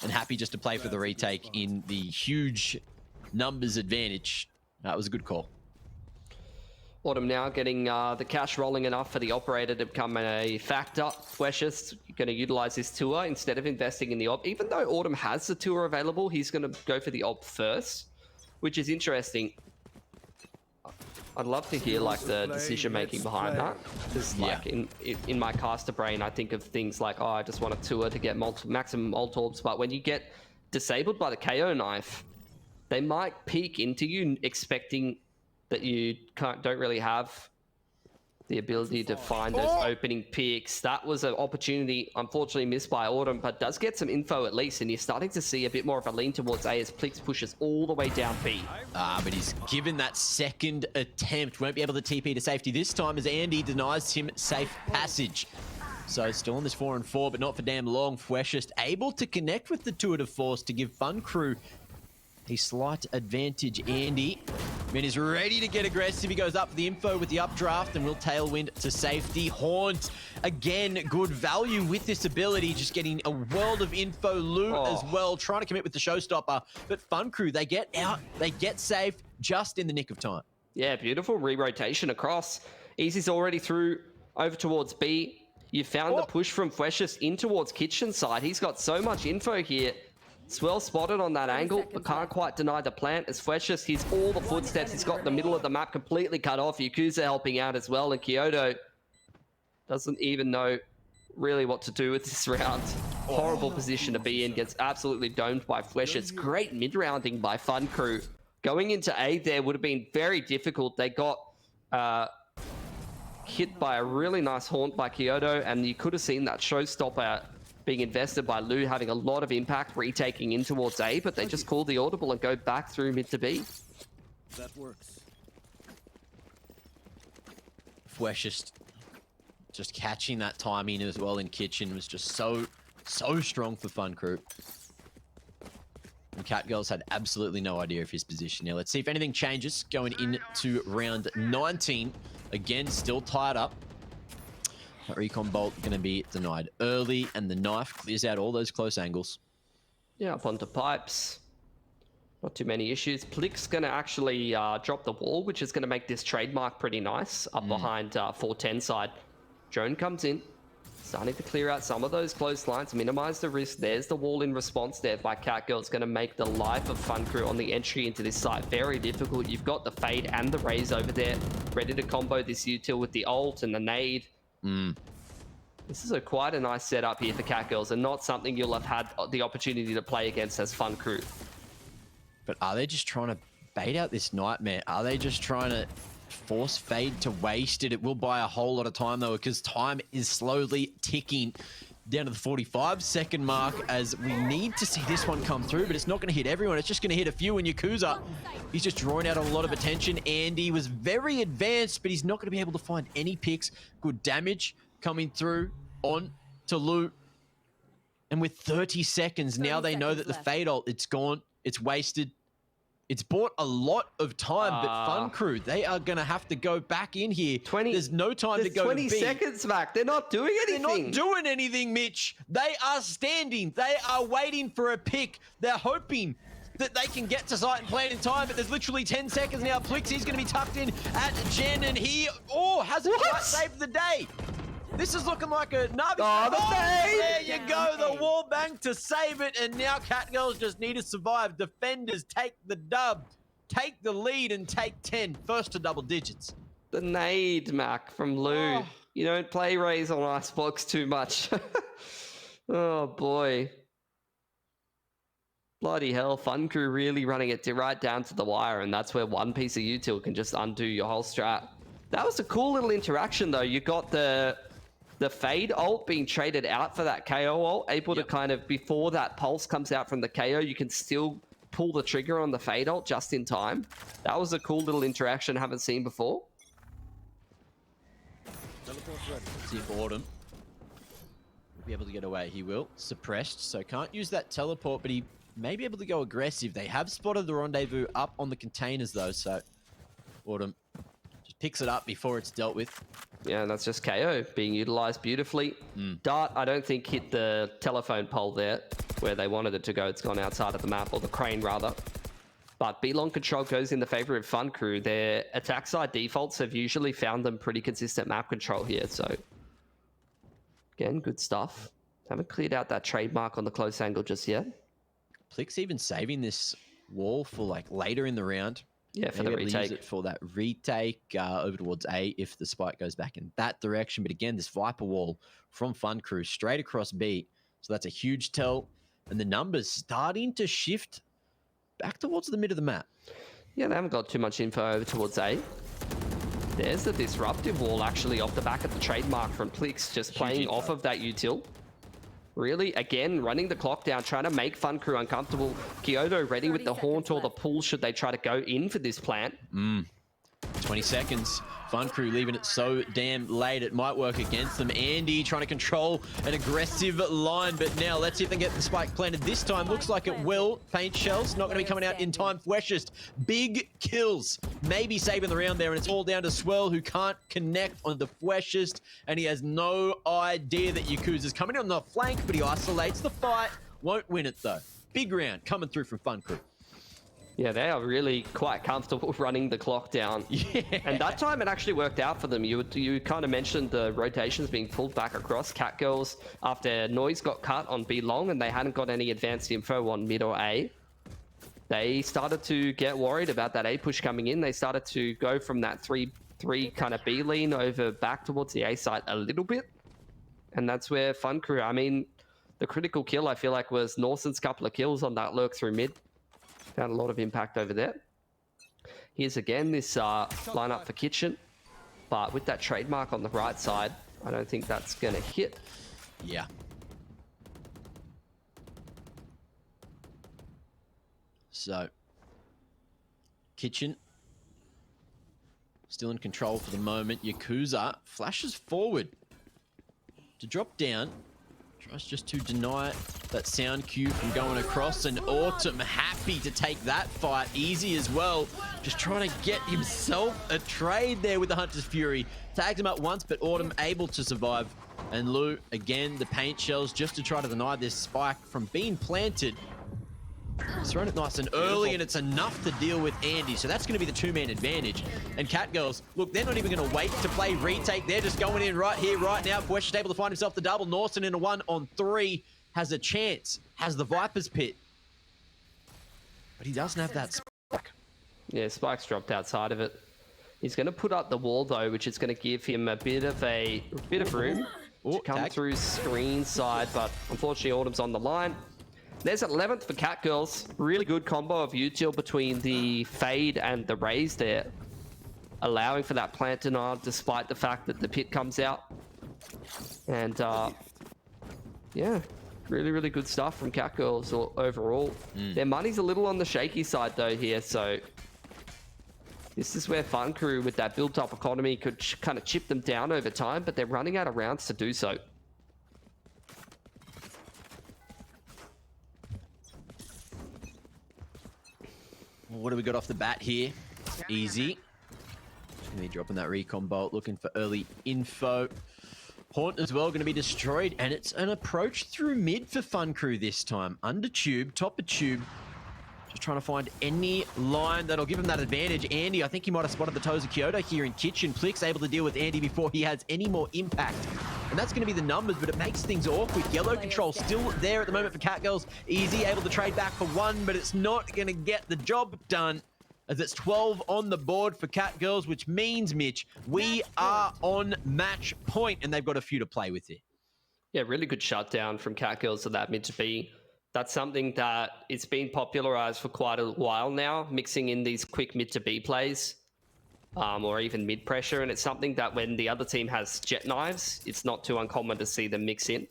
and happy just to play for the retake in the huge numbers advantage. That was a good call. Autumn now getting the cash rolling enough for the operator to become a factor. Fleshes going to utilize his tour instead of investing in the op. Even though Autumn has the tour available, he's going to go for the op first, which is interesting. I'd love to hear like the decision making behind that, because like in my caster brain, I think of things like, oh, I just want a tour to get maximum ult orbs, but when you get disabled by the KO knife, they might peek into you expecting that you don't really have the ability to find those opening picks. That was an opportunity, unfortunately missed by Autumn, but does get some info at least, and you're starting to see a bit more of a lean towards A as Plix pushes all the way down B. But he's given that second attempt. Won't be able to TP to safety this time as Andy denies him safe passage. So still on this 4-on-4, but not for damn long. Fwesh just able to connect with the tour de force to give Fun Crew a slight advantage. Andy, man, is ready to get aggressive. He goes up for the info with the updraft and will tailwind to safety. Haunt, again, good value with this ability, just getting a world of info. Lou as well, trying to commit with the showstopper. But Fun Crew, they get out, they get safe just in the nick of time. Yeah, beautiful re-rotation across. Easy's already through over towards B. You found the push from Fleshes in towards Kitchen side. He's got so much info here. Swell spotted on that angle, but can't quite deny the plant as Fleshes hears all the footsteps. He's got the middle of the map completely cut off. Yakuza helping out as well, and Kyoto doesn't even know really what to do with this round. Horrible position to be in, gets absolutely domed by Fleshes. Great mid-rounding by Fun Crew. Going into A there would have been very difficult. They got hit by a really nice haunt by Kyoto, and you could have seen that showstopper being invested by Lou, having a lot of impact, retaking in towards A, but they just call the audible and go back through mid to B. That works. Fwesh just catching that timing as well in Kitchen was just so strong for Fun Crew. And Catgirls had absolutely no idea of his position. Now let's see if anything changes going into round 19. Again, still tied up. That recon bolt going to be denied early, and the knife clears out all those close angles. Yeah, up onto pipes. Not too many issues. Plick's going to actually drop the wall, which is going to make this trademark pretty nice up behind 410 side. Drone comes in, starting to clear out some of those close lines, minimize the risk. There's the wall in response there by Catgirl. It's going to make the life of Fun Crew on the entry into this site very difficult. You've got the Fade and the Raze over there, ready to combo this util with the ult and the nade. This is quite a nice setup here for Catgirls, and not something you'll have had the opportunity to play against as Fun Crew. But are they just trying to bait out this nightmare? Are they just trying to force Fade to waste it? It will buy a whole lot of time though, because time is slowly ticking down to the 45-second mark as we need to see this one come through, but it's not going to hit everyone. It's just going to hit a few, and Yakuza, he's just drawing out a lot of attention. Andy was very advanced, but he's not going to be able to find any picks. Good damage coming through on to Lou. And with 30 seconds, now they know that the Fade ult, it's gone, it's wasted. It's bought a lot of time, but Fun Crew, they are going to have to go back in here. There's no time to go 20 to B. seconds, Mac. They're not doing anything. They're not doing anything, Mitch. They are standing. They are waiting for a pick. They're hoping that they can get to site and plant in time, but there's literally 10 seconds now. Plixie's going to be tucked in at Jen, and he, has a quite saved the day. This is looking like a Navi. There you go. The wall bang to save it, and now Catgirls just need to survive. Defenders take the dub, take the lead, and take 10. First to double digits. The nade, Mac, from Lou. You don't play Rays on Icebox too much. Oh, boy. Bloody hell. Fun Crew really running it right down to the wire, and that's where one piece of util can just undo your whole strat. That was a cool little interaction, though. You got the fade ult being traded out for that KO ult, able to kind of, before that pulse comes out from the KO, you can still pull the trigger on the fade ult just in time. That was a cool little interaction I haven't seen before. Let's see if Autumn will be able to get away. He will. Suppressed, so can't use that teleport, but he may be able to go aggressive. They have spotted the rendezvous up on the containers, though, so Autumn just picks it up before it's dealt with. Yeah, and that's just KO being utilized beautifully. Dart, I don't think, hit the telephone pole there where they wanted it to go. It's gone outside of the map, or the crane rather. But B-long control goes in the favor of Fun Crew. Their attack side defaults have usually found them pretty consistent map control here. So, again, good stuff. Haven't cleared out that trademark on the close angle just yet. Plix even saving this wall for like later in the round. Yeah, for the retake. Use it for that retake over towards A if the spike goes back in that direction. But again, this Viper wall from Fun Crew straight across B. So that's a huge tell. And the numbers starting to shift back towards the mid of the map. Yeah, they haven't got too much info over towards A. There's the disruptive wall actually off the back of the trademark from Plix, just playing off of that util. Really, again, running the clock down, trying to make Fun Crew uncomfortable. Kyoto ready with the haunt or the pull should they try to go in for this plant. 20 seconds. Fun Crew leaving it so damn late, it might work against them. Andy trying to control an aggressive line, but now let's see if they can get the spike planted this time. Looks like it will. Paint shells not going to be coming out in time. Fweshest, big kills. Maybe saving the round there, and it's all down to Swirl, who can't connect on the Fweshest, and he has no idea that Yakuza's coming on the flank, but he isolates the fight. Won't win it, though. Big round coming through from Fun Crew. Yeah, they are really quite comfortable running the clock down. Yeah. And that time it actually worked out for them. You kind of mentioned the rotations being pulled back across. Catgirls, after Noise got cut on B long and they hadn't got any advanced info on mid or A, they started to get worried about that A push coming in. They started to go from that 3-3 kind of B lean over back towards the A side a little bit. And that's where Fun Crew, I mean, the critical kill I feel like was Nawson's couple of kills on that lurk through mid. Found a lot of impact over there. Here's again this lineup for Kitchen. But with that trademark on the right side, I don't think that's going to hit. Yeah. So, Kitchen still in control for the moment. Yakuza flashes forward to drop down. Tries just to deny that sound cue from going across, and Autumn happy to take that fight easy as well. Just trying to get himself a trade there with the Hunter's Fury. Tagged him up once, but Autumn able to survive. And Lou, again, the paint shells just to try to deny this spike from being planted. He's thrown it nice and early, and it's enough to deal with Andy. So that's going to be the two-man advantage. And Catgirls, look, they're not even going to wait to play retake. They're just going in right here, right now. Fwesh is able to find himself the double. Norton in a 1-on-3 has a chance, has the Viper's Pit. But he doesn't have that spike. Yeah, Spike's dropped outside of it. He's going to put up the wall, though, which is going to give him a bit of room to come through screen side. But unfortunately, Autumn's on the line. There's 11th for Catgirls. Really good combo of util between the Fade and the Raze there. Allowing for that plant denial despite the fact that the pit comes out. And yeah, really, really good stuff from Catgirls overall. Their money's a little on the shaky side though here, so this is where Fun Crew with that built-up economy could kind of chip them down over time, but they're running out of rounds to do so. What do we got off the bat here? Easy. Going to be dropping that recon bolt, looking for early info. Haunt as well, going to be destroyed, and it's an approach through mid for Fun Crew this time. Under tube, top of tube. Just trying to find any line that'll give him that advantage. Andy, I think he might have spotted the toes of Kyoto here in kitchen. Plix able to deal with Andy before he has any more impact. And that's going to be the numbers, but it makes things awkward. Yellow control still there at the moment for Catgirls. Easy, able to trade back for one, but it's not going to get the job done, as it's 12 on the board for Catgirls, which means, Mitch, we are on match point, and they've got a few to play with here. Yeah, really good shutdown from Catgirls to that mid to B. That's something that it's been popularized for quite a while now, mixing in these quick mid to B plays, or even mid pressure. And it's something that when the other team has jet knives, it's not too uncommon to see them mix in,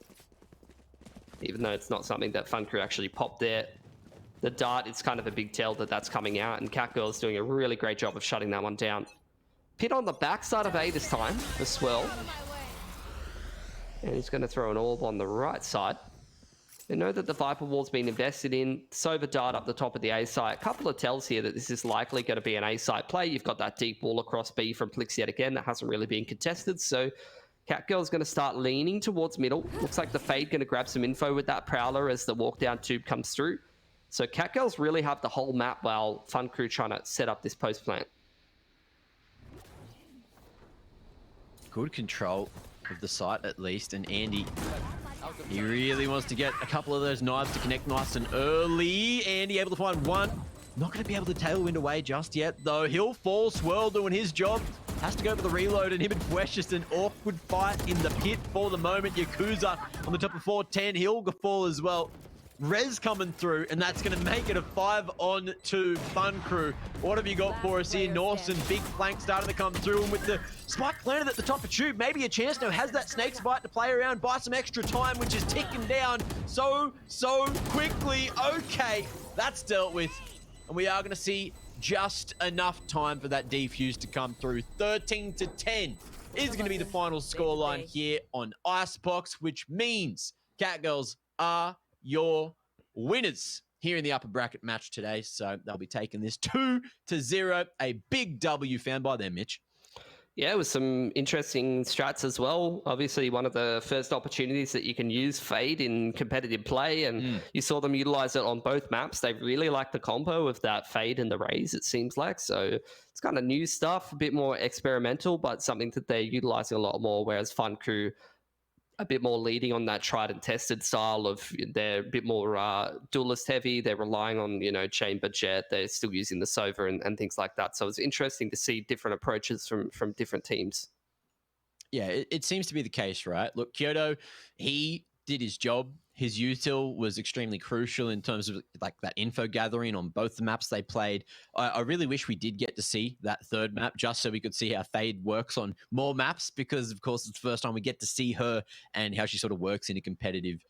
even though it's not something that Fun Crew actually popped there. The dart, it's kind of a big tell that that's coming out, and Catgirl's doing a really great job of shutting that one down. Pit on the backside of A this time, the swirl. And he's going to throw an orb on the right side. You know that the Viper Wall's been invested in. Sova dart up the top of the A site. A couple of tells here that this is likely going to be an A site play. You've got that deep wall across B from Plix yet again. That hasn't really been contested. So Catgirl's going to start leaning towards middle. Looks like the Fade going to grab some info with that Prowler as the walk down tube comes through. So Catgirls really have the whole map while Fun Crew trying to set up this post plant. Good control of the site at least, and Andy, he really wants to get a couple of those knives to connect nice and early. Andy able to find one. Not going to be able to tailwind away just yet, though. He'll fall. Swirl doing his job. Has to go for the reload, and him and Fwesh just an awkward fight in the pit for the moment. Yakuza on the top of 410. He'll fall as well. Rez coming through, and that's going to make it a 5-on-2 Fun Crew. What have you got for us here? Norson, big flank starting to come through, and with the spike planted at the top of tube, maybe a chance now. Has that snake bite to play around, buy some extra time, which is ticking down so quickly. Okay, that's dealt with, and we are going to see just enough time for that defuse to come through. 13-10 is going to be the final scoreline here on Icebox, which means Catgirls are your winners here in the upper bracket match today. So they'll be taking this 2-0. A big W found by them, Mitch. Yeah, with some interesting strats as well. Obviously, one of the first opportunities that you can use Fade in competitive play, and you saw them utilize it on both maps. They really like the combo of that Fade and the Raze, it seems like. So it's kind of new stuff, a bit more experimental, but something that they're utilizing a lot more, whereas Fun Crew a bit more leading on that tried and tested style of, they're a bit more duelist heavy. They're relying on, chamber jet. They're still using the Sova and things like that. So it's interesting to see different approaches from different teams. Yeah, it seems to be the case, right? Look, Kyoto, he did his job. His util was extremely crucial in terms of like that info gathering on both the maps they played. I really wish we did get to see that third map just so we could see how Fade works on more maps, because of course it's the first time we get to see her and how she sort of works in a competitive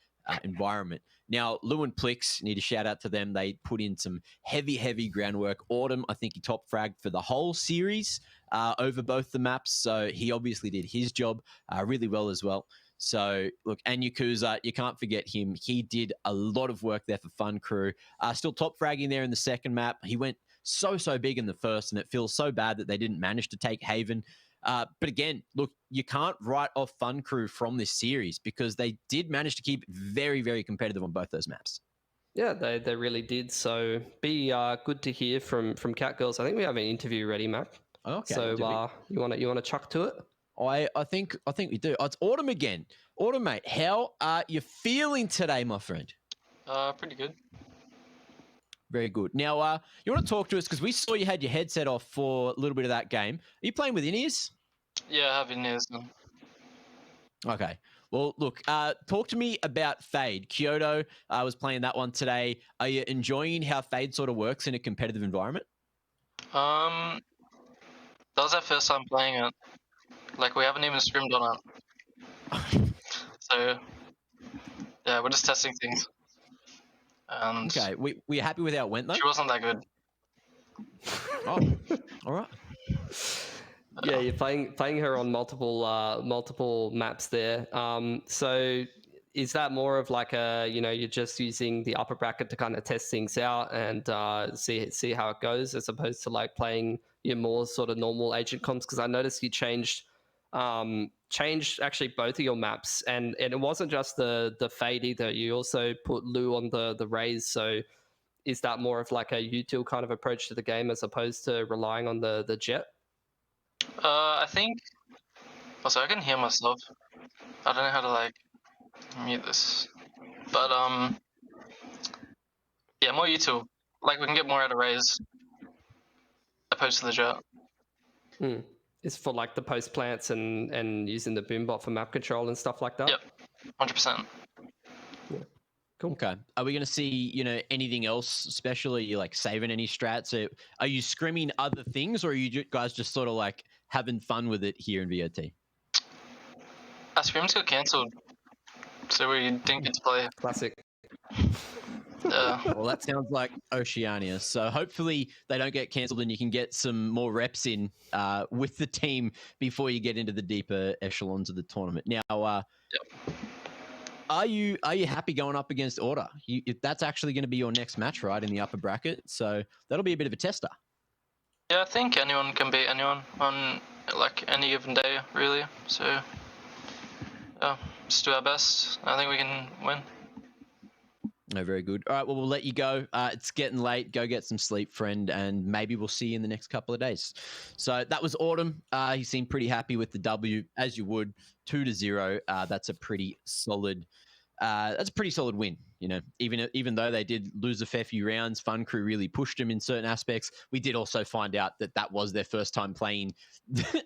environment. Now, Lou and Plix, need a shout out to them. They put in some heavy groundwork. Autumn, I think he top fragged for the whole series over both the maps. So he obviously did his job really well as well. So, look, and Yakuza, you can't forget him. He did a lot of work there for Fun Crew. Still top fragging there in the second map. He went so big in the first, and it feels so bad that they didn't manage to take Haven. But again, look, you can't write off Fun Crew from this series because they did manage to keep very competitive on both those maps. Yeah, they really did. So be good to hear from Catgirls. I think we have an interview ready, Mac. Okay. So you want to chuck to it? I think we do. Oh, it's Autumn again. Autumn, mate, how are you feeling today, my friend? Pretty good. Very good. Now, you want to talk to us because we saw you had your headset off for a little bit of that game. Are you playing with in-ears? Yeah, I have in-ears now. Okay. Well, look, talk to me about Fade. Kyoto was playing that one today. Are you enjoying how Fade sort of works in a competitive environment? That was our first time playing it. Like, we haven't even scrimmed on it. So, yeah, we're just testing things. And okay, we happy with how it went, though? She wasn't that good. Oh, all right. Yeah, you're playing her on multiple maps there. So is that more of like a, you're just using the upper bracket to kind of test things out and see how it goes, as opposed to like playing your more sort of normal agent comps? Because I noticed you changed actually both of your maps, and it wasn't just the Fade either. You also put Lou on the Rays. So is that more of like a util kind of approach to the game as opposed to relying on the Jet? I think. Also, I can hear myself. I don't know how to like mute this, but yeah, more util. Like we can get more out of Rays opposed to the Jet. It's for like the post plants and using the boombot for map control and stuff like that. Yep, 100%. Yeah. Cool. Okay. Are we going to see, anything else special? Are you like saving any strats? Are you scrimming other things, or are you guys just sort of like having fun with it here in VOT? Our scrims got cancelled, so we didn't get to play. Classic. Yeah. Well, that sounds like Oceania. So hopefully they don't get cancelled and you can get some more reps in with the team before you get into the deeper echelons of the tournament. Now, are you happy going up against Order? That's actually going to be your next match, right, in the upper bracket. So that'll be a bit of a tester. Yeah, I think anyone can beat anyone on like any given day, really. So yeah, just do our best. I think we can win. No, very good. All right, well, we'll let you go. It's getting late. Go get some sleep, friend, and maybe we'll see you in the next couple of days. So that was Autumn. He seemed pretty happy with the W, as you would, 2-0. That's a pretty solid. That's a pretty solid win. Even though they did lose a fair few rounds, Fun Crew really pushed them in certain aspects. We did also find out that was their first time playing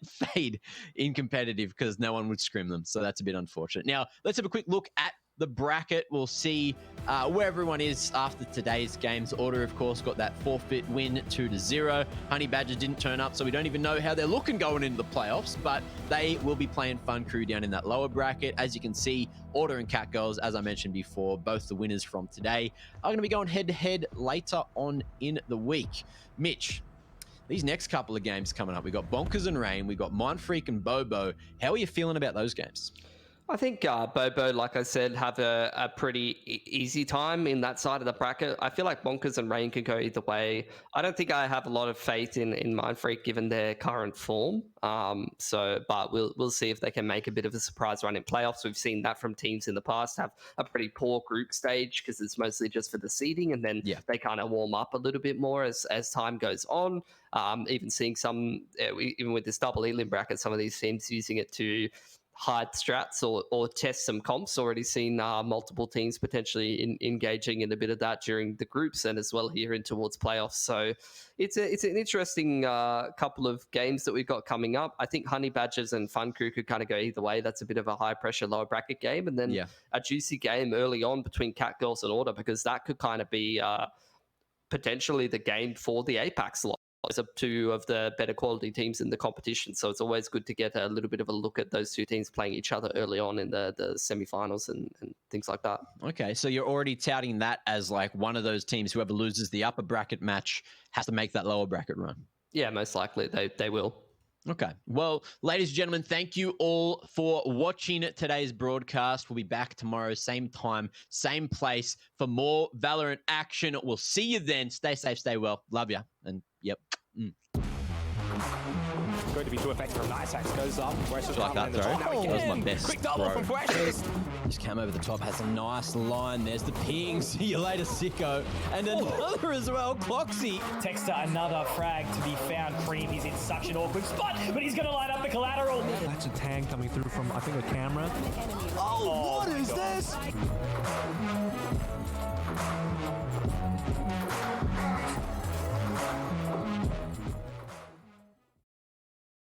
Fade in competitive because no one would scrim them. So that's a bit unfortunate. Now let's have a quick look at the bracket. We'll see where everyone is after today's games. Order, of course, got that forfeit win, 2-0. Honey Badger didn't turn up, so we don't even know how they're looking going into the playoffs, but they will be playing Fun Crew down in that lower bracket. As you can see, Order and Cat Girls, as I mentioned before, both the winners from today, are going to be going head-to-head later on in the week. Mitch, these next couple of games coming up, we got Bonkers and Rain, we got Mindfreak and Bobo. How are you feeling about those games? I think Bobo, like I said, have a pretty easy time in that side of the bracket. I feel like Bonkers and Rain could go either way. I don't think I have a lot of faith in Mindfreak given their current form. But we'll see if they can make a bit of a surprise run in playoffs. We've seen that from teams in the past have a pretty poor group stage because it's mostly just for the seeding, and then they kind of warm up a little bit more as time goes on. Even seeing some, even with this double elim bracket, some of these teams using it to hide strats or test some comps. Already seen multiple teams potentially engaging in a bit of that during the groups and as well here in towards playoffs. So it's an interesting couple of games that we've got coming up. I think Honey Badgers and Fun Crew could kind of go either way. That's a bit of a high pressure lower bracket game, and then a juicy game early on between Cat Girls and Order, because that could kind of be potentially the game for the Apex slot. Those are two of the better quality teams in the competition, so it's always good to get a little bit of a look at those two teams playing each other early on in the semi-finals and things like that. Okay, so you're already touting that as like one of those teams, whoever loses the upper bracket match has to make that lower bracket run. Yeah, most likely they will. Okay. Well, ladies and gentlemen, thank you all for watching today's broadcast. We'll be back tomorrow, same time, same place for more Valorant action. We'll see you then. Stay safe, stay well. Love ya. And yep. Going to be too effective from Nice Axe goes up. Like that throw. That was my best Quick double throw. from Precious. Just came over the top, has a nice line. There's the ping. See you later, sicko. And another as well, Cloxy. Texter, another frag to be found. Cream, he's in such an awkward spot, but he's going to light up the collateral. That's a tag coming through from, I think, a camera. Oh, what is this?